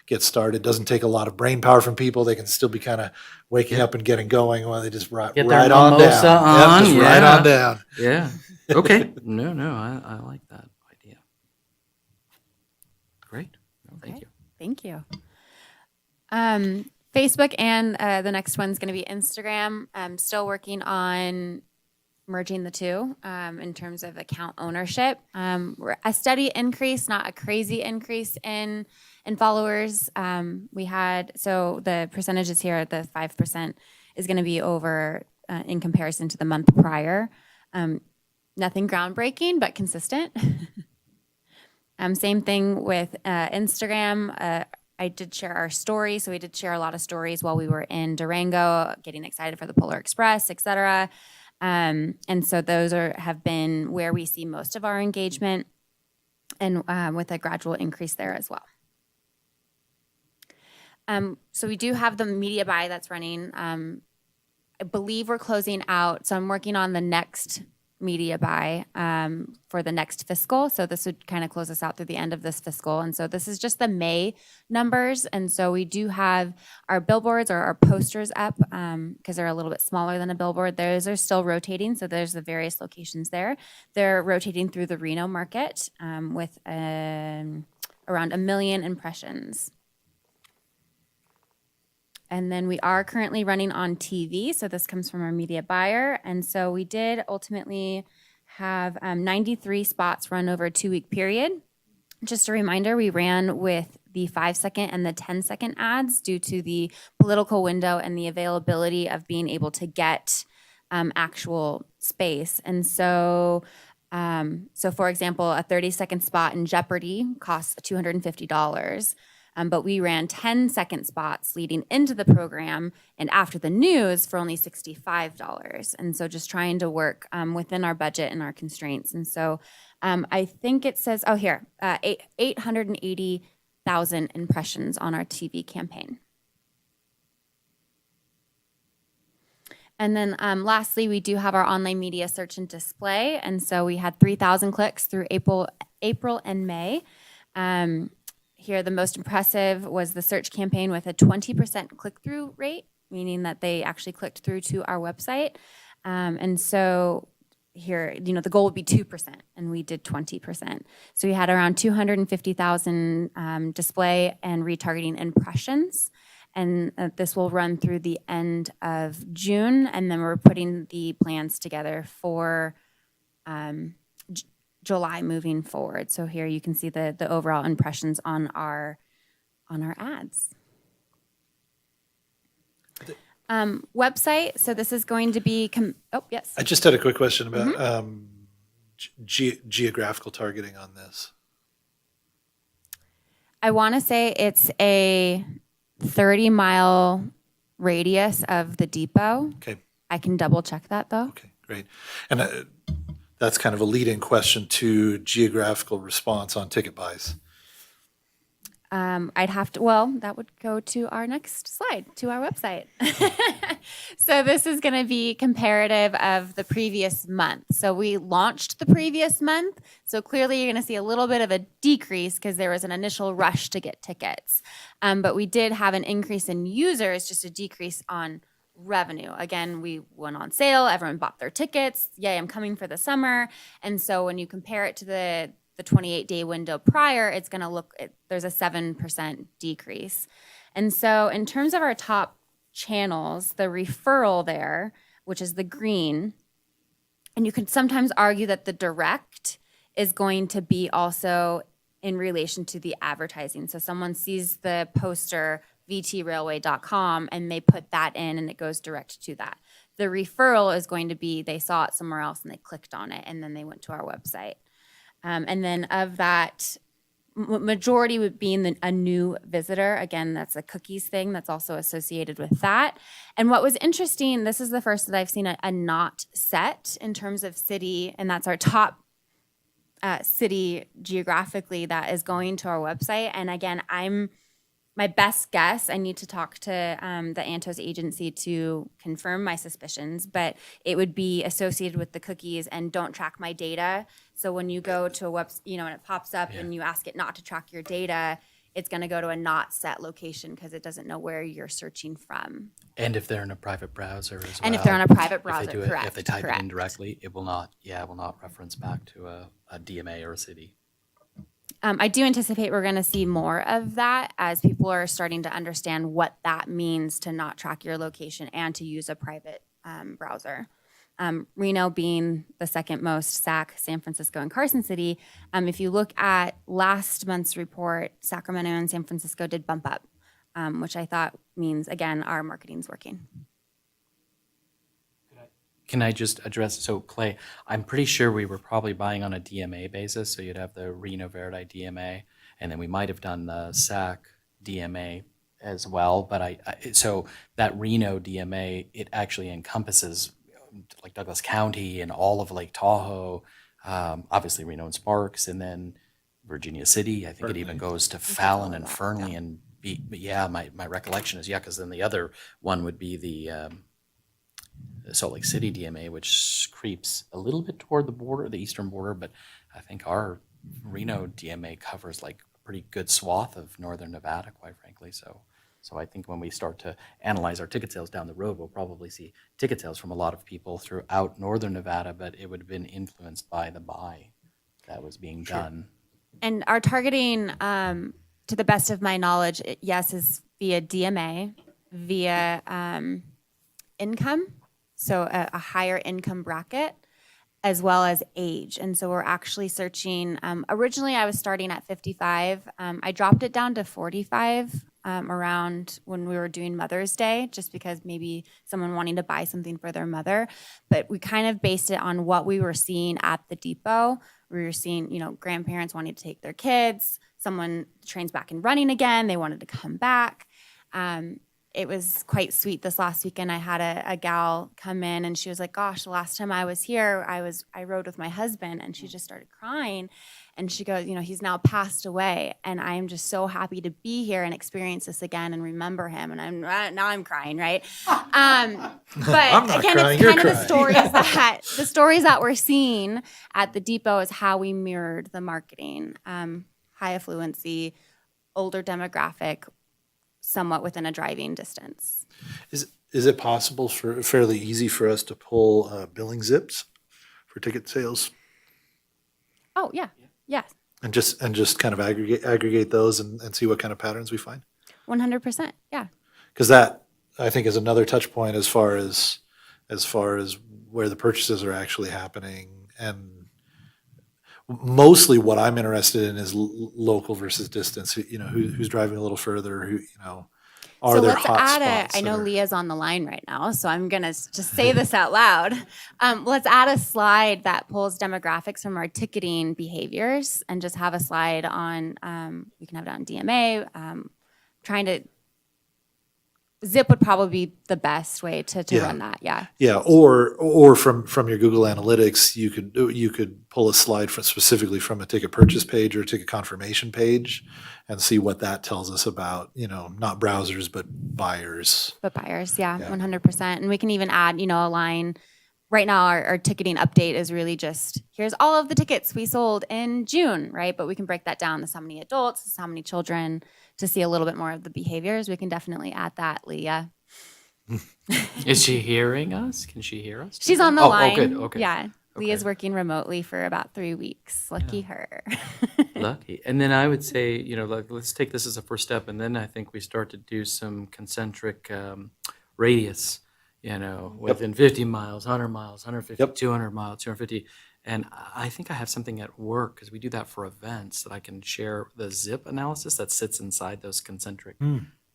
get started. Doesn't take a lot of brain power from people. They can still be kind of waking up and getting going while they just ride Get their on down. mimosa on, Just ride yeah. on down. yeah, okay. No, I like that idea. Great. No, thank Okay. you. Thank you. Facebook and the next one's going to be Instagram. I'm still working on merging the two in terms of account ownership. We're a steady increase, not a crazy increase in followers. So the percentages here, the 5% is going to be over in comparison to the month prior. Nothing groundbreaking, but consistent. Same thing with Instagram. I did share our story, so we did share a lot of stories while we were in Durango, getting excited for the Polar Express, et cetera. And so those have been where we see most of our engagement, and with a gradual increase there as well. So we do have the media buy that's running. I believe we're closing out, so I'm working on the next media buy for the next fiscal. So this would kind of close us out through the end of this fiscal. And so this is just the May numbers. And so we do have our billboards or our posters up because they're a little bit smaller than a billboard. Those are still rotating. So there's the various locations there. They're rotating through the Reno market with around 1 million impressions. And then we are currently running on TV. So this comes from our media buyer. And so we did ultimately have 93 spots run over a 2-week period. Just a reminder, we ran with the 5-second and the 10-second ads due to the political window and the availability of being able to get actual space. And so, for example, a 30-second spot in Jeopardy costs $250. But we ran 10-second spots leading into the program and after the news for only $65. And so just trying to work within our budget and our constraints. And so I think it says, 880,000 impressions on our TV campaign. And then lastly, we do have our online media search and display. And so we had 3,000 clicks through April and May. Here, the most impressive was the search campaign with a 20% click-through rate, meaning that they actually clicked through to our website. And so here, the goal would be 2%, and we did 20%. So we had around 250,000 display and retargeting impressions. And this will run through the end of June, and then we're putting the plans together for July moving forward. So here you can see the overall impressions on our ads. Website. So this is going to be. Yes. I just had a quick question about geographical targeting on this. I want to say it's a 30-mile radius of the depot. Okay. I can double check that though. Okay, great. And that's kind of a lead-in question to geographical response on ticket buys. I'd have to, well, that would go to our next slide, to our website. So this is going to be comparative of the previous month. So we launched the previous month. So clearly you're going to see a little bit of a decrease because there was an initial rush to get tickets. But we did have an increase in users, just a decrease on revenue. Again, we went on sale, everyone bought their tickets. Yay, I'm coming for the summer. And so when you compare it to the 28-day window prior, it's going to look, there's a 7% decrease. And so in terms of our top channels, the referral there, which is the green, and you could sometimes argue that the direct is going to be also in relation to the advertising. So someone sees the poster vtrailway.com and they put that in and it goes direct to that. The referral is going to be they saw it somewhere else and they clicked on it and then they went to our website. And then of that, majority would be a new visitor. Again, that's a cookies thing that's also associated with that. And what was interesting, this is the first that I've seen a not set in terms of city, and that's our top city geographically that is going to our website. And again, my best guess, I need to talk to the Antos agency to confirm my suspicions, but it would be associated with the cookies and don't track my data. So when you go to a website, and it pops up and you ask it not to track your data, it's going to go to a not set location because it doesn't know where you're searching from. And if they're in a private browser as well. And if they're on a private If they browser, do it- correct. If they type it in correct. directly, it will not reference back to a DMA or a city. I do anticipate we're going to see more of that as people are starting to understand what that means to not track your location and to use a private browser. Reno being the second most SAC, San Francisco and Carson City. If you look at last month's report, Sacramento and San Francisco did bump up, which I thought means, again, our marketing's working. Can I just address, so Clay, I'm pretty sure we were probably buying on a DMA basis, so you'd have the Reno Verde DMA, and then we might have done the SAC DMA as well, but so that Reno DMA, it actually encompasses like Douglas County and all of Lake Tahoe, obviously Reno and Sparks, and then Virginia City. I think it even goes to Fallon and Fernley and but yeah, my recollection is, because then the other one would be the Salt Lake City DMA, which creeps a little bit toward the border, the eastern border, but I think our Reno DMA covers like a pretty good swath of northern Nevada, quite frankly. So I think when we start to analyze our ticket sales down the road, we'll probably see ticket sales from a lot of people throughout northern Nevada, but it would have been influenced by the buy that was being done. And our targeting, to the best of my knowledge, yes, is via DMA, via income, so a higher income bracket, as well as age. And so we're actually searching, originally I was starting at 55. I dropped it down to 45 around when we were doing Mother's Day, just because maybe someone wanting to buy something for their mother. But we kind of based it on what we were seeing at the depot. We were seeing, grandparents wanting to take their kids, someone trains back in running again, they wanted to come back. It was quite sweet. This last weekend, I had a gal come in and she was like, gosh, the last time I was here, I rode with my husband, and she just started crying. And she goes, he's now passed away, and I am just so happy to be here and experience this again and remember him. And now I'm crying, right? But I'm not again, crying, it's you're kind of crying. the stories that we're seeing at the depot is how we mirrored the marketing. High affluency, older demographic, somewhat within a driving distance. Is it possible fairly easy for us to pull billing zips for ticket sales Oh, yeah. Yeah. and just kind of aggregate those and see what kind of patterns we find? 100%. Yeah. Because that, I think, is another touch point as far as where the purchases are actually happening. And mostly what I'm interested in is local versus distance. Who's driving a little further, are So there let's hot add spots? I know that are- Leah's on the line right now, so I'm going to just say this out loud. Let's add a slide that pulls demographics from our ticketing behaviors and just have a slide on, we can have it on DMA, trying to Zip would probably be the best way to Yeah. run that, yeah. Yeah, or from your Google Analytics, you could pull a slide specifically from a ticket purchase page or a ticket confirmation page and see what that tells us about, not browsers, but buyers. But buyers, yeah, Yeah. 100%. And we can even add, a line. Right now, our ticketing update is really just, here's all of the tickets we sold in June, right? But we can break that down. This is how many adults, this is how many children, to see a little bit more of the behaviors. We can definitely add that, Leah. Is she hearing us? Can she hear us? She's on the Oh, line. Oh, good, okay. Yeah. Leah's Okay. working remotely for about 3 weeks. Lucky her. Lucky. And then I would say, let's take this as a first step, and then I think we start to do some concentric radius, within 50 miles, 100 miles, 150, Yep. 200 miles, 250. And I think I have something at work, because we do that for events, that I can share the zip analysis that sits inside those concentric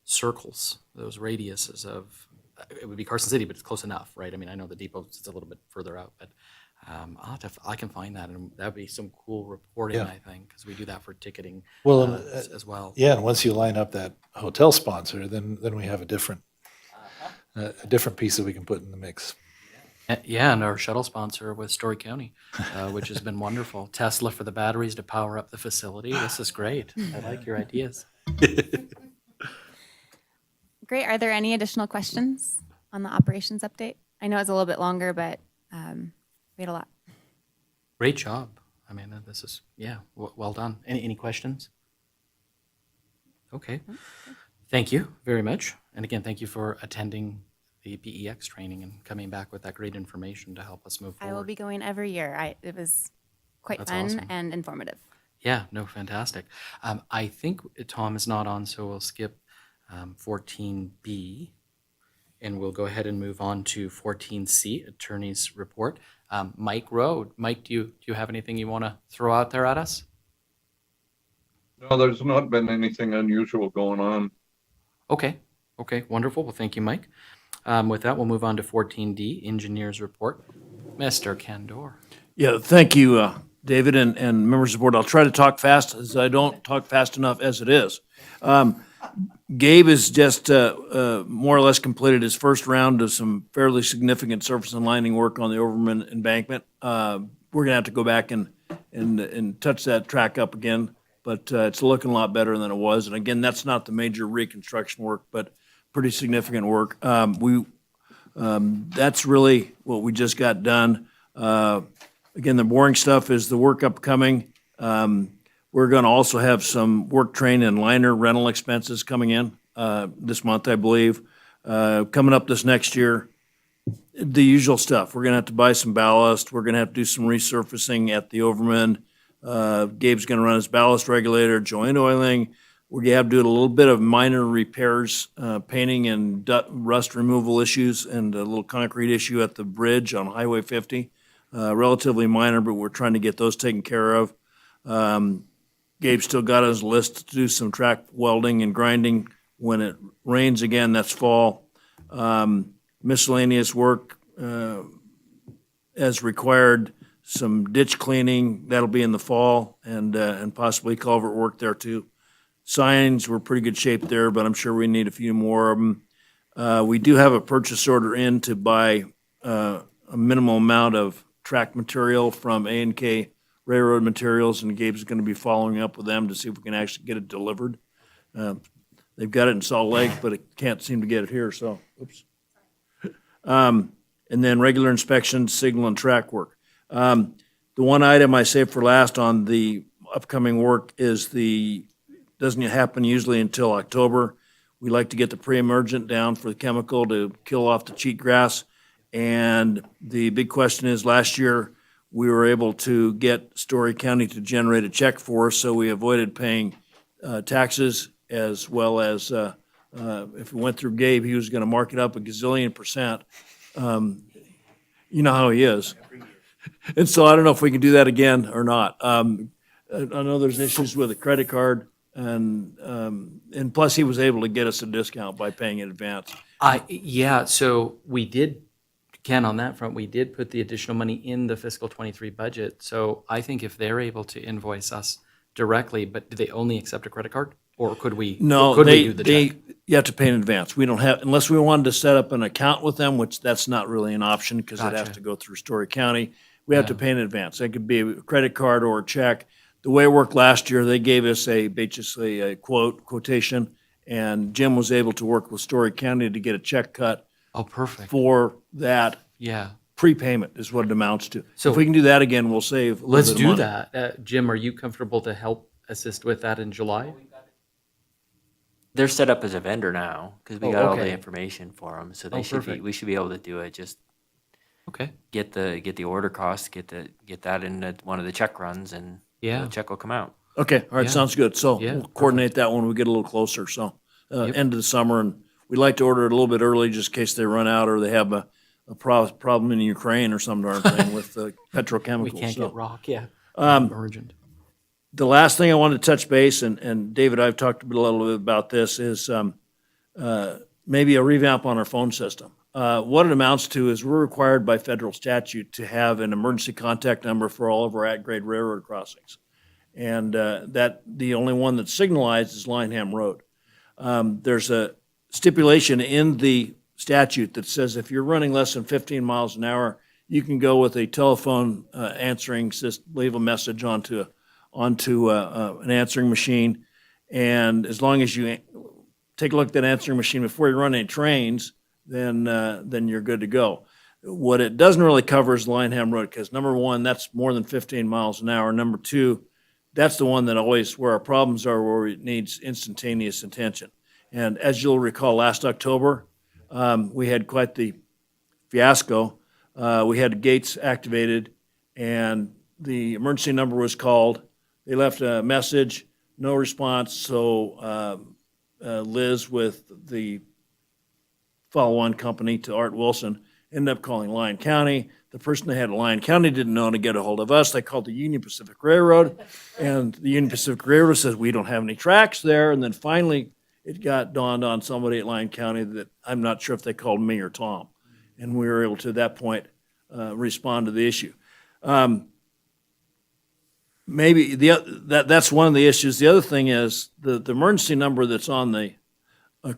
circles, those radiuses of, it would be Carson City, but it's close enough, right? I mean, I know the depot sits a little bit further out, but I can find that, and that'd be some cool reporting, Yeah. I think, because we do that for ticketing Well, as well. Yeah, and once you line up that hotel sponsor, then we have a different piece that we can put in the mix. Yeah, and our shuttle sponsor with Story County, which has been wonderful. Tesla for the batteries to power up the facility. This is great. I like your ideas. Great. Are there any additional questions on the operations update? I know it's a little bit longer, but we had a lot. Great job. I mean, this is, well done. Any questions? Okay. Thank you very much. And again, thank you for attending the PEX training and coming back with that great information to help us move forward. I will be going every year. It was quite That's fun awesome. and informative. Yeah, no, fantastic. I think Tom is not on, so we'll skip 14B, and we'll go ahead and move on to 14C, Attorney's Report. Mike Rowe. Mike, do you have anything you want to throw out there at us? No, there's not been anything unusual going on. Okay, wonderful. Well, thank you, Mike. With that, we'll move on to 14D, Engineer's Report. Mr. Candor. Yeah, thank you, David, and members of the board. I'll try to talk fast, as I don't talk fast enough as it is. Gabe has just more or less completed his first round of some fairly significant surface and lining work on the Overman embankment. We're gonna have to go back and touch that track up again, but it's looking a lot better than it was. And again, that's not the major reconstruction work, but pretty significant work. That's really what we just got done. Again, the boring stuff is the work upcoming. We're going to also have some work train and liner rental expenses coming in this month, I believe. Coming up this next year, the usual stuff. We're going to have to buy some ballast. We're going to have to do some resurfacing at the Overman. Gabe's going to run his ballast regulator, joint oiling. We're going to have to do a little bit of minor repairs, painting and rust removal issues, and a little concrete issue at the bridge on Highway 50. Relatively minor, but we're trying to get those taken care of. Gabe's still got his list to do some track welding and grinding when it rains again, that's fall. Miscellaneous work as required, some ditch cleaning, that'll be in the fall, and possibly culvert work there too. Signs, we're pretty good shape there, but I'm sure we need a few more of them. We do have a purchase order in to buy a minimal amount of track material from A&K Railroad Materials, and Gabe's going to be following up with them to see if we can actually get it delivered. They've got it in Salt Lake, but it can't seem to get it here, so, oops. And then regular inspections, signal and track work. The one item I saved for last on the upcoming work is doesn't happen usually until October. We like to get the pre-emergent down for the chemical to kill off the cheatgrass. And the big question is, last year, we were able to get Story County to generate a check for us, so we avoided paying taxes, as well as if we went through Gabe, he was going to mark it up a gazillion %. You know how he is. And so I don't know if we can do that again or not. I know there's issues with a credit card, and plus he was able to get us a discount by paying in advance. Yeah, so we did, Ken, on that front, we did put the additional money in the fiscal 23 budget. So I think if they're able to invoice us directly, but do they only accept a credit card? Or could we? No, Could we they, do the they, check? you have to pay in advance. We don't have, unless we wanted to set up an account with them, which that's not really an option because it has Gotcha. to go through Story County. We have to Yeah. pay in advance. It could be a credit card or a check. The way it worked last year, they gave us basically a quotation, and Jim was able to work with Story County to get a check cut Oh, perfect. for that Yeah. prepayment is what it amounts to. So- If we can do that again, we'll save a little Let's bit of do money. that. Jim, are you comfortable to help assist with that in July? They're set up as a vendor now because we Oh, got all the okay. information for them, so Oh, they should be. perfect. We should be able to do it. Just Okay. get the order cost, get that in one of the check runs, and Yeah. the check will come out. Okay, all right, Yeah. sounds good. So Yeah, we'll coordinate that when we get a little closer, so, Yep. end of the summer, and we'd like to order it a little bit early just in case they run out or they have a problem in Ukraine or some darn thing with petrochemicals. We can't so. get rock. Yeah. Um, Urgent. The last thing I wanted to touch base, and David, I've talked a little bit about this, is maybe a revamp on our phone system. What it amounts to is we're required by federal statute to have an emergency contact number for all of our at-grade railroad crossings. And that the only one that's signalized is Lineham Road. There's a stipulation in the statute that says if you're running less than 15 miles an hour, you can go with a telephone answering system, leave a message onto an answering machine, and as long as you take a look at that answering machine before you run any trains, then you're good to go. What it doesn't really cover is Lineham Road because number one, that's more than 15 miles an hour. Number two, that's the one that always where our problems are, where it needs instantaneous attention. And as you'll recall, last October, we had quite the fiasco. We had gates activated, and the emergency number was called. They left a message, no response. So Liz with the follow-on company to Art Wilson ended up calling Lyon County. The person they had at Lyon County didn't know how to get a hold of us. They called the Union Pacific Railroad, and the Union Pacific Railroad says, we don't have any tracks there. And then finally, it got dawned on somebody at Lyon County that I'm not sure if they called me or Tom. And we were able to, at that point, respond to the issue. Maybe that's one of the issues. The other thing is the emergency number that's on the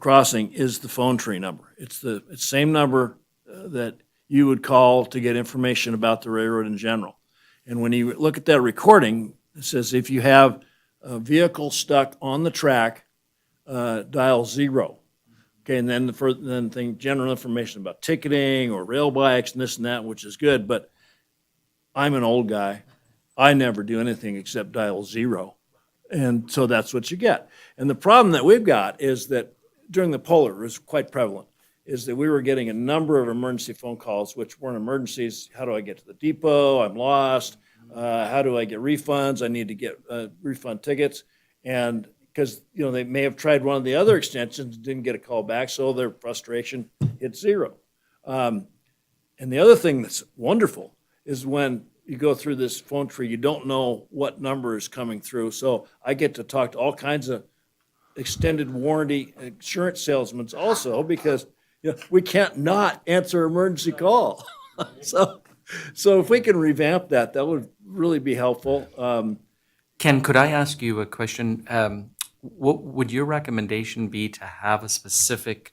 crossing is the phone tree number. It's the same number that you would call to get information about the railroad in general. And when you look at that recording, it says if you have a vehicle stuck on the track, dial 0. Okay, and then general information about ticketing or rail bikes and this and that, which is good, but I'm an old guy. I never do anything except dial 0. And so that's what you get. And the problem that we've got is that during the polar, it was quite prevalent, is that we were getting a number of emergency phone calls, which weren't emergencies. How do I get to the depot? I'm lost. How do I get refunds? I need to get refund tickets. And because, they may have tried one of the other extensions, didn't get a call back, so their frustration hit 0. And the other thing that's wonderful is when you go through this phone tree, you don't know what number is coming through. So I get to talk to all kinds of extended warranty insurance salesmen also because we can't not answer emergency call. So if we can revamp that would really be helpful. Ken, could I ask you a question? What would your recommendation be to have a specific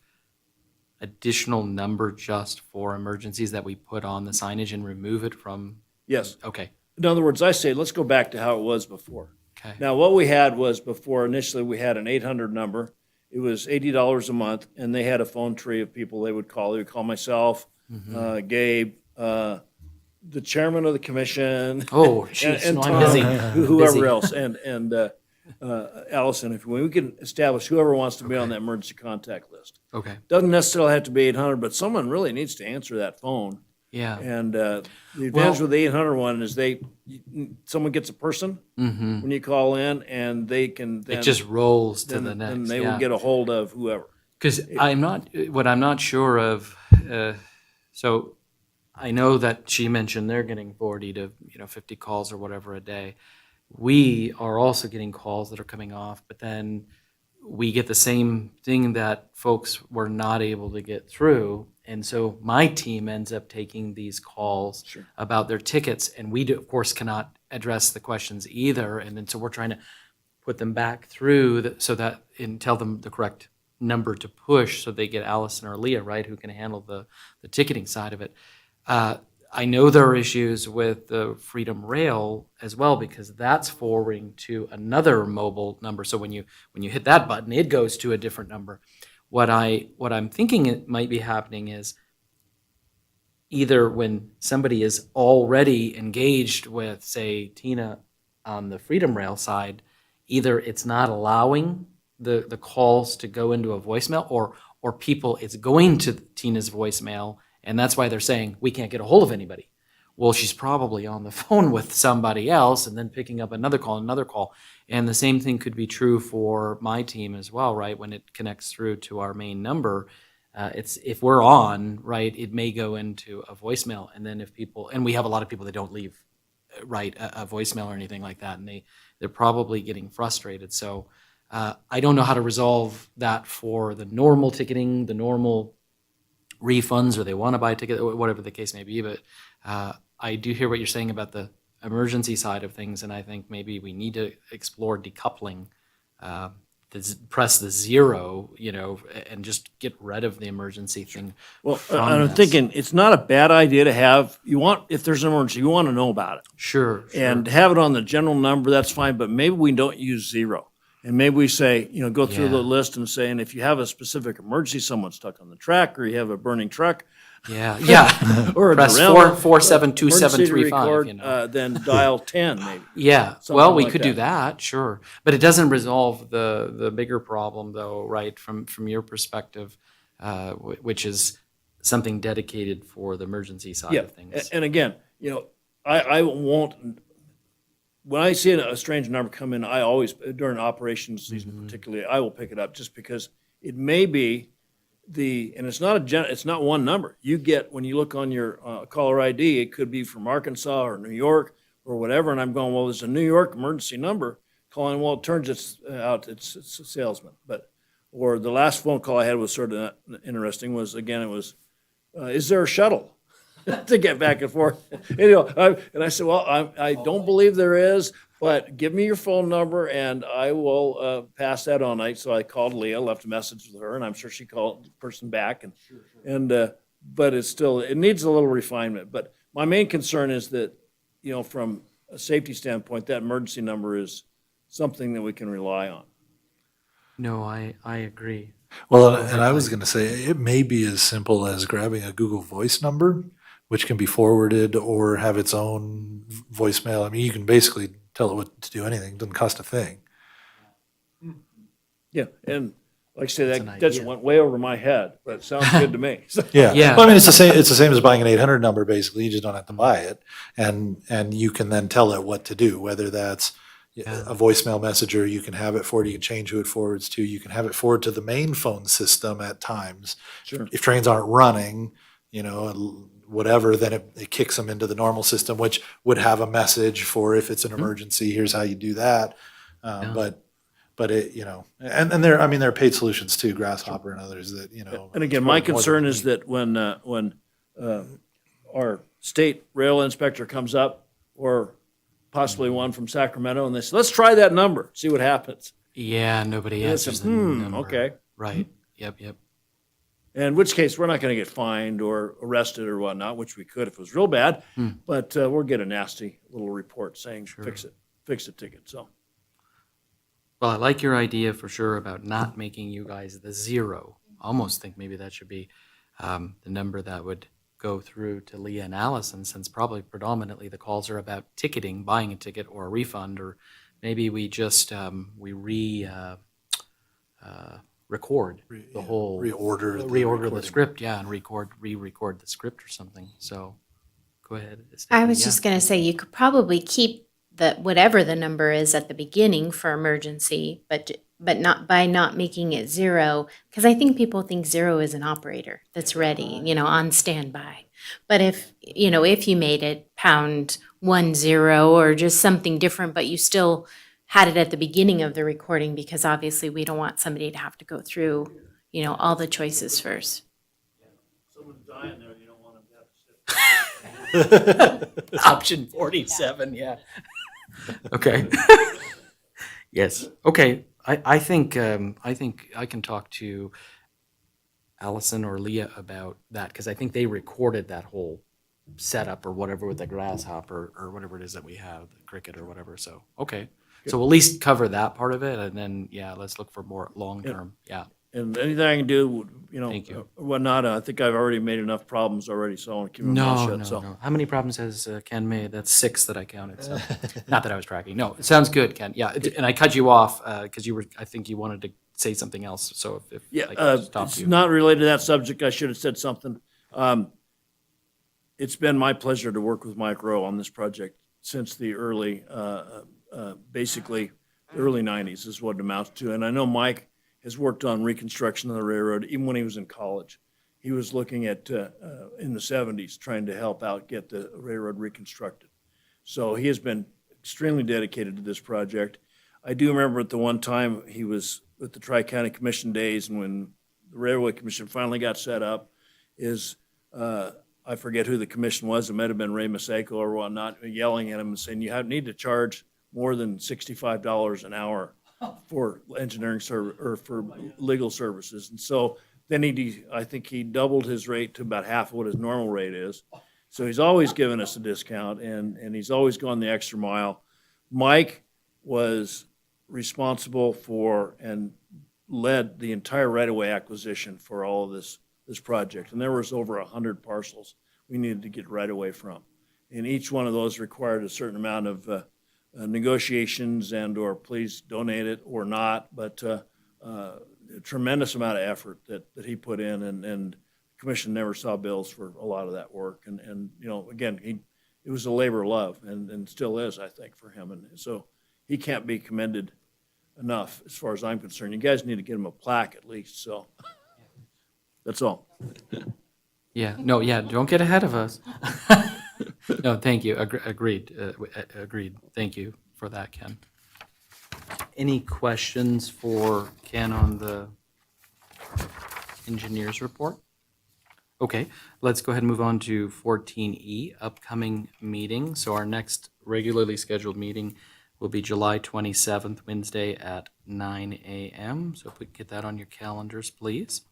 additional number just for emergencies that we put on the signage and remove it from? Yes. Okay. In other words, I say, let's go back to how it was before. Okay. Now, what we had was before, initially, we had an 800 number. It was $80 a month, and they had a phone tree of people they would call. They would call myself, Gabe, the chairman of the commission. Oh, jeez, and no, I'm Tom, busy. whoever Busy. else, and Allison. If we can establish whoever wants to be on that emergency contact list. Okay. Doesn't necessarily have to be 800, but someone really needs to answer that phone. Yeah. And the advantage with the 800 one is someone gets a person when you call in, and they can then It just rolls to then, the next. then they yeah. will get a hold of whoever. Because I'm not sure of, so I know that she mentioned they're getting 40 to 50 calls or whatever a day. We are also getting calls that are coming off, but then we get the same thing that folks were not able to get through. And so my team ends up taking these calls about their tickets, and we, of course, cannot address the questions either. And then so we're trying to put them back through so that, and tell them the correct number to push so they get Allison or Leah, right, who can handle the ticketing side of it. I know there are issues with the Freedom Rail as well, because that's forwarding to another mobile number. So when you hit that button, it goes to a different number. What I'm thinking it might be happening is either when somebody is already engaged with, say, Tina on the Freedom Rail side, either it's not allowing the calls to go into a voicemail, or people, it's going to Tina's voicemail, and that's why they're saying, we can't get a hold of anybody. Well, she's probably on the phone with somebody else and then picking up another call. And the same thing could be true for my team as well, right? When it connects through to our main number, it's, if we're on, right, it may go into a voicemail. And then if people, and we have a lot of people that don't leave, right, a voicemail or anything like that, and they're probably getting frustrated. So I don't know how to resolve that for the normal ticketing, the normal refunds, or they want to buy a ticket, or whatever the case may be. But I do hear what you're saying about the emergency side of things, and I think maybe we need to explore decoupling, press the 0, and just get rid of the emergency thing. Well, from I'm this. thinking it's not a bad idea to have, if there's an emergency, you want to know about it. Sure. And have it on the general number, that's fine, but maybe we don't use 0. And maybe we say, go through Yeah. the list and say, and if you have a specific emergency, someone's stuck on the track, or you have a burning truck, Yeah. or a Press derailment, 4472735. emergency to record, then dial 10 maybe. Yeah, Something well, we like could do that. that, sure. But it doesn't resolve the bigger problem, though, right, from your perspective, which is something dedicated for the emergency side Yeah, of things. and again, I won't, when I see a strange number come in, I always, during operations season particularly, I will pick it up just because it may be and it's not one number. You get, when you look on your caller ID, it could be from Arkansas or New York or whatever, and I'm going, well, there's a New York emergency number calling, well, it turns out it's a salesman. Or the last phone call I had was sort of interesting, is there a shuttle? To get back and forth. And I said, well, I don't believe there is, but give me your phone number and I will pass that on. So I called Leah, left a message with her, and I'm sure she called the person back. But it needs a little refinement. But my main concern is that, from a safety standpoint, that emergency number is something that we can rely on. No, I agree. Well, and I was going to say, it may be as simple as grabbing a Google Voice number, which can be forwarded or have its own voicemail. I mean, you can basically tell it what to do anything. It doesn't cost a thing. Yeah, and like I say, That's an that just idea. went way over my head, but it sounds good to me. Yeah. Yeah. Well, I mean, it's the same. It's the same as buying an 800 number. Basically, you just don't have to buy it, and you can then tell it what to do. Whether that's a voicemail message, or you can have it forward. You can change who it forwards to. You can have it forward to the main phone system at times. Sure. If trains aren't running, whatever, then it kicks them into the normal system, which would have a message for if it's an emergency. Here's how you do that. But it, and there are paid solutions too, Grasshopper and others that, And again, my concern is that when our state rail inspector comes up, or possibly one from Sacramento, and they say, let's try that number, see what happens. Yeah, nobody And it's answers a, the number. okay. Right, yep. In which case, we're not going to get fined or arrested or whatnot, which we could if it was real bad, but we'll get a nasty little report saying, fix the ticket, so. Well, I like your idea for sure about not making you guys the 0. I almost think maybe that should be the number that would go through to Leah and Allison, since probably predominantly the calls are about ticketing, buying a ticket or a refund, or maybe we just record the whole reorder the script, and re-record the script or something. So go ahead. I was Stephanie. just going to say, you could probably keep whatever the number is at the beginning for emergency, but not by not making it 0, because I think people think 0 is an operator that's ready, on standby. But if you made it pound 10 or just something different, but you still had it at the beginning of the recording, because obviously we don't want somebody to have to go through, all the choices first. Someone's dying there, you don't want them to have to sit. Option 47, yeah. Okay. Yes. Okay. I think I can talk to Allison or Leah about that because I think they recorded that whole setup or whatever with the grasshopper or whatever it is that we have, the cricket or whatever. So, okay. So we'll at least cover that part of it and then, yeah, let's look for more long term. Yeah. And anything I can do, Thank you. whatnot, I think I've already made enough problems already, so I want to keep my mouth No, shut, no, so. no. How many problems has Ken made? That's 6 that I counted. So, not that I was tracking. No, it sounds good, Ken. Yeah, and I cut you off because you were. I think you wanted to say something else. So if Yeah, I could stop it's you. not related to that subject. I should have said something. It's been my pleasure to work with Mike Rowe on this project since the early, basically, the early 90s is what it amounts to. And I know Mike has worked on reconstruction of the railroad even when he was in college. He was looking at, in the 70s, trying to help out get the railroad reconstructed. So he has been extremely dedicated to this project. I do remember at the one time he was with the Tri-County Commission days, and when the Railway Commission finally got set up, I forget who the commission was, it might have been Ray Maseko or whatnot, yelling at him and saying, you need to charge more than $65 an hour for engineering service, or for legal services. And so then I think he doubled his rate to about half of what his normal rate is. So he's always given us a discount, and he's always gone the extra mile. Mike was responsible for and led the entire right-of-way acquisition for all of this project. And there was over 100 parcels we needed to get right-of-way from. And each one of those required a certain amount of negotiations and or please donate it or not, but a tremendous amount of effort that he put in, and the commission never saw bills for a lot of that work. And again, it was a labor of love and still is, I think, for him. And so he can't be commended enough as far as I'm concerned. You guys need to get him a plaque at least, so that's all. Yeah. No. Yeah. Don't get ahead of us. No. Thank you. Agreed. Agreed. Thank you for that, Ken. Any questions for Ken on the engineer's report? Okay, let's go ahead and move on to 14E, upcoming meeting. So our next regularly scheduled meeting will be July 27th, Wednesday at 9 a.m. So if we could get that on your calendars, please.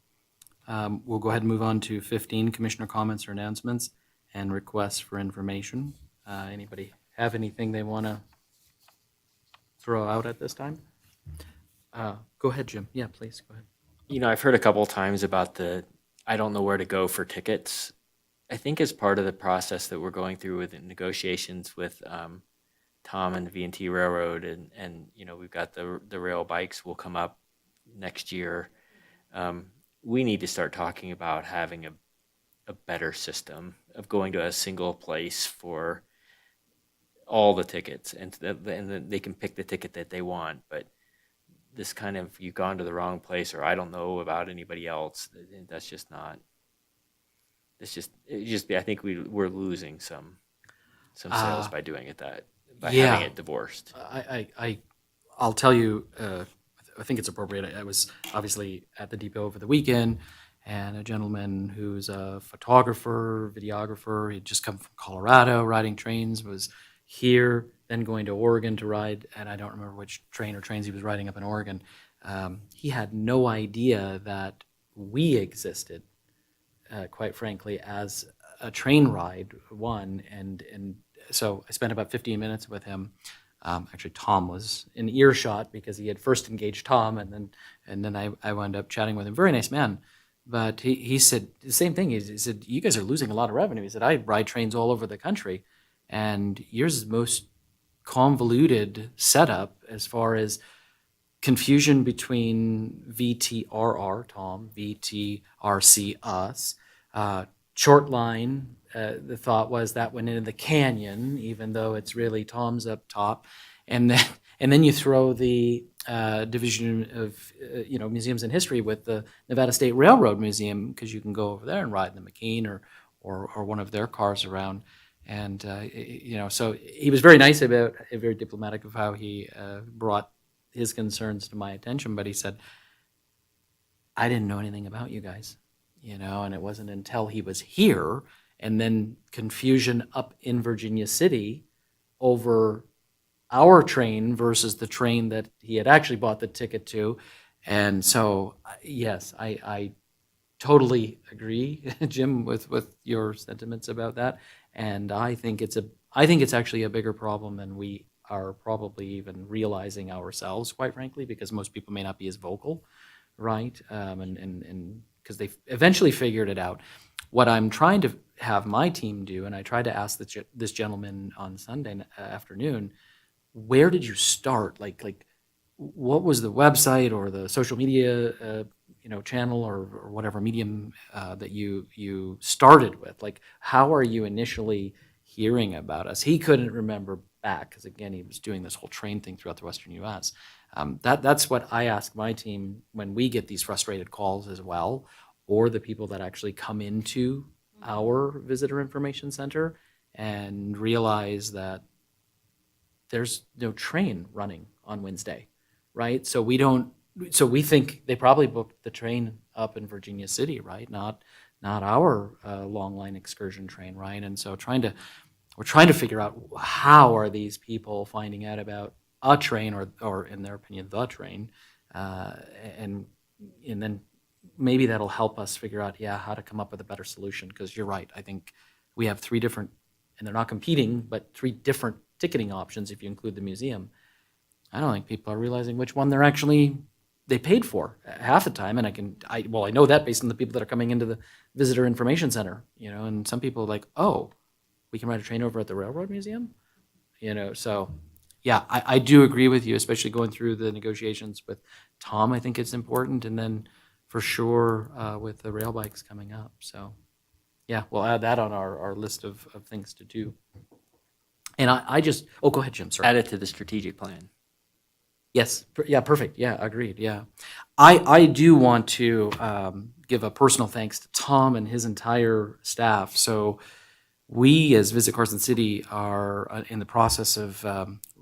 We'll go ahead and move on to 15, commissioner comments or announcements and requests for information. Anybody have anything they want to throw out at this time? Go ahead, Jim. Yeah, please, go ahead. I've heard a couple of times about I don't know where to go for tickets. I think as part of the process that we're going through with the negotiations with Tom and the V&T Railroad, and we've got the rail bikes will come up next year. We need to start talking about having a better system of going to a single place for all the tickets, and then they can pick the ticket that they want. But this kind of, you've gone to the wrong place, or I don't know about anybody else. That's just not. I think we're losing some sales by doing it by having it divorced. I'll tell you. I think it's appropriate. I was obviously at the depot over the weekend, and a gentleman who's a photographer, videographer, he'd just come from Colorado riding trains, was here, then going to Oregon to ride, and I don't remember which train or trains he was riding up in Oregon. He had no idea that we existed, quite frankly, as a train ride, and so I spent about 15 minutes with him. Actually, Tom was in earshot because he had first engaged Tom, and then I wound up chatting with him. Very nice man, but he said the same thing. He said, "You guys are losing a lot of revenue." He said, "I ride trains all over the country, and yours is most convoluted setup as far as confusion between VTRR, Tom, VTRC, us, short line." The thought was that went into the canyon, even though it's really Tom's up top, and then you throw the Division of Museums and History with the Nevada State Railroad Museum, because you can go over there and ride the McKean or one of their cars around, and so he was very nice about, very diplomatic of how he brought his concerns to my attention, but he said, "I didn't know anything about you guys, and it wasn't until he was here." And then confusion up in Virginia City over our train versus the train that he had actually bought the ticket to. And so, yes, I totally agree, Jim, with your sentiments about that. And I think it's actually a bigger problem than we are probably even realizing ourselves, quite frankly, because most people may not be as vocal, right? And because they eventually figured it out. What I'm trying to have my team do, and I tried to ask this gentleman on Sunday afternoon, where did you start? Like, what was the website or the social media, channel or whatever medium that you started with? Like, how are you initially hearing about us? He couldn't remember back because again, he was doing this whole train thing throughout the Western U.S. That's what I ask my team when we get these frustrated calls as well, or the people that actually come into our visitor information center and realize that there's no train running on Wednesday, right? So we think they probably booked the train up in Virginia City, right? Not our long line excursion train, right? And so we're trying to figure out how are these people finding out about a train or in their opinion, the train, and then maybe that'll help us figure out, how to come up with a better solution. Because you're right, I think we have three different, and they're not competing, but three different ticketing options if you include the museum. I don't think people are realizing which one they paid for half the time. And I know that based on the people that are coming into the visitor information center, and some people are like, oh, we can ride a train over at the Railroad Museum, so yeah, I do agree with you, especially going through the negotiations with Tom. I think it's important. And then for sure with the rail bikes coming up. So yeah, we'll add that on our list of things to do. And go ahead, Jim, sorry. Add it to the strategic plan. Yes, yeah, perfect, yeah, agreed, yeah. I do want to give a personal thanks to Tom and his entire staff. So we, as Visit Carson City, are in the process of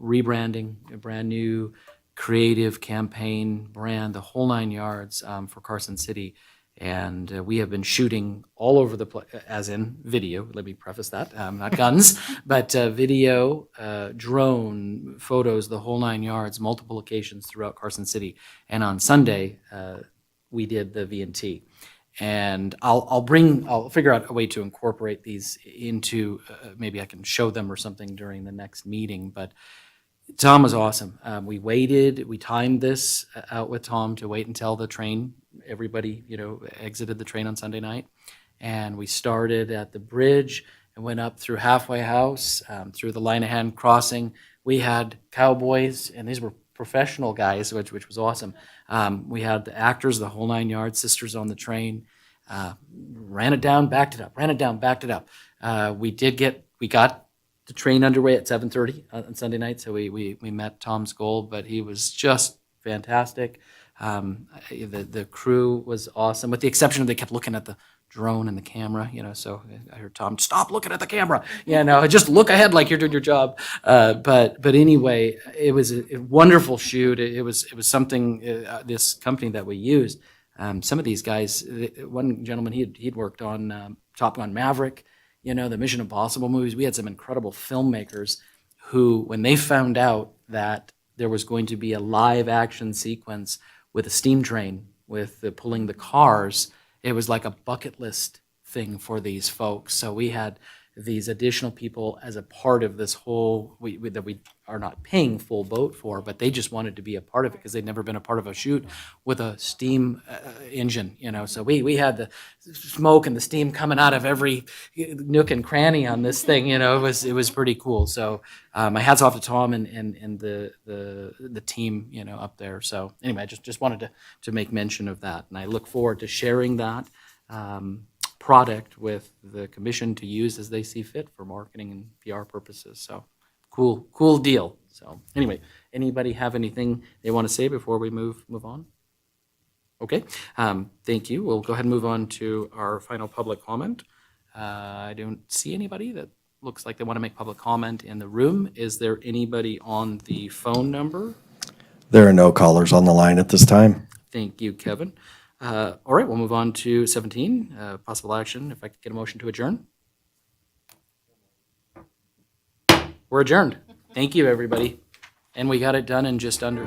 rebranding a brand new creative campaign, brand, the whole 9 yards for Carson City. And we have been shooting all over the place, as in video, let me preface that, not guns, but video, drone, photos, the whole 9 yards, multiple locations throughout Carson City. And on Sunday, we did the V&T. And I'll figure out a way to incorporate these into, maybe I can show them or something during the next meeting, but Tom was awesome. We timed this out with Tom to wait until the train, everybody, exited the train on Sunday night. And we started at the bridge and went up through Halfway House, through the Linehan crossing. We had cowboys, and these were professional guys, which was awesome. We had the actors, the whole 9 yards, sisters on the train, ran it down, backed it up, ran it down, backed it up. We got the train underway at 7:30 on Sunday night, so we met Tom's goal, but he was just fantastic. The crew was awesome, with the exception of they kept looking at the drone and the camera, so I heard Tom, stop looking at the camera, just look ahead like you're doing your job. But anyway, it was a wonderful shoot. It was something, this company that we used, some of these guys, one gentleman, he'd worked on Top Gun Maverick, the Mission Impossible movies. We had some incredible filmmakers who, when they found out that there was going to be a live action sequence with a steam train, with pulling the cars, it was like a bucket list thing for these folks. So we had these additional people as a part of this whole, that we are not paying full boat for, but they just wanted to be a part of it because they'd never been a part of a shoot with a steam engine, So we had the smoke and the steam coming out of every nook and cranny on this thing, It was pretty cool. So my hats off to Tom and the team, up there. So anyway, I just wanted to make mention of that, and I look forward to sharing that product with the commission to use as they see fit for marketing and PR purposes. So cool deal. So anyway, anybody have anything they want to say before we move on? Okay, thank you. We'll go ahead and move on to our final public comment. I don't see anybody that looks like they want to make public comment in the room. Is there anybody on the phone number? There are no callers on the line at this time. Thank you, Kevin. All right, we'll move on to 17, possible action. If I could get a motion to adjourn. We're adjourned. Thank you, everybody. And we got it done in just under